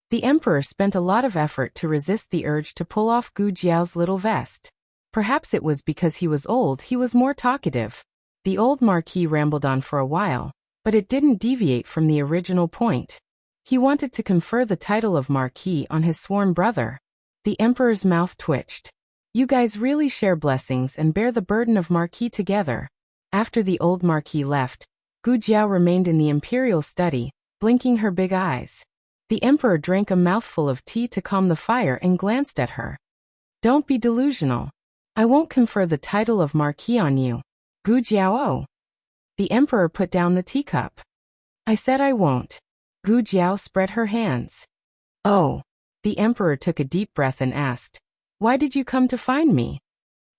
The emperor spent a lot of effort to resist the urge to pull off Gu Jiao's little vest. Perhaps it was because he was old, he was more talkative. The old marquis rambled on for a while, but it didn't deviate from the original point. He wanted to confer the title of marquis on his sworn brother. The emperor's mouth twitched. You guys really share blessings and bear the burden of Marquis together. After the old Marquis left, Gu Jiao remained in the imperial study, blinking her big eyes. The emperor drank a mouthful of tea to calm the fire and glanced at her. Don't be delusional. I won't confer the title of Marquis on you. Gu Jiao. The emperor put down the teacup. I said I won't. Gu Jiao spread her hands. Oh. The emperor took a deep breath and asked, why did you come to find me?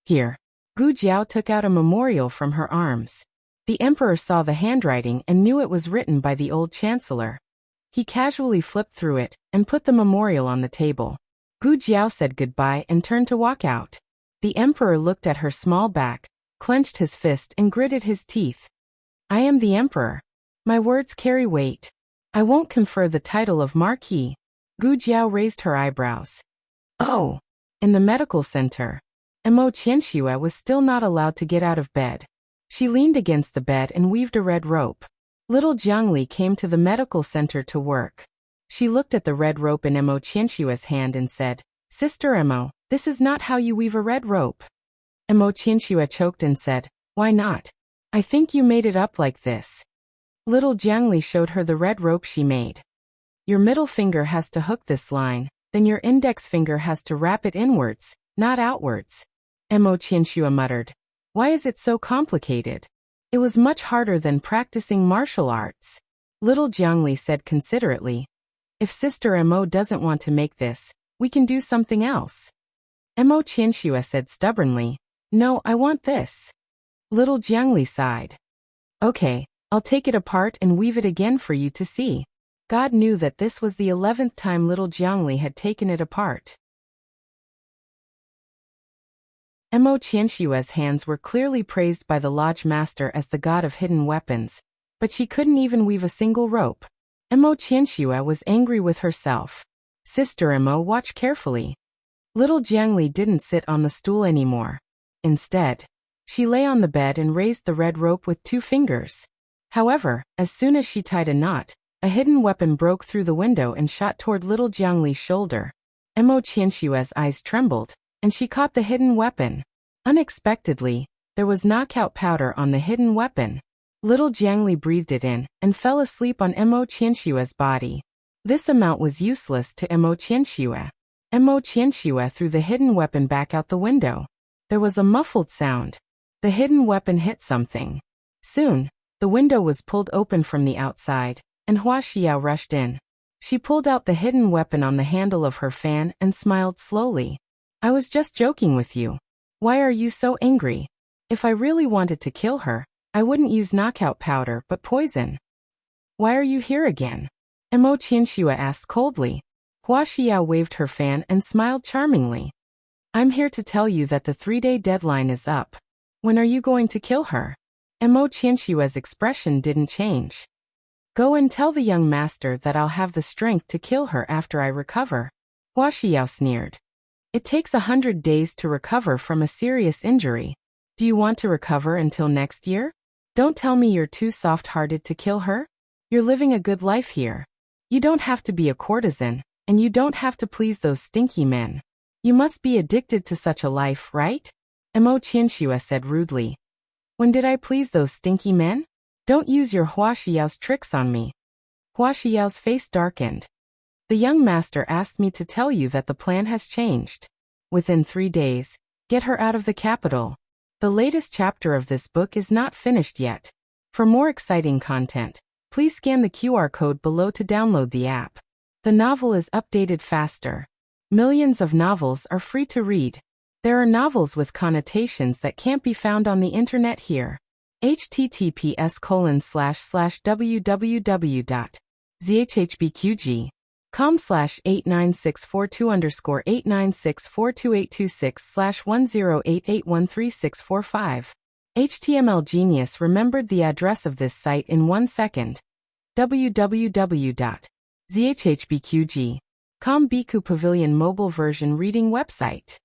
Here. Gu Jiao took out a memorial from her arms. The emperor saw the handwriting and knew it was written by the old chancellor. He casually flipped through it and put the memorial on the table. Gu Jiao said goodbye and turned to walk out. The emperor looked at her small back, clenched his fist and gritted his teeth. I am the emperor. My words carry weight. I won't confer the title of Marquis. Gu Jiao raised her eyebrows. Oh. In the medical center. Mo Qianxue was still not allowed to get out of bed. She leaned against the bed and weaved a red rope. Little Jiangli came to the medical center to work. She looked at the red rope in Mo Qianxue's hand and said, Sister Mo, this is not how you weave a red rope. Mo Qianxue choked and said, why not? I think you made it up like this. Little Jiangli showed her the red rope she made. Your middle finger has to hook this line, then your index finger has to wrap it inwards, not outwards. Mo Qianxue muttered. Why is it so complicated? It was much harder than practicing martial arts. Little Jiangli said considerately. If Sister Mo doesn't want to make this, we can do something else. Mo Qianxue said stubbornly. No, I want this. Little Jiangli sighed. Okay, I'll take it apart and weave it again for you to see. God knew that this was the 11th time little Jiangli had taken it apart. Mo Qianxue's hands were clearly praised by the lodge master as the god of hidden weapons, but she couldn't even weave a single rope. Mo Qianxue was angry with herself. Sister Mo, watch carefully. Little Jiangli didn't sit on the stool anymore. Instead, she lay on the bed and raised the red rope with 2 fingers. However, as soon as she tied a knot, a hidden weapon broke through the window and shot toward little Jiangli's shoulder. Mo Qianxue's eyes trembled, and she caught the hidden weapon. Unexpectedly, there was knockout powder on the hidden weapon. Little Jiangli breathed it in and fell asleep on Mo Qianxue's body. This amount was useless to Mo Qianxue. Mo Qianxue threw the hidden weapon back out the window. There was a muffled sound. The hidden weapon hit something. Soon, the window was pulled open from the outside, and Hua Xiao rushed in. She pulled out the hidden weapon on the handle of her fan and smiled slowly. I was just joking with you. Why are you so angry? If I really wanted to kill her, I wouldn't use knockout powder but poison. Why are you here again? Mo Qianxue asked coldly. Hua Xiao waved her fan and smiled charmingly. I'm here to tell you that the 3-day deadline is up. When are you going to kill her? Mo Qianxue's expression didn't change. Go and tell the young master that I'll have the strength to kill her after I recover. Hua Xiao sneered. It takes 100 days to recover from a serious injury. Do you want to recover until next year? Don't tell me you're too soft-hearted to kill her. You're living a good life here. You don't have to be a courtesan, and you don't have to please those stinky men. You must be addicted to such a life, right? Mo Qianxue said rudely. When did I please those stinky men? Don't use your Hua Xiao's tricks on me. Hua Xiao's face darkened. The young master asked me to tell you that the plan has changed. Within 3 days, get her out of the capital. The latest chapter of this book is not finished yet. For more exciting content, please scan the QR code below to download the app. The novel is updated faster. Millions of novels are free to read. There are novels with connotations that can't be found on the internet here. https://www.zhbqg.com/89642_8964286/10881365. HTML Genius remembered the address of this site in 1 second. www.zhbqg.com Biku Pavilion mobile version reading website.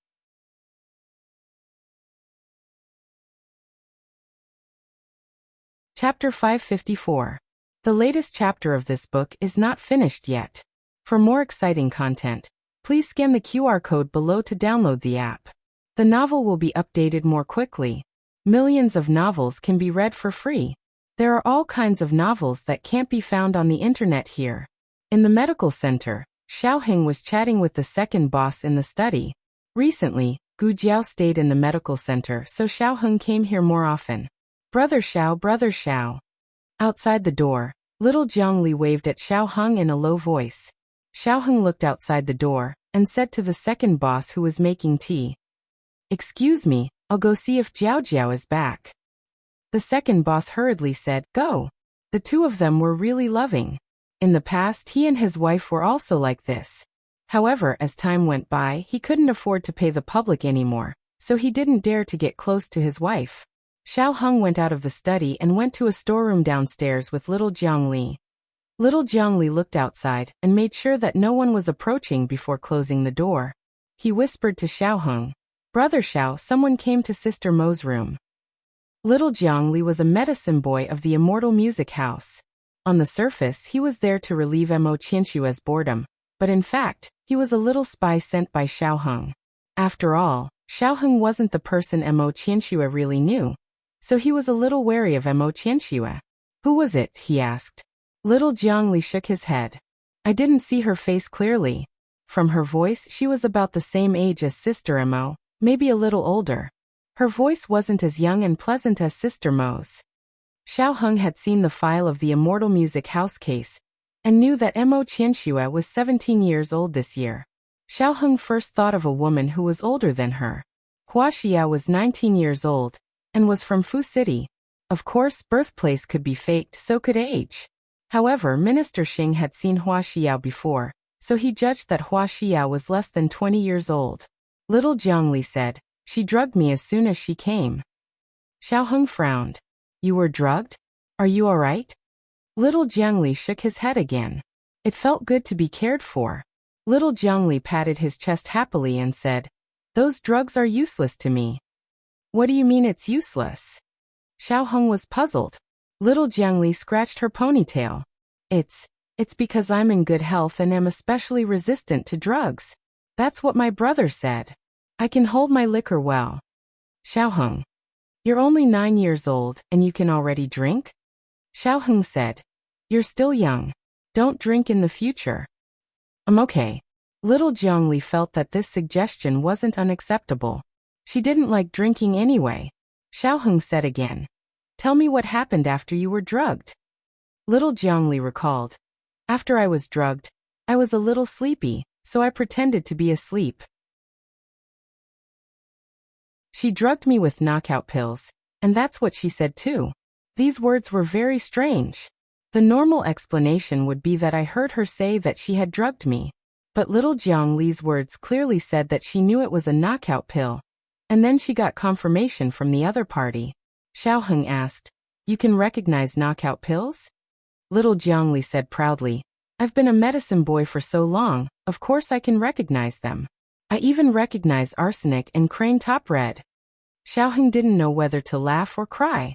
Chapter 554. The latest chapter of this book is not finished yet. For more exciting content, please scan the QR code below to download the app. The novel will be updated more quickly. Millions of novels can be read for free. There are all kinds of novels that can't be found on the internet here. In the medical center, Xiaoheng was chatting with the second boss in the study. Recently, Gu Jiao stayed in the medical center, so Xiaoheng came here more often. Brother Xiao, Brother Xiao. Outside the door, little Zhongli waved at Xiaoheng in a low voice. Xiaoheng looked outside the door and said to the second boss who was making tea, "Excuse me, I'll go see if Jiao Jiao is back." The second boss hurriedly said, "Go." The two of them were really loving. In the past, he and his wife were also like this. However, as time went by, he couldn't afford to pay the public anymore, so he didn't dare to get close to his wife. Xiaoheng went out of the study and went to a storeroom downstairs with little Zhongli. Little Zhongli looked outside and made sure that no one was approaching before closing the door. He whispered to Xiaoheng, "Brother Xiao, someone came to Sister Mo's room." Little Zhongli was a medicine boy of the Immortal Music House. On the surface, he was there to relieve Mo Qianxue's boredom, but in fact, he was a little spy sent by Xiaoheng. After all, Xiaoheng wasn't the person Mo Qianxue really knew, so he was a little wary of Mo Qianxue. "Who was it?" he asked. Little Zhongli shook his head. "I didn't see her face clearly. From her voice, she was about the same age as Sister Mo, maybe a little older. Her voice wasn't as young and pleasant as Sister Mo's." Xiaoheng had seen the file of the Immortal Music House case and knew that Mo Qianxue was 17 years old this year. Xiaoheng first thought of a woman who was older than her. Hua Xiao was 19 years old and was from Fu City. Of course, birthplace could be faked, so could age. However, Minister Xing had seen Hua Xiao before, so he judged that Hua Xiao was less than 20 years old. Little Zhongli said, "She drugged me as soon as she came." Xiaoheng frowned. "You were drugged? Are you all right?" Little Zhongli shook his head again. It felt good to be cared for. Little Zhongli patted his chest happily and said, "Those drugs are useless to me." "What do you mean it's useless?" Xiaoheng was puzzled. Little Zhongli scratched her ponytail. It's because I'm in good health and am especially resistant to drugs. That's what my brother said. I can hold my liquor well." Xiaoheng, "You're only 9 years old and you can already drink?" Xiaoheng said, "You're still young. Don't drink in the future." "I'm okay." Little Zhongli felt that this suggestion wasn't unacceptable. She didn't like drinking anyway. Xiaoheng said again, "Tell me what happened after you were drugged." Little Zhongli recalled, "After I was drugged, I was a little sleepy, so I pretended to be asleep. She drugged me with knockout pills, and that's what she said too." These words were very strange. The normal explanation would be that I heard her say that she had drugged me. But little Zhongli's words clearly said that she knew it was a knockout pill. And then she got confirmation from the other party. Xiaoheng asked, "You can recognize knockout pills?" Little Zhongli said proudly, "I've been a medicine boy for so long, of course I can recognize them. I even recognize arsenic and crane top red." Xiaoheng didn't know whether to laugh or cry.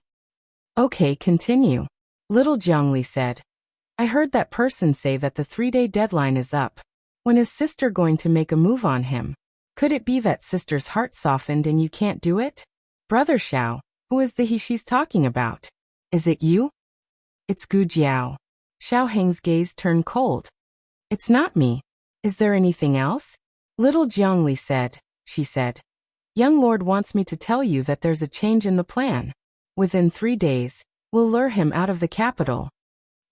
"Okay, continue." Little Zhongli said, "I heard that person say that the 3-day deadline is up. When is sister going to make a move on him? Could it be that sister's heart softened and you can't do it? Brother Xiao, who is the he she's talking about? Is it you?" "It's Gu Jiao." Xiaoheng's gaze turned cold. "It's not me. Is there anything else?" Little Zhongli said, she said, "Young Lord wants me to tell you that there's a change in the plan. Within 3 days, we'll lure him out of the capital."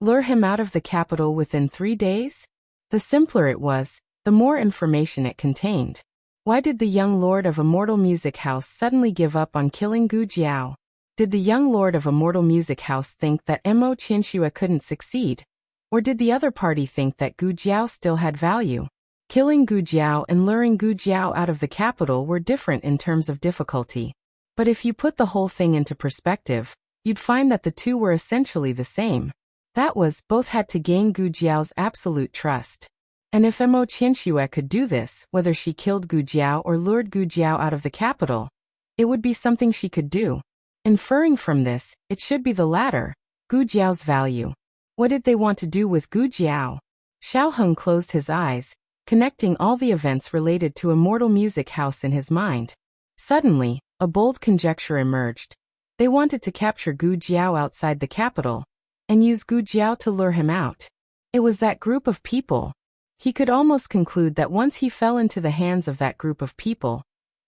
Lure him out of the capital within 3 days? The simpler it was, the more information it contained. Why did the young lord of Immortal Music House suddenly give up on killing Gu Jiao? Did the young lord of Immortal Music House think that Mo Qianxue couldn't succeed? Or did the other party think that Gu Jiao still had value? Killing Gu Jiao and luring Gu Jiao out of the capital were different in terms of difficulty. But if you put the whole thing into perspective, you'd find that the two were essentially the same. That was, both had to gain Gu Jiao's absolute trust. And if Mo Qianxue could do this, whether she killed Gu Jiao or lured Gu Jiao out of the capital, it would be something she could do. Inferring from this, it should be the latter, Gu Jiao's value. What did they want to do with Gu Jiao? Xiaoheng closed his eyes, connecting all the events related to Immortal Music House in his mind. Suddenly, a bold conjecture emerged. They wanted to capture Gu Jiao outside the capital and use Gu Jiao to lure him out. It was that group of people. He could almost conclude that once he fell into the hands of that group of people,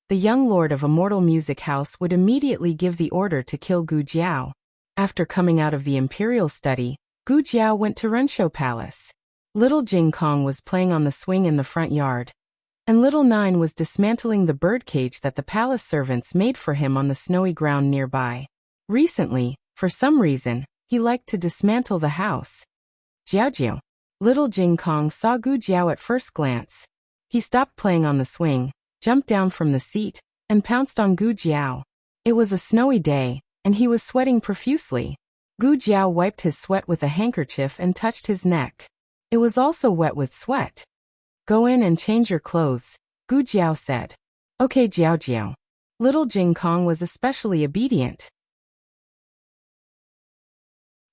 the young lord of Immortal Music House would immediately give the order to kill Gu Jiao. After coming out of the imperial study, Gu Jiao went to Rensho Palace. Little Jing Kong was playing on the swing in the front yard, and Little Nine was dismantling the birdcage that the palace servants made for him on the snowy ground nearby. Recently, for some reason, he liked to dismantle the house. Jiao Jiao. Little Jing Kong saw Gu Jiao at first glance. He stopped playing on the swing, jumped down from the seat, and pounced on Gu Jiao. It was a snowy day, and he was sweating profusely. Gu Jiao wiped his sweat with a handkerchief and touched his neck. It was also wet with sweat. Go in and change your clothes, Gu Jiao said. Okay, Jiao Jiao. Little Jing Kong was especially obedient.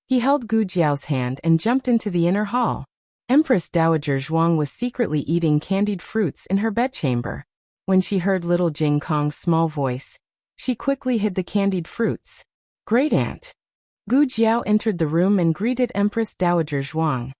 He held Gu Jiao's hand and jumped into the inner hall. Empress Dowager Zhuang was secretly eating candied fruits in her bedchamber. When she heard Little Jing Kong's small voice, she quickly hid the candied fruits. Great Aunt. Gu Jiao entered the room and greeted Empress Dowager Zhuang.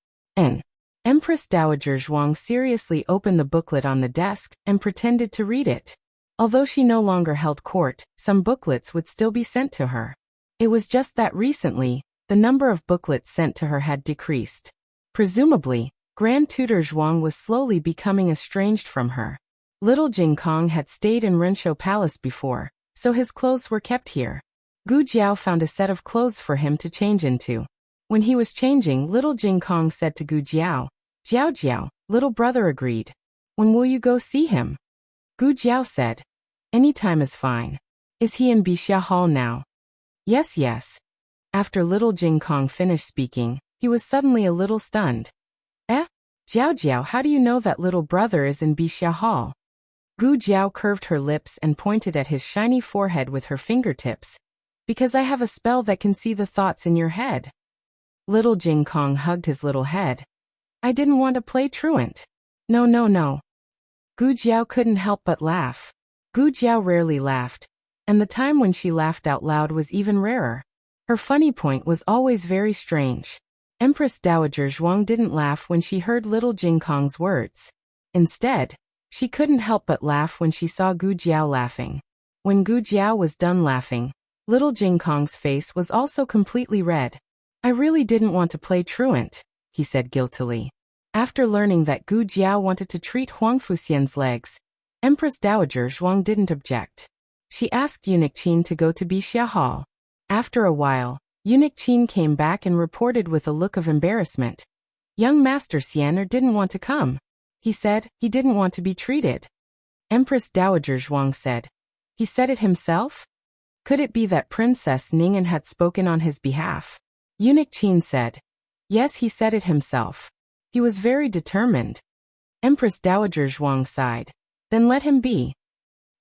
Empress Dowager Zhuang seriously opened the booklet on the desk and pretended to read it. Although she no longer held court, some booklets would still be sent to her. It was just that recently, the number of booklets sent to her had decreased. Presumably, Grand Tutor Zhuang was slowly becoming estranged from her. Little Jing Kong had stayed in Rensho Palace before, so his clothes were kept here. Gu Jiao found a set of clothes for him to change into. When he was changing, Little Jing Kong said to Gu Jiao, Jiao Jiao, little brother agreed. When will you go see him? Gu Jiao said, any time is fine. Is he in Bixia Hall now? Yes, yes. After Little Jing Kong finished speaking, he was suddenly a little stunned. Jiao Jiao, how do you know that little brother is in Bixia Hall? Gu Jiao curved her lips and pointed at his shiny forehead with her fingertips. Because I have a spell that can see the thoughts in your head. Little Jing Kong hugged his little head. I didn't want to play truant. No. Gu Jiao couldn't help but laugh. Gu Jiao rarely laughed, and the time when she laughed out loud was even rarer. Her funny point was always very strange. Empress Dowager Zhuang didn't laugh when she heard Little Jing Kong's words. Instead, she couldn't help but laugh when she saw Gu Jiao laughing. When Gu Jiao was done laughing, Little Jing Kong's face was also completely red. I really didn't want to play truant, he said guiltily. After learning that Gu Jiao wanted to treat Huang Fuxian's legs, Empress Dowager Zhuang didn't object. She asked Eunuch Qin to go to Bixia Hall. After a while, Eunuch Qin came back and reported with a look of embarrassment. Young Master Xianer didn't want to come. He said he didn't want to be treated. Empress Dowager Zhuang said, he said it himself? Could it be that Princess Ning'an had spoken on his behalf? Eunuch Qin said, yes, he said it himself. He was very determined. Empress Dowager Zhuang sighed. Then let him be.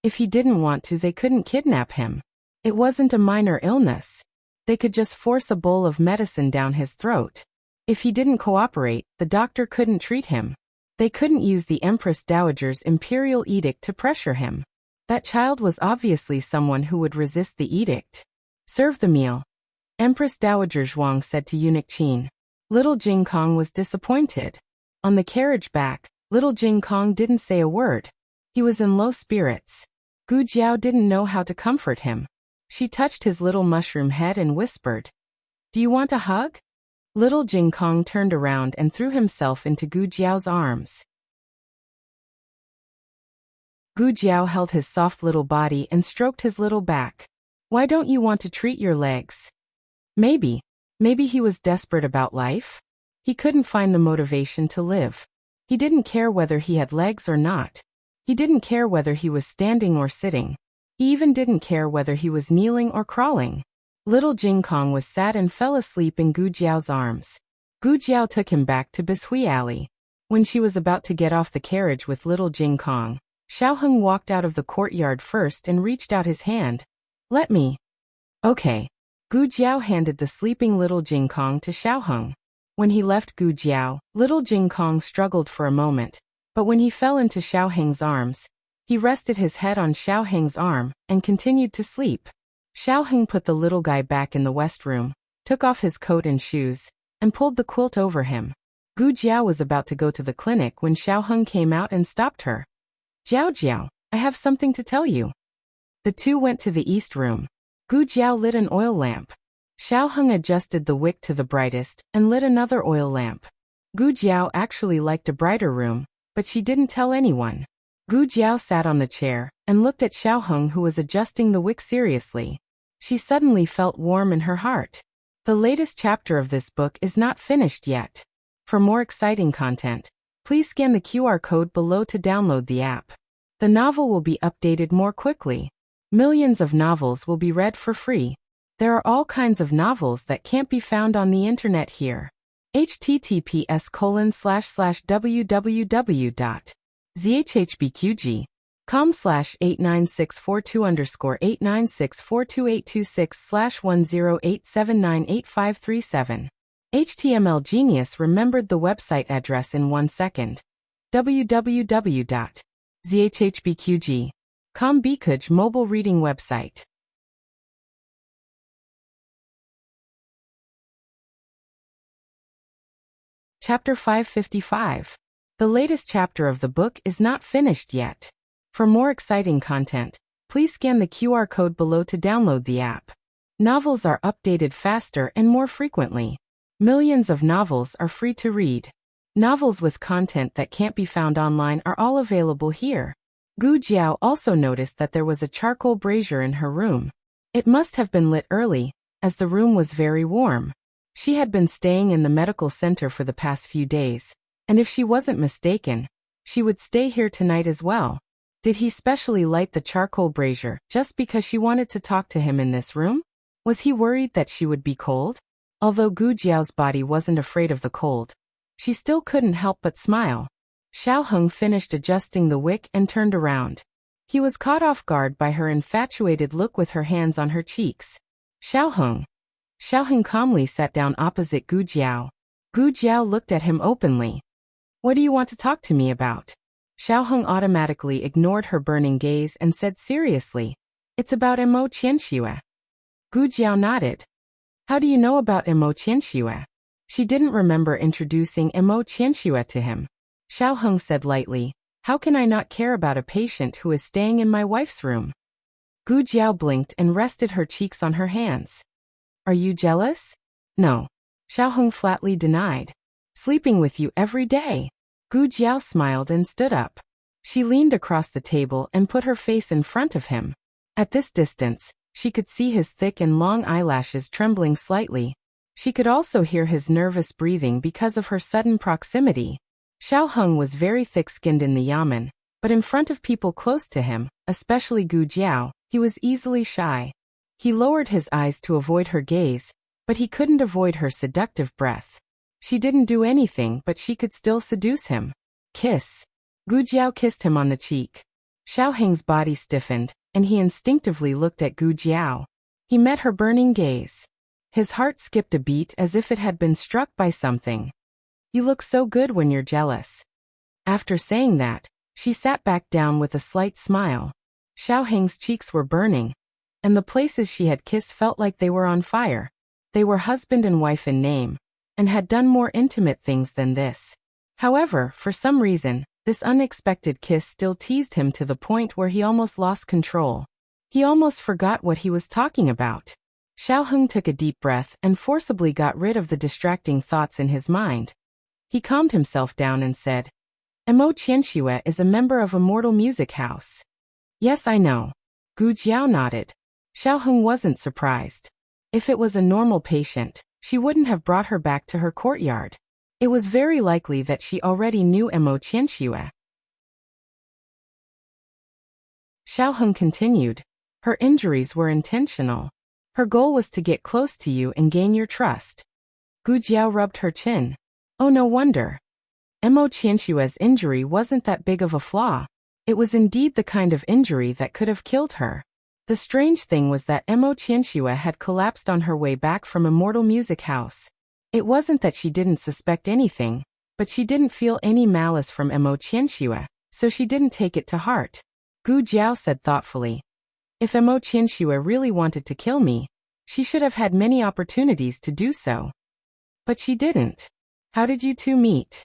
If he didn't want to, they couldn't kidnap him. It wasn't a minor illness. They could just force a bowl of medicine down his throat. If he didn't cooperate, the doctor couldn't treat him. They couldn't use the Empress Dowager's imperial edict to pressure him. That child was obviously someone who would resist the edict. Serve the meal. Empress Dowager Zhuang said to Eunuch Qin. Little Jing Kong was disappointed. On the carriage back, Little Jing Kong didn't say a word. He was in low spirits. Gu Jiao didn't know how to comfort him. She touched his little mushroom head and whispered, do you want a hug? Little Jing Kong turned around and threw himself into Gu Jiao's arms. Gu Jiao held his soft little body and stroked his little back. Why don't you want to treat your legs? Maybe he was desperate about life? He couldn't find the motivation to live. He didn't care whether he had legs or not. He didn't care whether he was standing or sitting. He even didn't care whether he was kneeling or crawling. Little Jing Kong was sad and fell asleep in Gu Jiao's arms. Gu Jiao took him back to Bishui Alley. When she was about to get off the carriage with Little Jing Kong, Xiaoheng walked out of the courtyard first and reached out his hand. Let me. Okay. Gu Jiao handed the sleeping Little Jing Kong to Xiaoheng. When he left Gu Jiao, Little Jing Kong struggled for a moment, but when he fell into Xiaoheng's arms, He rested his head on Xiao Heng's arm and continued to sleep. Xiao Heng put the little guy back in the west room, took off his coat and shoes, and pulled the quilt over him. Gu Jiao was about to go to the clinic when Xiao Heng came out and stopped her. "Jiao Jiao, I have something to tell you." The two went to the east room. Gu Jiao lit an oil lamp. Xiao Heng adjusted the wick to the brightest and lit another oil lamp. Gu Jiao actually liked a brighter room, but she didn't tell anyone. Gu Jiao sat on the chair and looked at Xiao Heng, who was adjusting the wick seriously. She suddenly felt warm in her heart. The latest chapter of this book is not finished yet. For more exciting content, please scan the QR code below to download the app. The novel will be updated more quickly. Millions of novels will be read for free. There are all kinds of novels that can't be found on the internet here. https://www.zhbqg.com/89642_8964286/1087988537. HTML Genius remembered the website address in 1 second. www.zhbqg.com Bikuj mobile reading website. Chapter 555. The latest chapter of the book is not finished yet. For more exciting content, please scan the QR code below to download the app. Novels are updated faster and more frequently. Millions of novels are free to read. Novels with content that can't be found online are all available here. Gu Jiao also noticed that there was a charcoal brazier in her room. It must have been lit early, as the room was very warm. She had been staying in the medical center for the past few days, and if she wasn't mistaken, she would stay here tonight as well. Did he specially light the charcoal brazier just because she wanted to talk to him in this room? Was he worried that she would be cold? Although Gu Jiao's body wasn't afraid of the cold, she still couldn't help but smile. Xiao Heng finished adjusting the wick and turned around. He was caught off guard by her infatuated look with her hands on her cheeks. Xiao Heng calmly sat down opposite Gu Jiao. Gu Jiao looked at him openly. "What do you want to talk to me about?" Xiao Heng automatically ignored her burning gaze and said seriously, "It's about Mo Qianxue." Gu Jiao nodded. "How do you know about Mo Qianxue?" She didn't remember introducing Mo Qianxue to him. Xiao Heng said lightly, "How can I not care about a patient who is staying in my wife's room?" Gu Jiao blinked and rested her cheeks on her hands. "Are you jealous?" "No." Xiao Heng flatly denied. "Sleeping with you every day." Gu Jiao smiled and stood up. She leaned across the table and put her face in front of him. At this distance, she could see his thick and long eyelashes trembling slightly. She could also hear his nervous breathing because of her sudden proximity. Xiao Heng was very thick-skinned in the yamen, but in front of people close to him, especially Gu Jiao, he was easily shy. He lowered his eyes to avoid her gaze, but he couldn't avoid her seductive breath. She didn't do anything, but she could still seduce him. "Kiss." Gu Jiao kissed him on the cheek. Xiao Heng's body stiffened, and he instinctively looked at Gu Jiao. He met her burning gaze. His heart skipped a beat as if it had been struck by something. "You look so good when you're jealous." After saying that, she sat back down with a slight smile. Xiao Heng's cheeks were burning, and the places she had kissed felt like they were on fire. They were husband and wife in name, and had done more intimate things than this. However, for some reason, this unexpected kiss still teased him to the point where he almost lost control. He almost forgot what he was talking about. Xiao Heng took a deep breath and forcibly got rid of the distracting thoughts in his mind. He calmed himself down and said, "Mo Qianxue is a member of Immortal Music House." "Yes, I know." Gu Jiao nodded. Xiao Heng wasn't surprised. If it was a normal patient, she wouldn't have brought her back to her courtyard. It was very likely that she already knew Mo Qianxue. Xiao Heng continued, "Her injuries were intentional. Her goal was to get close to you and gain your trust." Gu Jiao rubbed her chin. "Oh, no wonder. Mo Qianxue's injury wasn't that big of a flaw. It was indeed the kind of injury that could have killed her." The strange thing was that Mo Qianxue had collapsed on her way back from Immortal Music House. It wasn't that she didn't suspect anything, but she didn't feel any malice from Mo Qianxue, so she didn't take it to heart. Gu Jiao said thoughtfully. If Mo Qianxue really wanted to kill me, she should have had many opportunities to do so. But she didn't. How did you two meet?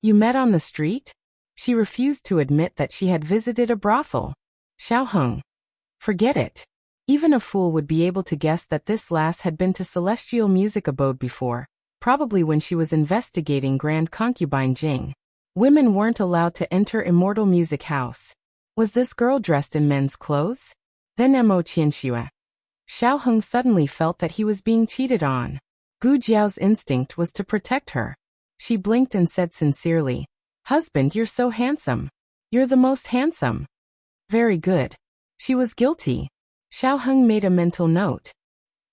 You met on the street? She refused to admit that she had visited a brothel. Xiao Heng. Forget it. Even a fool would be able to guess that this lass had been to Celestial Music Abode before, probably when she was investigating Grand Concubine Jing. Women weren't allowed to enter Immortal Music House. Was this girl dressed in men's clothes? Then Mo Qianxue. Xiao Heng suddenly felt that he was being cheated on. Gu Jiao's instinct was to protect her. She blinked and said sincerely, "Husband, you're so handsome. You're the most handsome." Very good. She was guilty. Xiao Heng made a mental note.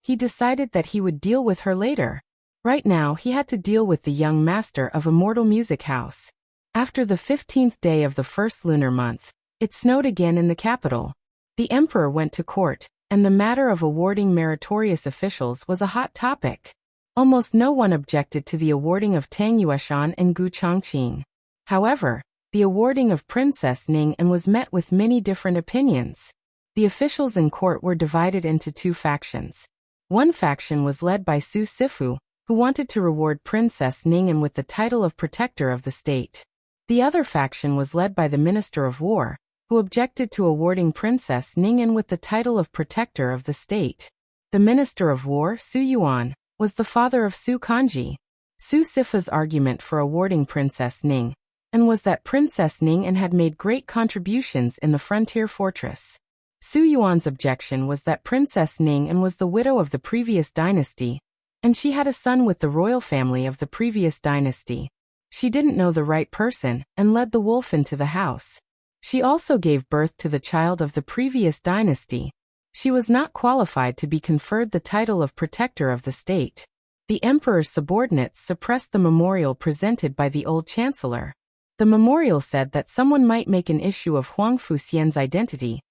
He decided that he would deal with her later. Right now he had to deal with the young master of Immortal Music House. After the 15th day of the first lunar month, it snowed again in the capital. The emperor went to court, and the matter of awarding meritorious officials was a hot topic. Almost no one objected to the awarding of Tang Yueshan and Gu Chongqing. However, the awarding of Princess Ning'an was met with many different opinions. The officials in court were divided into two factions. One faction was led by Su Sifu, who wanted to reward Princess Ning'an with the title of Protector of the State. The other faction was led by the Minister of War, who objected to awarding Princess Ning'an with the title of Protector of the State. The Minister of War, Su Yuan, was the father of Su Kanji. Su Sifu's argument for awarding Princess Ning'an was that Princess Ning'an had made great contributions in the frontier fortress. Su Yuan's objection was that Princess Ning'an was the widow of the previous dynasty, and she had a son with the royal family of the previous dynasty. She didn't know the right person and led the wolf into the house. She also gave birth to the child of the previous dynasty. She was not qualified to be conferred the title of Protector of the State. The emperor's subordinates suppressed the memorial presented by the old chancellor. The memorial said that someone might make an issue of Huang Fuxian's identity,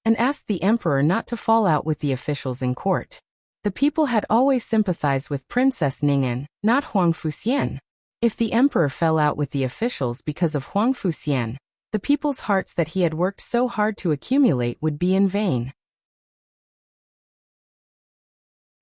and asked the emperor not to fall out with the officials in court. The people had always sympathized with Princess Ning'an, not Huang Fuxian. If the emperor fell out with the officials because of Huang Fuxian, the people's hearts that he had worked so hard to accumulate would be in vain.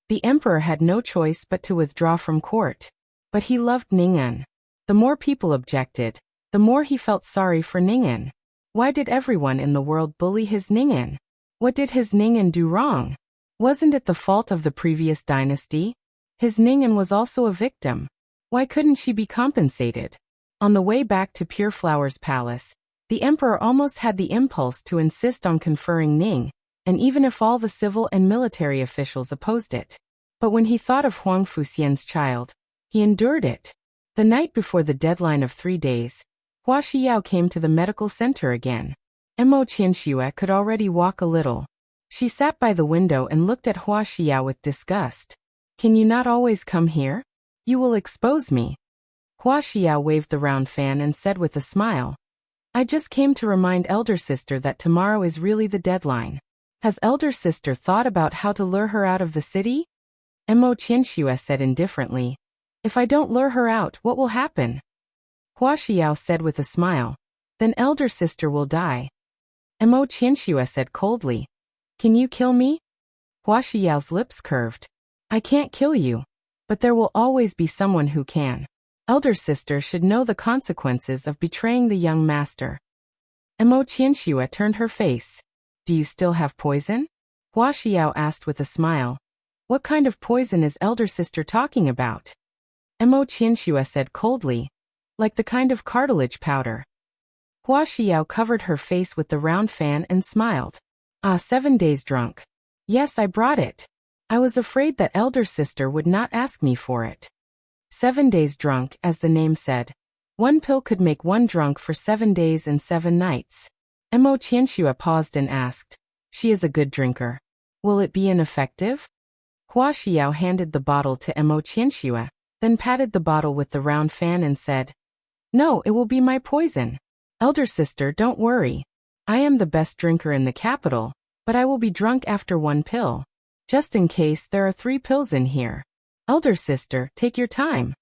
The emperor had no choice but to withdraw from court. But he loved Ning'an. The more people objected, the more he felt sorry for Ning'an. Why did everyone in the world bully his Ning'an? What did his Ning'an do wrong? Wasn't it the fault of the previous dynasty? His Ning'an was also a victim. Why couldn't she be compensated? On the way back to Pure Flower's palace, the emperor almost had the impulse to insist on conferring Ning'an, and even if all the civil and military officials opposed it. But when he thought of Huang Fuxian's child, he endured it. The night before the deadline of 3 days, Hua Xiao came to the medical center again. Mo Qianxue could already walk a little. She sat by the window and looked at Hua Xiao with disgust. "Can you not always come here? You will expose me." Hua Xiao waved the round fan and said with a smile, "I just came to remind elder sister that tomorrow is really the deadline. Has elder sister thought about how to lure her out of the city?" Mo Qianxue said indifferently, "If I don't lure her out, what will happen?" Hua Xiao said with a smile, "Then elder sister will die." Mo Qianxue said coldly, "Can you kill me?" Hua Xiao's lips curved. "I can't kill you. But there will always be someone who can. Elder sister should know the consequences of betraying the young master." Mo Qianxue turned her face. "Do you still have poison?" Hua Xiao asked with a smile. "What kind of poison is elder sister talking about?" Mo Qianxue said coldly, "Like the kind of cartilage powder." Hua Xiao covered her face with the round fan and smiled. "Ah, 7 days drunk. Yes, I brought it. I was afraid that elder sister would not ask me for it." 7 days drunk, as the name said. One pill could make one drunk for 7 days and 7 nights. Mo Qianxue paused and asked, "She is a good drinker. Will it be ineffective?" Hua Xiao handed the bottle to Mo Qianxue, then patted the bottle with the round fan and said, "No, it will be my poison. Elder sister, don't worry. I am the best drinker in the capital, but I will be drunk after 1 pill. Just in case there are 3 pills in here. Elder sister, take your time."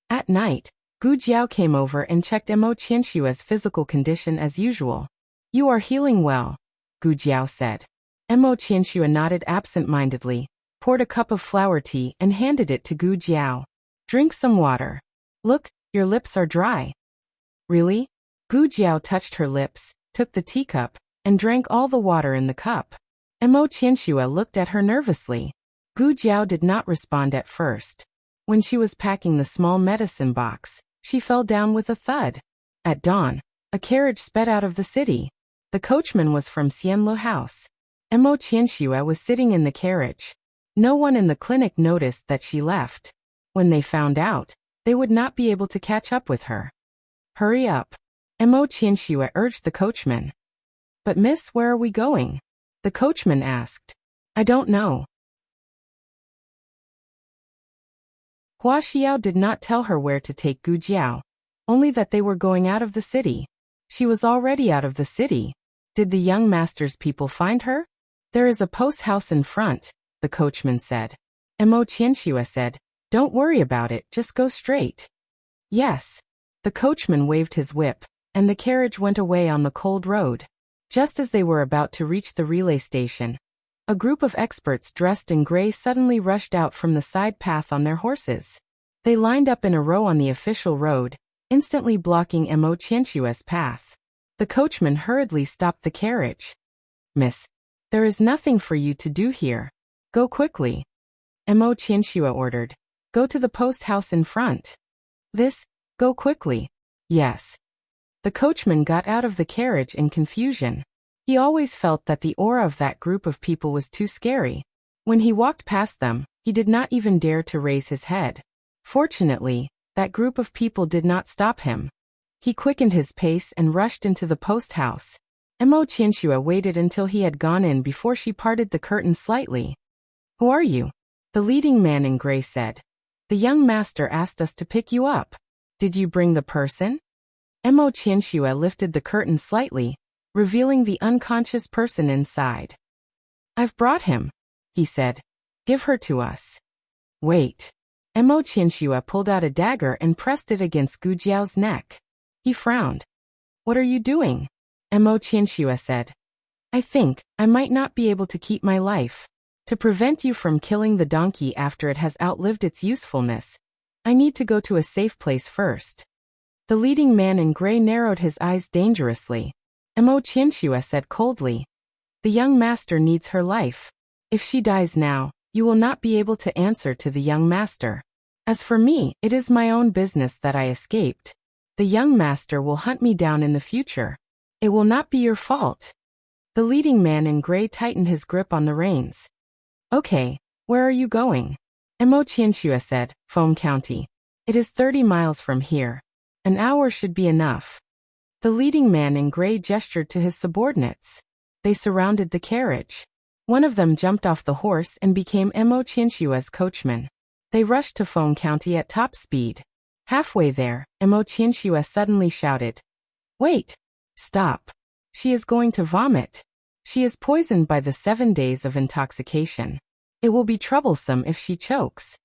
At night, Gu Jiao came over and checked Mo Qianxue's physical condition as usual. You are healing well, Gu Jiao said. Mo Qianxue nodded absent-mindedly, poured a cup of flower tea and handed it to Gu Jiao. Drink some water. Look, your lips are dry. Really? Gu Jiao touched her lips, took the teacup, and drank all the water in the cup. Mo Qianxue looked at her nervously. Gu Jiao did not respond at first. When she was packing the small medicine box, she fell down with a thud. At dawn, a carriage sped out of the city. The coachman was from Xianlu House. Mo Qianxue was sitting in the carriage. No one in the clinic noticed that she left. When they found out, they would not be able to catch up with her. Hurry up. Mo Qianxue urged the coachman. But miss, where are we going? The coachman asked. I don't know. Hua Xiao did not tell her where to take Gu Jiao, only that they were going out of the city. She was already out of the city. Did the young master's people find her? There is a post house in front, the coachman said. Mo Qianxue said, don't worry about it, just go straight. Yes. The coachman waved his whip, and the carriage went away on the cold road. Just as they were about to reach the relay station, a group of experts dressed in gray suddenly rushed out from the side path on their horses. They lined up in a row on the official road, instantly blocking Mo Qianxue's path. The coachman hurriedly stopped the carriage. Miss, there is nothing for you to do here. Go quickly. Mo Qianxue ordered. Go to the post house in front. Go quickly. Yes. The coachman got out of the carriage in confusion. He always felt that the aura of that group of people was too scary. When he walked past them, he did not even dare to raise his head. Fortunately, that group of people did not stop him. He quickened his pace and rushed into the post house. Mo Qianxue waited until he had gone in before she parted the curtain slightly. Who are you? The leading man in gray said. The young master asked us to pick you up. Did you bring the person? Mo Qianxue lifted the curtain slightly, revealing the unconscious person inside. I've brought him, he said. Give her to us. Wait. Mo Qianxue pulled out a dagger and pressed it against Gu Jiao's neck. He frowned. What are you doing? Mo Qianxue said. I think I might not be able to keep my life. To prevent you from killing the donkey after it has outlived its usefulness, I need to go to a safe place first. The leading man in gray narrowed his eyes dangerously. Mo Qianxue said coldly. The young master needs her life. If she dies now, you will not be able to answer to the young master. As for me, it is my own business that I escaped. The young master will hunt me down in the future. It will not be your fault. The leading man in gray tightened his grip on the reins. Okay, where are you going? Mo Qianxue said, Foam County. It is 30 miles from here. An hour should be enough. The leading man in gray gestured to his subordinates. They surrounded the carriage. One of them jumped off the horse and became Mo Qianxue's coachman. They rushed to Foam County at top speed. Halfway there, Mo Qianxue suddenly shouted. Wait! Stop! She is going to vomit. She is poisoned by the 7 days of intoxication. It will be troublesome if she chokes.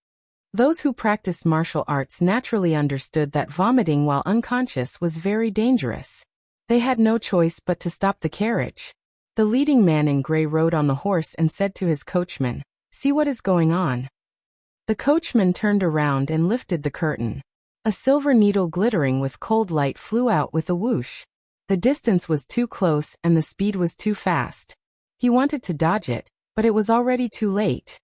Those who practiced martial arts naturally understood that vomiting while unconscious was very dangerous. They had no choice but to stop the carriage. The leading man in gray rode on the horse and said to his coachman, See what is going on. The coachman turned around and lifted the curtain. A silver needle glittering with cold light flew out with a whoosh. The distance was too close and the speed was too fast. He wanted to dodge it, but it was already too late.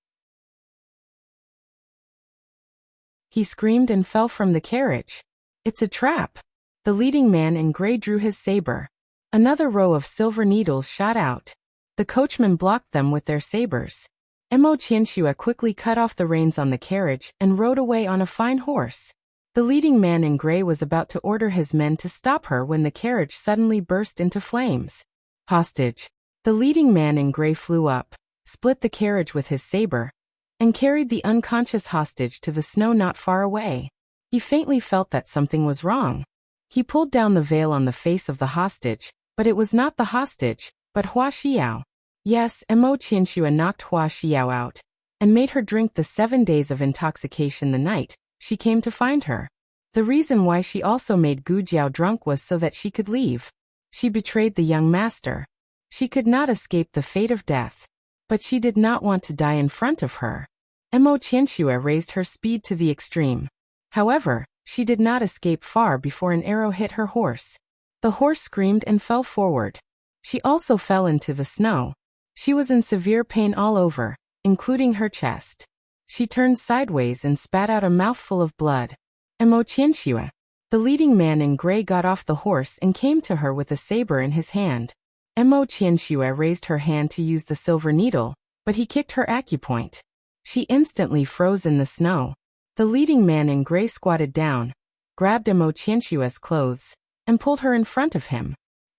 He screamed and fell from the carriage. It's a trap. The leading man in gray drew his saber. Another row of silver needles shot out. The coachmen blocked them with their sabers. Mo Qianxue quickly cut off the reins on the carriage and rode away on a fine horse. The leading man in gray was about to order his men to stop her when the carriage suddenly burst into flames. Hostage. The leading man in gray flew up, split the carriage with his saber, and carried the unconscious hostage to the snow not far away. He faintly felt that something was wrong. He pulled down the veil on the face of the hostage, but it was not the hostage, but Hua Xiao. Yes, Mo Qianxue knocked Hua Xiao out, and made her drink the 7 days of intoxication the night she came to find her. The reason why she also made Gu Jiao drunk was so that she could leave. She betrayed the young master. She could not escape the fate of death. But she did not want to die in front of her. Mo Qianxue raised her speed to the extreme. However, she did not escape far before an arrow hit her horse. The horse screamed and fell forward. She also fell into the snow. She was in severe pain all over, including her chest. She turned sideways and spat out a mouthful of blood. Mo Qianxue, the leading man in gray, got off the horse and came to her with a saber in his hand. Mo Qianxue raised her hand to use the silver needle, but he kicked her acupoint. She instantly froze in the snow. The leading man in gray squatted down, grabbed Mo Qianxue's clothes, and pulled her in front of him.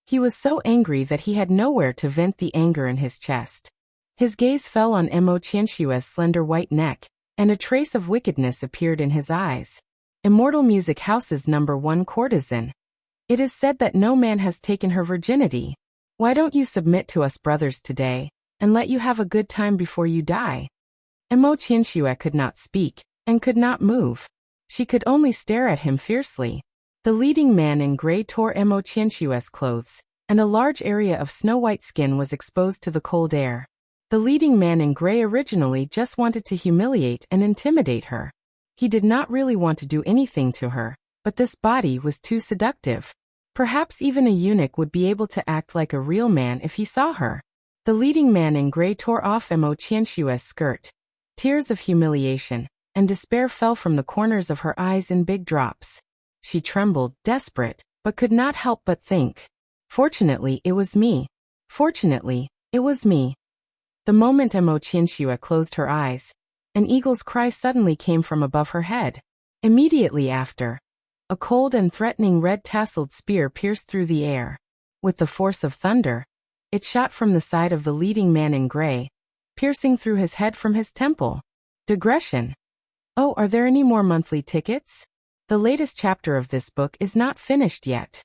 He was so angry that he had nowhere to vent the anger in his chest. His gaze fell on Mo Qianxue's slender white neck, and a trace of wickedness appeared in his eyes. Immortal Music House's #1 courtesan. It is said that no man has taken her virginity. Why don't you submit to us brothers today, and let you have a good time before you die? Mo Qianxue could not speak, and could not move. She could only stare at him fiercely. The leading man in gray tore Mo Qianxue's clothes, and a large area of snow-white skin was exposed to the cold air. The leading man in gray originally just wanted to humiliate and intimidate her. He did not really want to do anything to her, but this body was too seductive. Perhaps even a eunuch would be able to act like a real man if he saw her. The leading man in gray tore off Mo Qianxue's skirt. Tears of humiliation and despair fell from the corners of her eyes in big drops. She trembled, desperate, but could not help but think. Fortunately, it was me. Fortunately, it was me. The moment Mo Qianxue closed her eyes, an eagle's cry suddenly came from above her head. Immediately after, a cold and threatening red-tasseled spear pierced through the air. With the force of thunder, it shot from the side of the leading man in gray, piercing through his head from his temple. Digression. Oh, are there any more monthly tickets? The latest chapter of this book is not finished yet.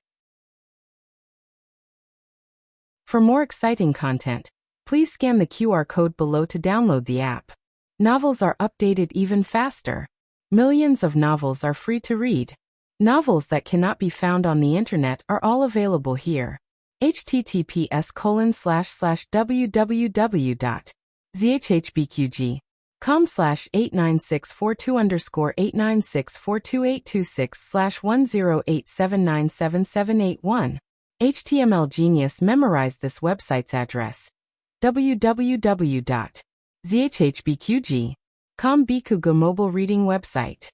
For more exciting content, please scan the QR code below to download the app. Novels are updated even faster. Millions of novels are free to read. Novels that cannot be found on the internet are all available here. https://www.zhhbqg.com/89642_8964286/1087977881. HTML Genius memorized this website's address. www.zhhbqg.com Bikugo mobile reading website.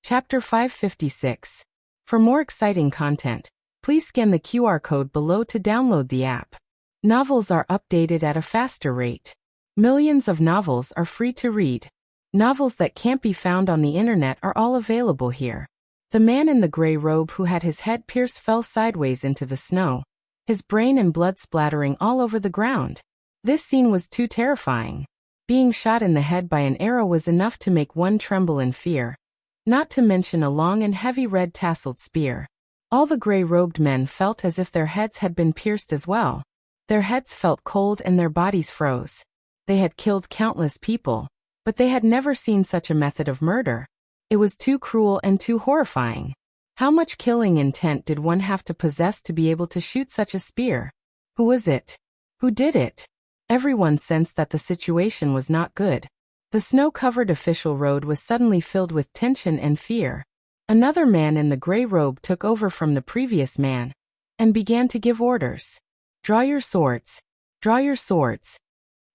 Chapter 556. For more exciting content, please scan the QR code below to download the app. Novels are updated at a faster rate. Millions of novels are free to read. Novels that can't be found on the internet are all available here. The man in the gray robe who had his head pierced fell sideways into the snow, his brain and blood splattering all over the ground. This scene was too terrifying. Being shot in the head by an arrow was enough to make one tremble in fear. Not to mention a long and heavy red-tasseled spear. All the gray-robed men felt as if their heads had been pierced as well. Their heads felt cold and their bodies froze. They had killed countless people, but they had never seen such a method of murder. It was too cruel and too horrifying. How much killing intent did one have to possess to be able to shoot such a spear? Who was it? Who did it? Everyone sensed that the situation was not good. The snow-covered official road was suddenly filled with tension and fear. Another man in the gray robe took over from the previous man and began to give orders. "Draw your swords. Draw your swords."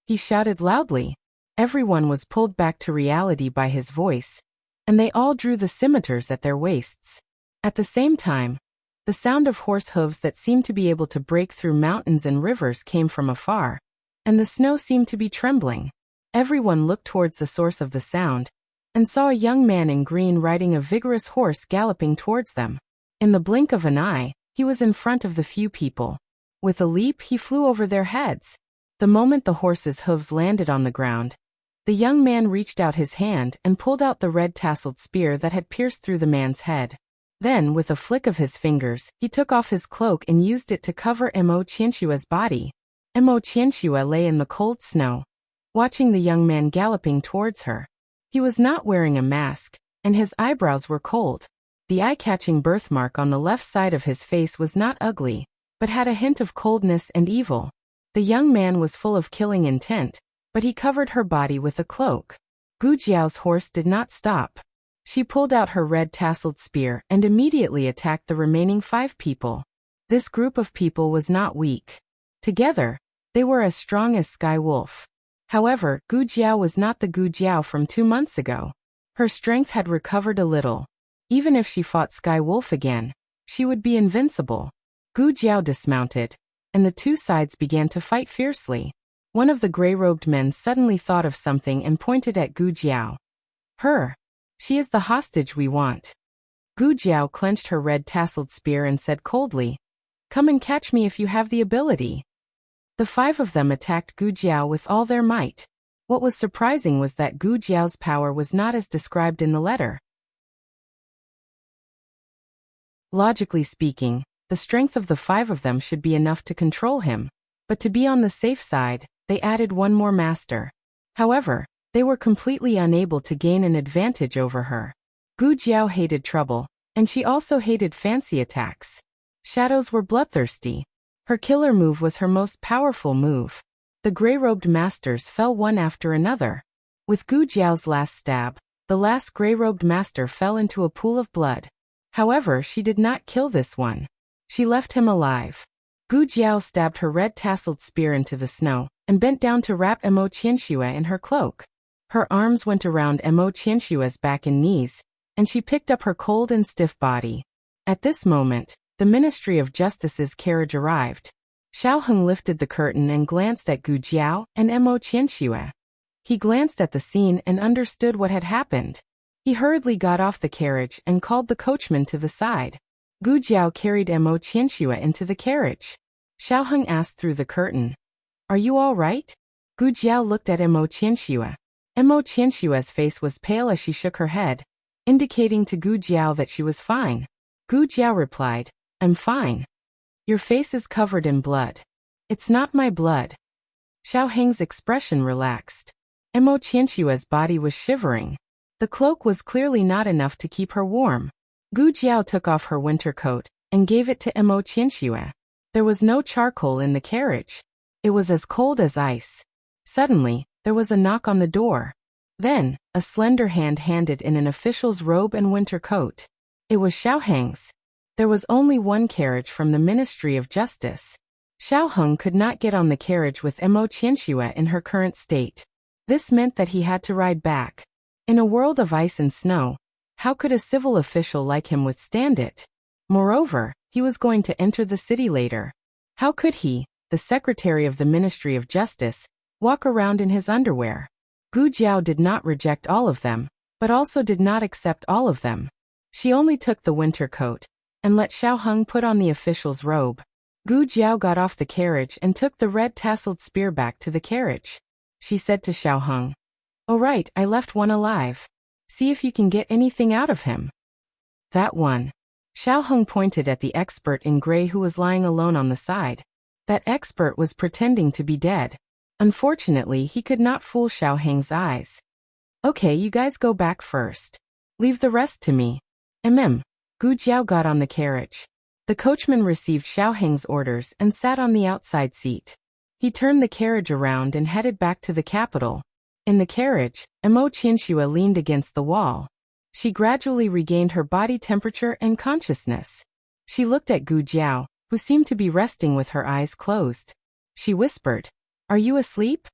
He shouted loudly. Everyone was pulled back to reality by his voice, and they all drew the scimitars at their waists. At the same time, the sound of horse hooves that seemed to be able to break through mountains and rivers came from afar, and the snow seemed to be trembling. Everyone looked towards the source of the sound, and saw a young man in green riding a vigorous horse galloping towards them. In the blink of an eye, he was in front of the few people. With a leap, he flew over their heads. The moment the horse's hooves landed on the ground, the young man reached out his hand and pulled out the red-tasseled spear that had pierced through the man's head. Then, with a flick of his fingers, he took off his cloak and used it to cover Mo Qianxue's body. Mo Qianxue lay in the cold snow, watching the young man galloping towards her. He was not wearing a mask, and his eyebrows were cold. The eye-catching birthmark on the left side of his face was not ugly, but had a hint of coldness and evil. The young man was full of killing intent, but he covered her body with a cloak. Gu Jiao's horse did not stop. She pulled out her red tasseled spear and immediately attacked the remaining 5 people. This group of people was not weak. Together, they were as strong as Sky Wolf. However, Gu Jiao was not the Gu Jiao from 2 months ago. Her strength had recovered a little. Even if she fought Sky Wolf again, she would be invincible. Gu Jiao dismounted, and the 2 sides began to fight fiercely. One of the gray-robed men suddenly thought of something and pointed at Gu Jiao. Her. She is the hostage we want. Gu Jiao clenched her red tasseled spear and said coldly, "Come and catch me if you have the ability." The 5 of them attacked Gu Jiao with all their might. What was surprising was that Gu Jiao's power was not as described in the letter. Logically speaking, the strength of the 5 of them should be enough to control him, but to be on the safe side, they added one more master. However, they were completely unable to gain an advantage over her. Gu Jiao hated trouble, and she also hated fancy attacks. Shadows were bloodthirsty. Her killer move was her most powerful move. The gray-robed masters fell one after another. With Gu Jiao's last stab, the last gray-robed master fell into a pool of blood. However, she did not kill this one. She left him alive. Gu Jiao stabbed her red tasseled spear into the snow, and bent down to wrap Mo Qianxue in her cloak. Her arms went around Mo Qianxue's back and knees, and she picked up her cold and stiff body. At this moment, the Ministry of Justice's carriage arrived. Xiao Heng lifted the curtain and glanced at Gu Jiao and Mo Qianxue. He glanced at the scene and understood what had happened. He hurriedly got off the carriage and called the coachman to the side. Gu Jiao carried Mo Qianxue into the carriage. Xiao Heng asked through the curtain, "Are you all right?" Gu Jiao looked at Mo Qianxue. Mo Qianxue's face was pale as she shook her head, indicating to Gu Jiao that she was fine. Gu Jiao replied, "I'm fine. Your face is covered in blood." "It's not my blood." Xiao Heng's expression relaxed. Mo Qianxue's body was shivering. The cloak was clearly not enough to keep her warm. Gu Jiao took off her winter coat and gave it to Mo Qianxue. There was no charcoal in the carriage. It was as cold as ice. Suddenly, there was a knock on the door. Then, a slender hand handed in an official's robe and winter coat. It was Xiao Heng's. There was only one carriage from the Ministry of Justice. Xiao Heng could not get on the carriage with Mo Qianxue in her current state. This meant that he had to ride back. In a world of ice and snow, how could a civil official like him withstand it? Moreover, he was going to enter the city later. How could he, the secretary of the Ministry of Justice, walk around in his underwear? Gu Jiao did not reject all of them, but also did not accept all of them. She only took the winter coat, and let Xiao Heng put on the official's robe. Gu Jiao got off the carriage and took the red tasseled spear back to the carriage. She said to Xiao Heng, "Oh right, I left one alive. See if you can get anything out of him." "That one." Xiao Heng pointed at the expert in gray who was lying alone on the side. That expert was pretending to be dead. Unfortunately, he could not fool Xiao Heng's eyes. "Okay, you guys go back first. Leave the rest to me." Gu Jiao got on the carriage. The coachman received Xiao Heng's orders and sat on the outside seat. He turned the carriage around and headed back to the capital. In the carriage, Mo Qianxue leaned against the wall. She gradually regained her body temperature and consciousness. She looked at Gu Jiao, who seemed to be resting with her eyes closed. She whispered, "Are you asleep?"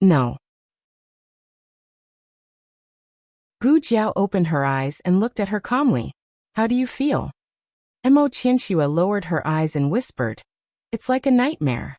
"No." Gu Jiao opened her eyes and looked at her calmly. "How do you feel?" Mo Qianxue lowered her eyes and whispered, "It's like a nightmare."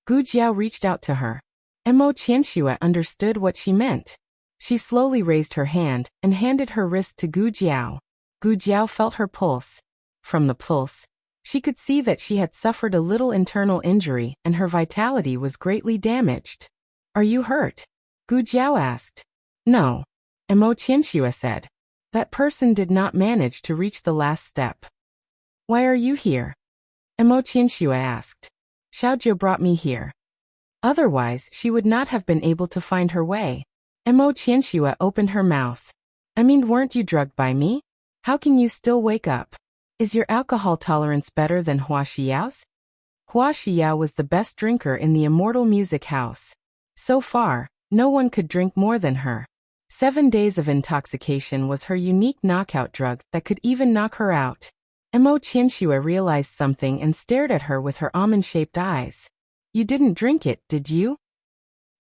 Gu Jiao reached out to her. Mo Qianxue understood what she meant. She slowly raised her hand and handed her wrist to Gu Jiao. Gu Jiao felt her pulse. From the pulse, she could see that she had suffered a little internal injury and her vitality was greatly damaged. "Are you hurt?" Gu Jiao asked. "No." Mo Qianxue said. "That person did not manage to reach the last step." "Why are you here?" Mo Qianxue asked. "Xiaojiu brought me here. Otherwise, she would not have been able to find her way." Mo Qianxue opened her mouth. I mean, weren't you drugged by me? How can you still wake up? Is your alcohol tolerance better than Hua Xiao's? Hua Xiao was the best drinker in the immortal music house. So far, no one could drink more than her. 7 days of intoxication was her unique knockout drug that could even knock her out. Mo Qianxue realized something and stared at her with her almond-shaped eyes. You didn't drink it, did you?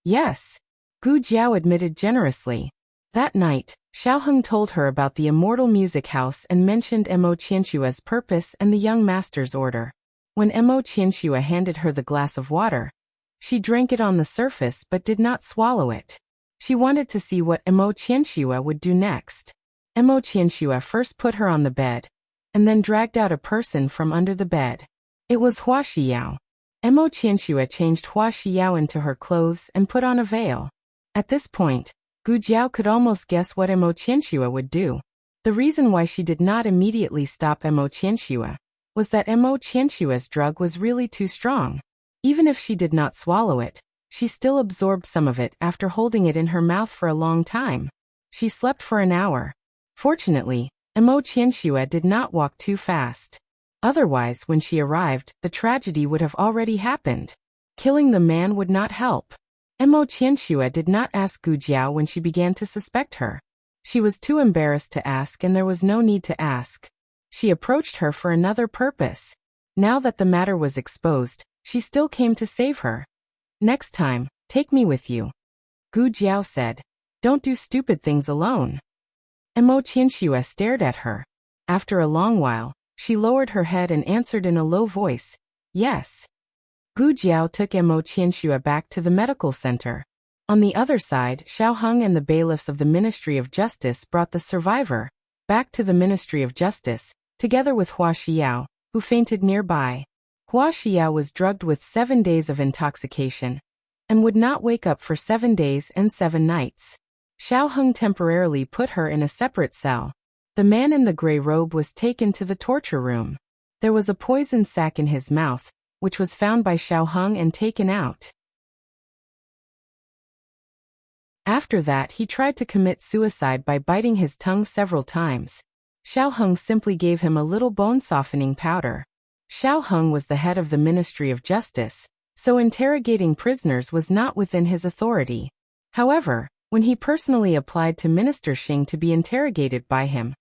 Yes. Gu Jiao admitted generously. That night, Xiaoheng told her about the immortal music house and mentioned Mo Qianxue's purpose and the young master's order. When Mo Qianxue handed her the glass of water, she drank it on the surface but did not swallow it. She wanted to see what Mo Qianxue would do next. Mo Qianxue first put her on the bed, and then dragged out a person from under the bed. It was Hua Xiao. Mo Qianxue changed Hua Xiao into her clothes and put on a veil. At this point, Gu Jiao could almost guess what Mo Qianxue would do. The reason why she did not immediately stop Mo Qianxue was that Mo Qianxue's drug was really too strong. Even if she did not swallow it, she still absorbed some of it after holding it in her mouth for a long time. She slept for an hour. Fortunately, Mo Qianxue did not walk too fast. Otherwise, when she arrived, the tragedy would have already happened. Killing the man would not help. Mo Qianxue did not ask Gu Jiao when she began to suspect her. She was too embarrassed to ask and there was no need to ask. She approached her for another purpose. Now that the matter was exposed, she still came to save her. Next time, take me with you. Gu Jiao said. Don't do stupid things alone. Mo Qianxue stared at her. After a long while, she lowered her head and answered in a low voice, yes. Gu Jiao took Mo Qianxue back to the medical center. On the other side, Xiaoheng and the bailiffs of the Ministry of Justice brought the survivor back to the Ministry of Justice, together with Hua Xiao, who fainted nearby. Hua Xiao was drugged with 7 days of intoxication and would not wake up for 7 days and 7 nights. Xiaoheng temporarily put her in a separate cell. The man in the gray robe was taken to the torture room. There was a poison sac in his mouth, which was found by Xiaoheng and taken out. After that, he tried to commit suicide by biting his tongue several times. Xiaoheng simply gave him a little bone-softening powder. Xiaoheng was the head of the Ministry of Justice, so interrogating prisoners was not within his authority. However, when he personally applied to Minister Xing to be interrogated by him,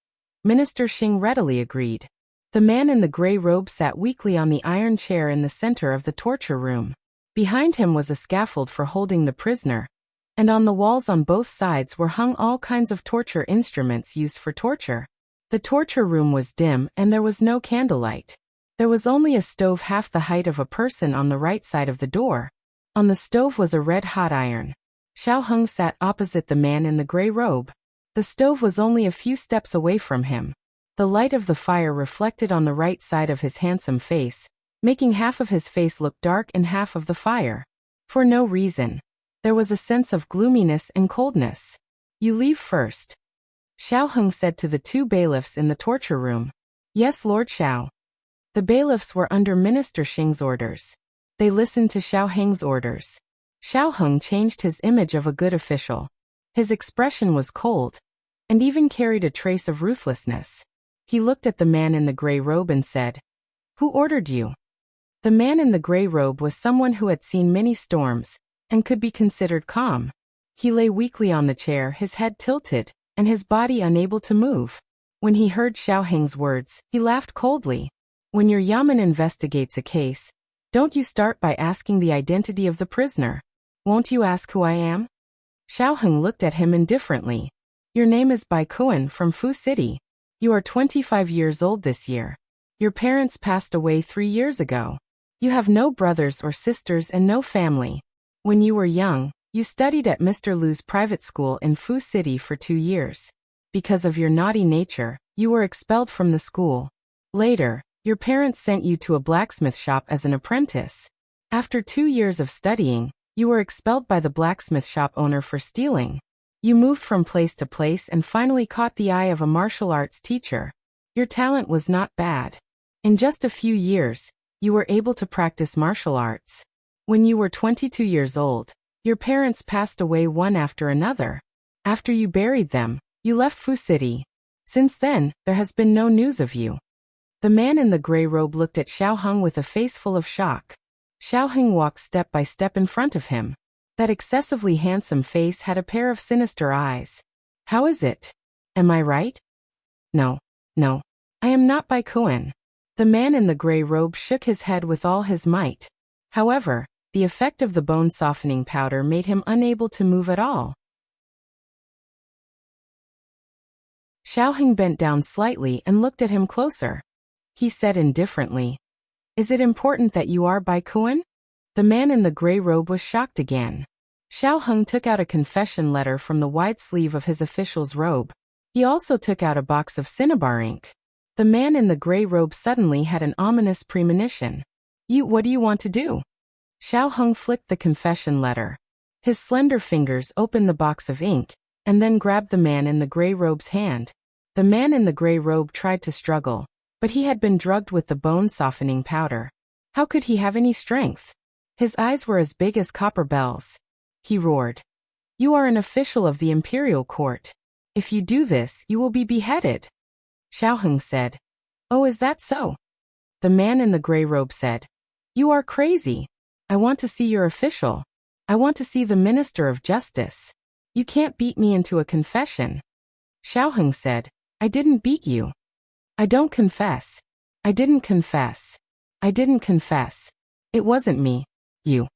Minister Xing readily agreed. The man in the gray robe sat weakly on the iron chair in the center of the torture room. Behind him was a scaffold for holding the prisoner, and on the walls on both sides were hung all kinds of torture instruments used for torture. The torture room was dim and there was no candlelight. There was only a stove half the height of a person on the right side of the door. On the stove was a red-hot iron. Xiaoheng sat opposite the man in the gray robe. The stove was only a few steps away from him. The light of the fire reflected on the right side of his handsome face, making half of his face look dark and half of the fire. For no reason. There was a sense of gloominess and coldness. You leave first. Xiaoheng said to the 2 bailiffs in the torture room. Yes, Lord Xiao. The bailiffs were under Minister Xing's orders. They listened to Xiaoheng's orders. Xiaoheng changed his image of a good official. His expression was cold, and even carried a trace of ruthlessness. He looked at the man in the gray robe and said, Who ordered you? The man in the gray robe was someone who had seen many storms, and could be considered calm. He lay weakly on the chair, his head tilted, and his body unable to move. When he heard Xiaoheng's words, he laughed coldly. When your yamen investigates a case, don't you start by asking the identity of the prisoner? Won't you ask who I am? Xiaoheng looked at him indifferently. Your name is Bai Kuan from Fu City. You are 25 years old this year. Your parents passed away 3 years ago. You have no brothers or sisters and no family. When you were young, you studied at Mr. Lu's private school in Fu City for 2 years. Because of your naughty nature, you were expelled from the school. Later, your parents sent you to a blacksmith shop as an apprentice. After 2 years of studying, you were expelled by the blacksmith shop owner for stealing. You moved from place to place and finally caught the eye of a martial arts teacher. Your talent was not bad. In just a few years, you were able to practice martial arts. When you were 22 years old, your parents passed away one after another. After you buried them, You left Fu City. Since then, there has been no news of you. The man in the gray robe looked at Xiaoheng with a face full of shock. Xiaoheng walked step by step in front of him. That excessively handsome face had a pair of sinister eyes. How is it? Am I right? No. I am not Bai Kuan. The man in the gray robe shook his head with all his might. However, the effect of the bone-softening powder made him unable to move at all. Xiaoheng bent down slightly and looked at him closer. He said indifferently, "Is it important that you are Bai Kuan?" The man in the gray robe was shocked again. Xiaoheng took out a confession letter from the wide sleeve of his official's robe. He also took out a box of cinnabar ink. The man in the gray robe suddenly had an ominous premonition. What do you want to do?" Xiaoheng flicked the confession letter. His slender fingers opened the box of ink, and then grabbed the man in the gray robe's hand. The man in the gray robe tried to struggle, but he had been drugged with the bone-softening powder. How could he have any strength? His eyes were as big as copper bells. He roared, "You are an official of the imperial court. If you do this, you will be beheaded." Xiaoheng said, "Oh, is that so?" The man in the gray robe said, "You are crazy. I want to see your official. I want to see the Minister of Justice. You can't beat me into a confession." Xiaoheng said, "I didn't beat you. I don't confess. I didn't confess. I didn't confess. It wasn't me. You.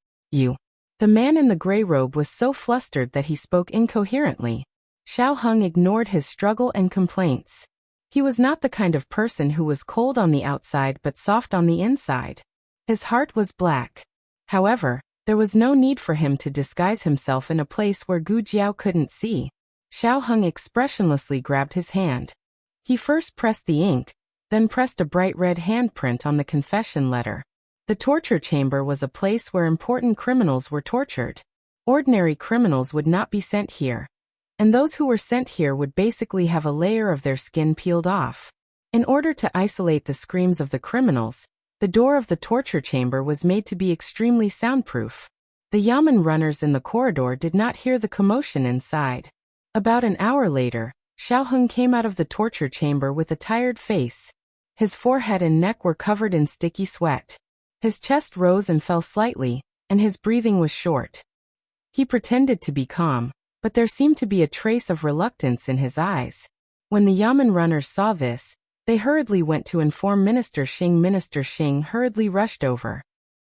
The man in the gray robe was so flustered that he spoke incoherently. Xiaoheng ignored his struggle and complaints. He was not the kind of person who was cold on the outside but soft on the inside. His heart was black. However, there was no need for him to disguise himself in a place where Gu Jiao couldn't see. Xiaoheng expressionlessly grabbed his hand. He first pressed the ink, then pressed a bright red handprint on the confession letter. The torture chamber was a place where important criminals were tortured. Ordinary criminals would not be sent here. And those who were sent here would basically have a layer of their skin peeled off. In order to isolate the screams of the criminals, the door of the torture chamber was made to be extremely soundproof. The yamen runners in the corridor did not hear the commotion inside. About an hour later, Xiaoheng came out of the torture chamber with a tired face. His forehead and neck were covered in sticky sweat. His chest rose and fell slightly, and his breathing was short. He pretended to be calm, but there seemed to be a trace of reluctance in his eyes. When the yamen runners saw this, they hurriedly went to inform Minister Xing. Minister Xing hurriedly rushed over.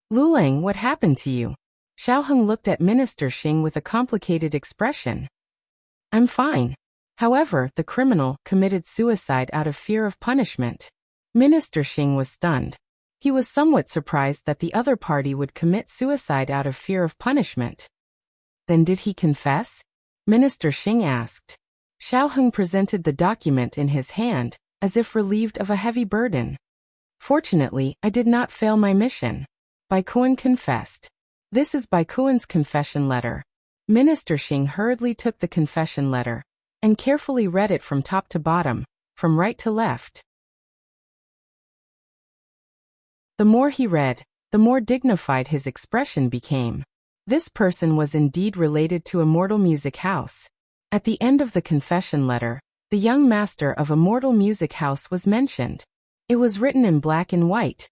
"Lulang, what happened to you?" Xiaoheng looked at Minister Xing with a complicated expression. "I'm fine. However, the criminal committed suicide out of fear of punishment." Minister Xing was stunned. He was somewhat surprised that the other party would commit suicide out of fear of punishment. "Then did he confess?" Minister Xing asked. Xiaoheng presented the document in his hand, as if relieved of a heavy burden. "Fortunately, I did not fail my mission. Bai Kuan confessed. This is Bai Kuan's confession letter." Minister Xing hurriedly took the confession letter and carefully read it from top to bottom, from right to left. The more he read, the more dignified his expression became. This person was indeed related to Immortal Music House. At the end of the confession letter, the young master of Immortal Music House was mentioned. It was written in black and white.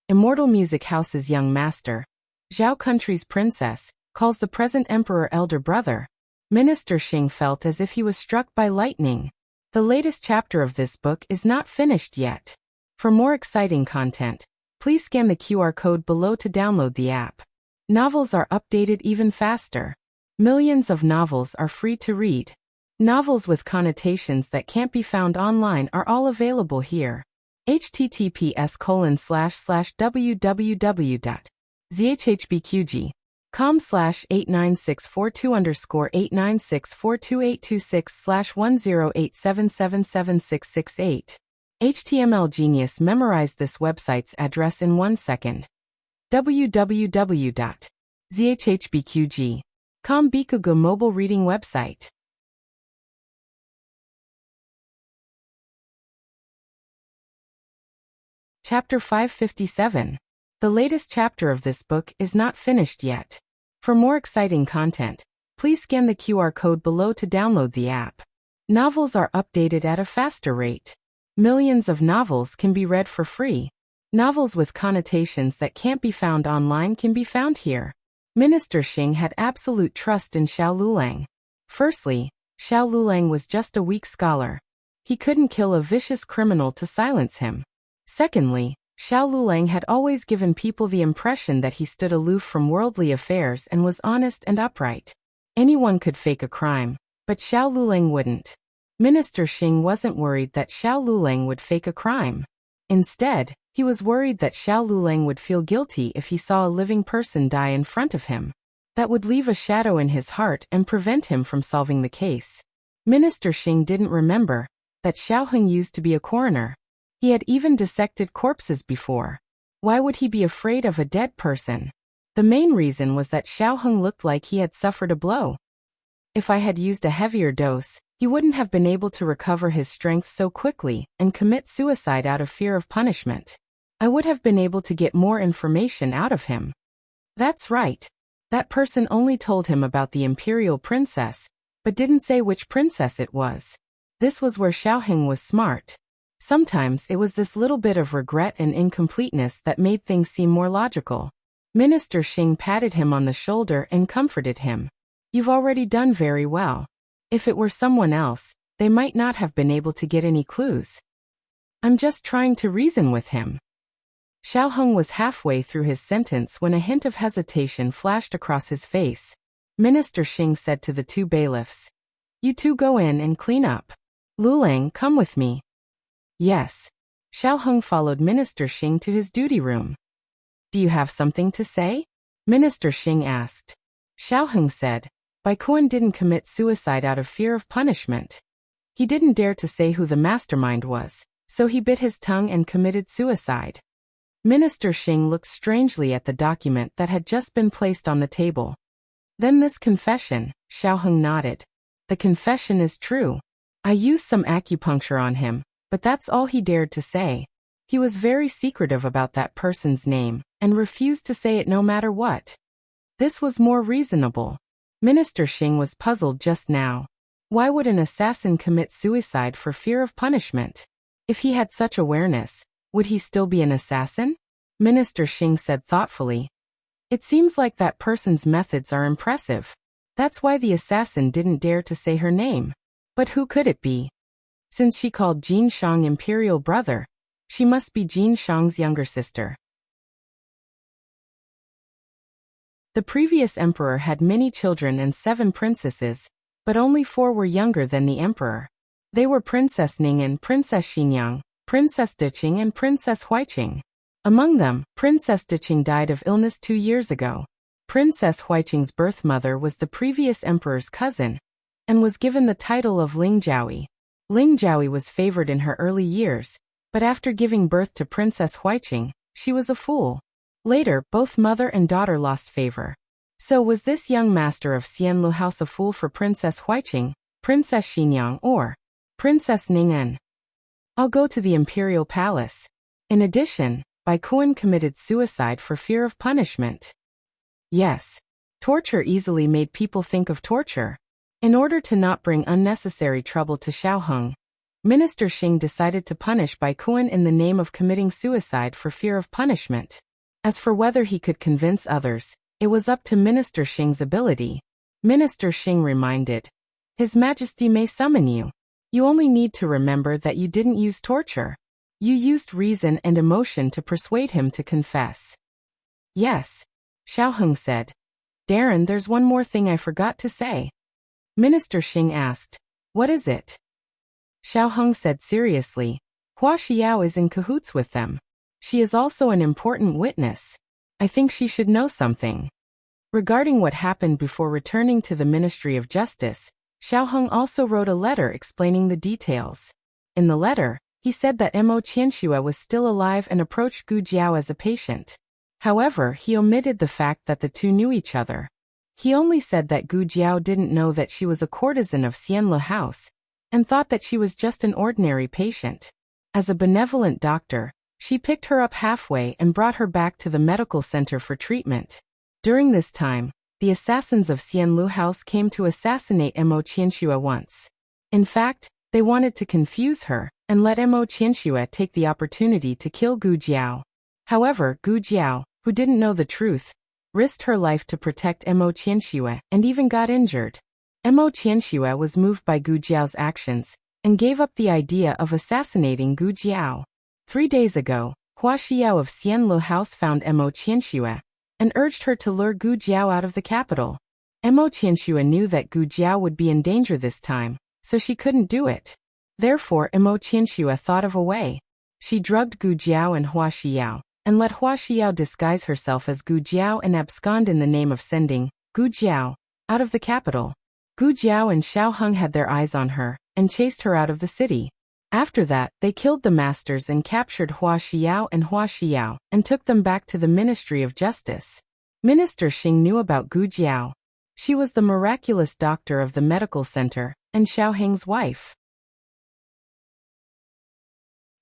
Immortal Music House's young master, Zhao Country's princess, calls the present emperor elder brother. Minister Xing felt as if he was struck by lightning. The latest chapter of this book is not finished yet. For more exciting content, please scan the QR code below to download the app. Novels are updated even faster. Millions of novels are free to read. Novels with connotations that can't be found online are all available here. https://www.zhhbqg.com/89642_896428266/1087776668. HTML Genius memorized this website's address in 1 second. www.zhhbqg.com Bikugo mobile reading website. Chapter 557. The latest chapter of this book is not finished yet. For more exciting content, please scan the QR code below to download the app. Novels are updated at a faster rate. Millions of novels can be read for free. Novels with connotations that can't be found online can be found here. Minister Xing had absolute trust in Xiao Lulang. Firstly, Xiao Lulang was just a weak scholar. He couldn't kill a vicious criminal to silence him. Secondly, Xiao Lulang had always given people the impression that he stood aloof from worldly affairs and was honest and upright. Anyone could fake a crime, but Xiao Lulang wouldn't. Minister Xing wasn't worried that Xiao Lulang would fake a crime. Instead, he was worried that Xiao Lulang would feel guilty if he saw a living person die in front of him. That would leave a shadow in his heart and prevent him from solving the case. Minister Xing didn't remember that Xiao Heng used to be a coroner. He had even dissected corpses before. Why would he be afraid of a dead person? The main reason was that Xiao Heng looked like he had suffered a blow. If I had used a heavier dose, he wouldn't have been able to recover his strength so quickly and commit suicide out of fear of punishment. I would have been able to get more information out of him. That's right. That person only told him about the imperial princess, but didn't say which princess it was. This was where Xiao Heng was smart. Sometimes it was this little bit of regret and incompleteness that made things seem more logical. Minister Xing patted him on the shoulder and comforted him. You've already done very well. If it were someone else, they might not have been able to get any clues. I'm just trying to reason with him. Xiao Heng was halfway through his sentence when a hint of hesitation flashed across his face. Minister Xing said to the two bailiffs, "You two go in and clean up. Lulang, come with me." Yes. Xiao Heng followed Minister Xing to his duty room. Do you have something to say? Minister Xing asked. Xiao Heng said, Bai Kuan didn't commit suicide out of fear of punishment. He didn't dare to say who the mastermind was, so he bit his tongue and committed suicide. Minister Xing looked strangely at the document that had just been placed on the table. Then this confession, Xiao Heng nodded. The confession is true. I used some acupuncture on him, but that's all he dared to say. He was very secretive about that person's name, and refused to say it no matter what. This was more reasonable. Minister Xing was puzzled just now. Why would an assassin commit suicide for fear of punishment? If he had such awareness, would he still be an assassin? Minister Xing said thoughtfully. It seems like that person's methods are impressive. That's why the assassin didn't dare to say her name. But who could it be? Since she called Jin Shang imperial brother, she must be Jin Shang's younger sister. The previous emperor had many children and 7 princesses, but only 4 were younger than the emperor. They were Princess Ning'an, Princess Xinyang, Princess Deqing and Princess Huiqing. Among them, Princess Deqing died of illness 2 years ago. Princess Huiqing's birth mother was the previous emperor's cousin, and was given the title of Lingjiaoyi. Lingjiaoyi was favored in her early years, but after giving birth to Princess Huiqing, she was a fool. Later, both mother and daughter lost favor. So was this young master of Xianlu House a fool for Princess Huiqing, Princess Xinyang or Princess Ning'an? I'll go to the imperial palace. In addition, Bai Kuan committed suicide for fear of punishment. Yes. Torture easily made people think of torture. In order to not bring unnecessary trouble to Xiao Heng, Minister Xing decided to punish Bai Kuan in the name of committing suicide for fear of punishment. As for whether he could convince others, it was up to Minister Xing's ability. Minister Xing reminded, His Majesty may summon you. You only need to remember that you didn't use torture. You used reason and emotion to persuade him to confess. Yes. Xiao Heng said. Darren, there's one more thing I forgot to say. Minister Xing asked, What is it? Xiao Heng said seriously, Hua Xiao is in cahoots with them. She is also an important witness. I think she should know something. Regarding what happened before returning to the Ministry of Justice, Xiao Heng also wrote a letter explaining the details. In the letter, he said that Mo Qianxue was still alive and approached Gu Jiao as a patient. However, he omitted the fact that the two knew each other. He only said that Gu Jiao didn't know that she was a courtesan of Xianlu House, and thought that she was just an ordinary patient. As a benevolent doctor, she picked her up halfway and brought her back to the medical center for treatment. During this time, the assassins of Xianlu House came to assassinate Mo Qianxue once. In fact, they wanted to confuse her and let Mo Qianxue take the opportunity to kill Gu Jiao. However, Gu Jiao, who didn't know the truth, risked her life to protect Mo Qianxue and even got injured. Mo Qianxue was moved by Gu Jiao's actions and gave up the idea of assassinating Gu Jiao. 3 days ago, Hua Xiao of Xianlu House found Mo Qianxue and urged her to lure Gu Jiao out of the capital. Mo Qianxue knew that Gu Jiao would be in danger this time, so she couldn't do it. Therefore, Mo Qianxue thought of a way. She drugged Gu Jiao and Hua Xiao, and let Hua Xiao disguise herself as Gu Jiao and abscond in the name of sending Gu Jiao out of the capital. Gu Jiao and Xiao Heng had their eyes on her and chased her out of the city. After that, they killed the masters and captured Hua Xiao and took them back to the Ministry of Justice. Minister Xing knew about Gu Jiao. She was the miraculous doctor of the medical center and Xiao Heng's wife.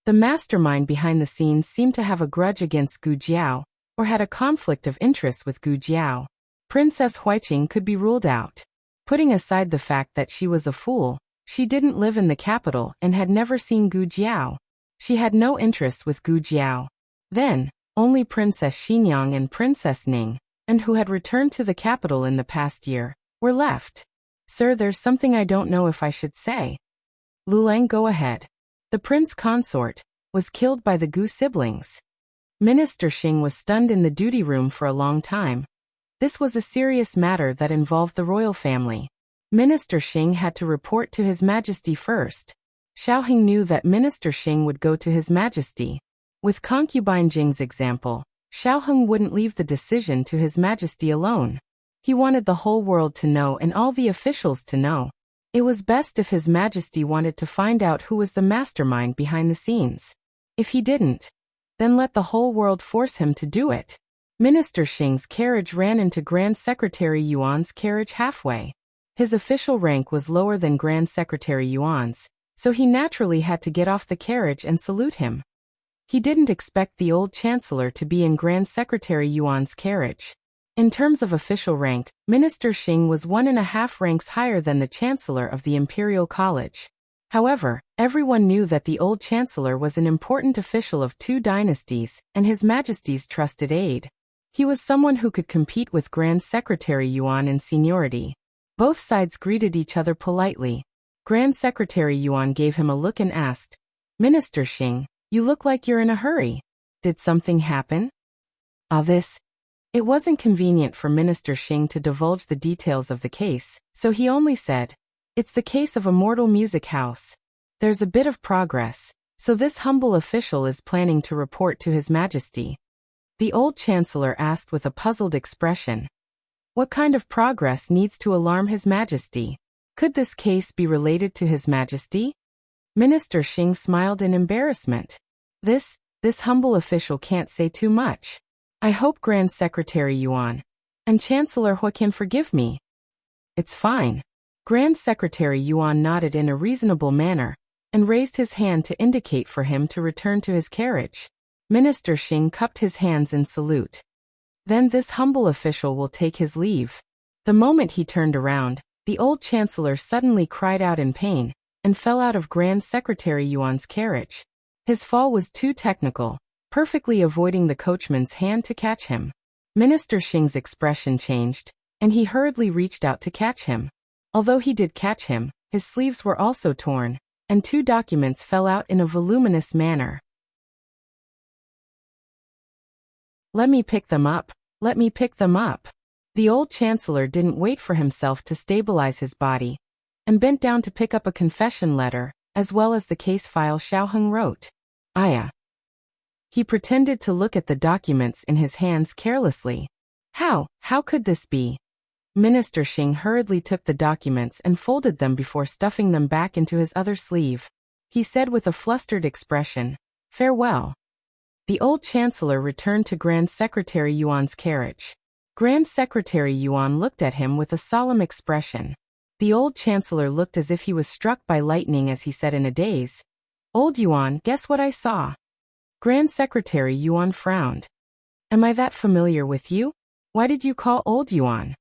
The mastermind behind the scenes seemed to have a grudge against Gu Jiao, or had a conflict of interest with Gu Jiao. Princess Huiqing could be ruled out. Putting aside the fact that she was a fool, she didn't live in the capital and had never seen Gu Jiao. She had no interest with Gu Jiao. Then, only Princess Xinyang and Princess Ning, and who had returned to the capital in the past year, were left. Sir, there's something I don't know if I should say. Lulang, go ahead. The prince consort was killed by the Gu siblings. Minister Xing was stunned in the duty room for a long time. This was a serious matter that involved the royal family. Minister Xing had to report to His Majesty first. Xiao Heng knew that Minister Xing would go to His Majesty. With concubine Jing's example, Xiao Heng wouldn't leave the decision to His Majesty alone. He wanted the whole world to know and all the officials to know. It was best if His Majesty wanted to find out who was the mastermind behind the scenes. If he didn't, then let the whole world force him to do it. Minister Xing's carriage ran into Grand Secretary Yuan's carriage halfway. His official rank was lower than Grand Secretary Yuan's, so he naturally had to get off the carriage and salute him. He didn't expect the old chancellor to be in Grand Secretary Yuan's carriage. In terms of official rank, Minister Xing was 1.5 ranks higher than the Chancellor of the Imperial College. However, everyone knew that the old Chancellor was an important official of 2 dynasties and His Majesty's trusted aide. He was someone who could compete with Grand Secretary Yuan in seniority. Both sides greeted each other politely. Grand Secretary Yuan gave him a look and asked, "Minister Xing, you look like you're in a hurry. Did something happen?" It wasn't convenient for Minister Xing to divulge the details of the case, so he only said, "It's the case of a mortal music house. There's a bit of progress, so this humble official is planning to report to His Majesty." The old Chancellor asked with a puzzled expression, "What kind of progress needs to alarm His Majesty? Could this case be related to His Majesty?" Minister Xing smiled in embarrassment. This humble official can't say too much. I hope Grand Secretary Yuan and Chancellor Hui can forgive me. It's fine. Grand Secretary Yuan nodded in a reasonable manner and raised his hand to indicate for him to return to his carriage. Minister Xing cupped his hands in salute. Then this humble official will take his leave. The moment he turned around, the old Chancellor suddenly cried out in pain and fell out of Grand Secretary Yuan's carriage. His fall was too technical, perfectly avoiding the coachman's hand to catch him. Minister Xing's expression changed, and he hurriedly reached out to catch him. Although he did catch him, his sleeves were also torn, and 2 documents fell out in a voluminous manner. "Let me pick them up. Let me pick them up." The old Chancellor didn't wait for himself to stabilize his body, and bent down to pick up a confession letter, as well as the case file Xiao Heng wrote. He pretended to look at the documents in his hands carelessly. How could this be? Minister Xing hurriedly took the documents and folded them before stuffing them back into his other sleeve. He said with a flustered expression, "Farewell." The old Chancellor returned to Grand Secretary Yuan's carriage. Grand Secretary Yuan looked at him with a solemn expression. The old Chancellor looked as if he was struck by lightning as he said in a daze, "Old Yuan, guess what I saw?" Grand Secretary Yuan frowned. "Am I that familiar with you? Why did you call Old Yuan?"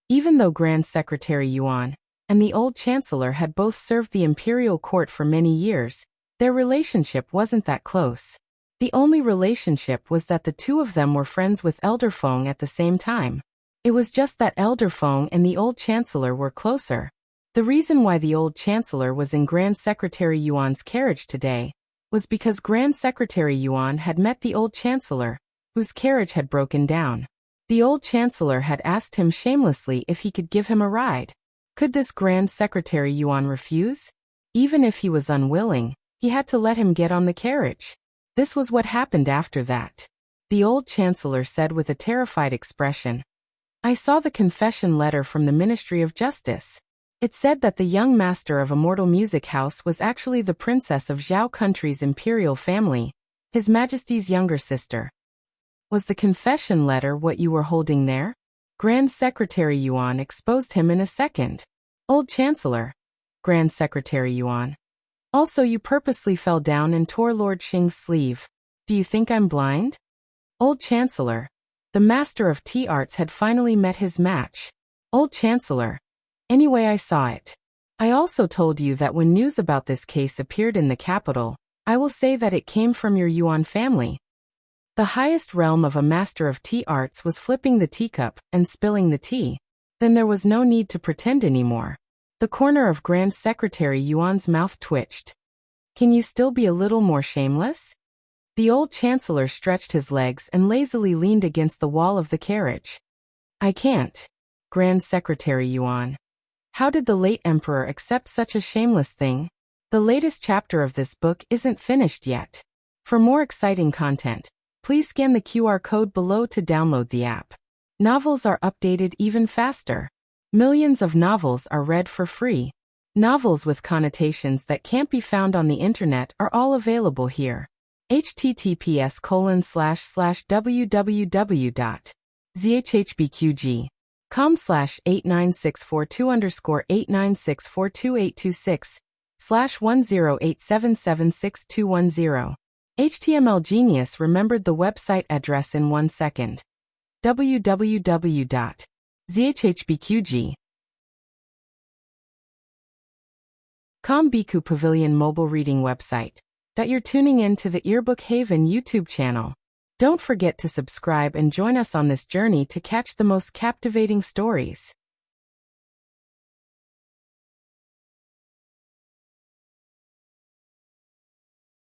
Even though Grand Secretary Yuan and the old chancellor had both served the imperial court for many years. Their relationship wasn't that close. The only relationship was that the two of them were friends with Elder Feng at the same time. It was just that Elder Feng and the old chancellor were closer. The reason why the old chancellor was in Grand Secretary Yuan's carriage today was because Grand Secretary Yuan had met the old chancellor, whose carriage had broken down. The old chancellor had asked him shamelessly if he could give him a ride. Could this Grand Secretary Yuan refuse? Even if he was unwilling, he had to let him get on the carriage. This was what happened after that. The old chancellor said with a terrified expression, "I saw the confession letter from the Ministry of Justice. It said that the young master of Immortal Music House was actually the princess of Zhao country's imperial family, His Majesty's younger sister." Was the confession letter what you were holding there? Grand Secretary Yuan exposed him in a second. Old Chancellor. Grand Secretary Yuan. Also, you purposely fell down and tore Lord Xing's sleeve. Do you think I'm blind? Old Chancellor. The Master of Tea Arts had finally met his match. Old Chancellor. Anyway, I saw it. I also told you that when news about this case appeared in the capital, I will say that it came from your Yuan family. The highest realm of a Master of Tea Arts was flipping the teacup and spilling the tea. Then there was no need to pretend anymore. The corner of Grand Secretary Yuan's mouth twitched. Can you still be a little more shameless? The old chancellor stretched his legs and lazily leaned against the wall of the carriage. I can't. Grand Secretary Yuan. How did the late emperor accept such a shameless thing? The latest chapter of this book isn't finished yet. For more exciting content, please scan the QR code below to download the app. Novels are updated even faster. Millions of novels are read for free. Novels with connotations that can't be found on the internet are all available here. https://www.zhhbqg.com/89642_8964210/1087762110. HTML Genius remembered the website address in 1 second. www.zhhbqg.com Biku Pavilion mobile reading website. You're tuning in to the Earbook Haven YouTube channel. Don't forget to subscribe and join us on this journey to catch the most captivating stories.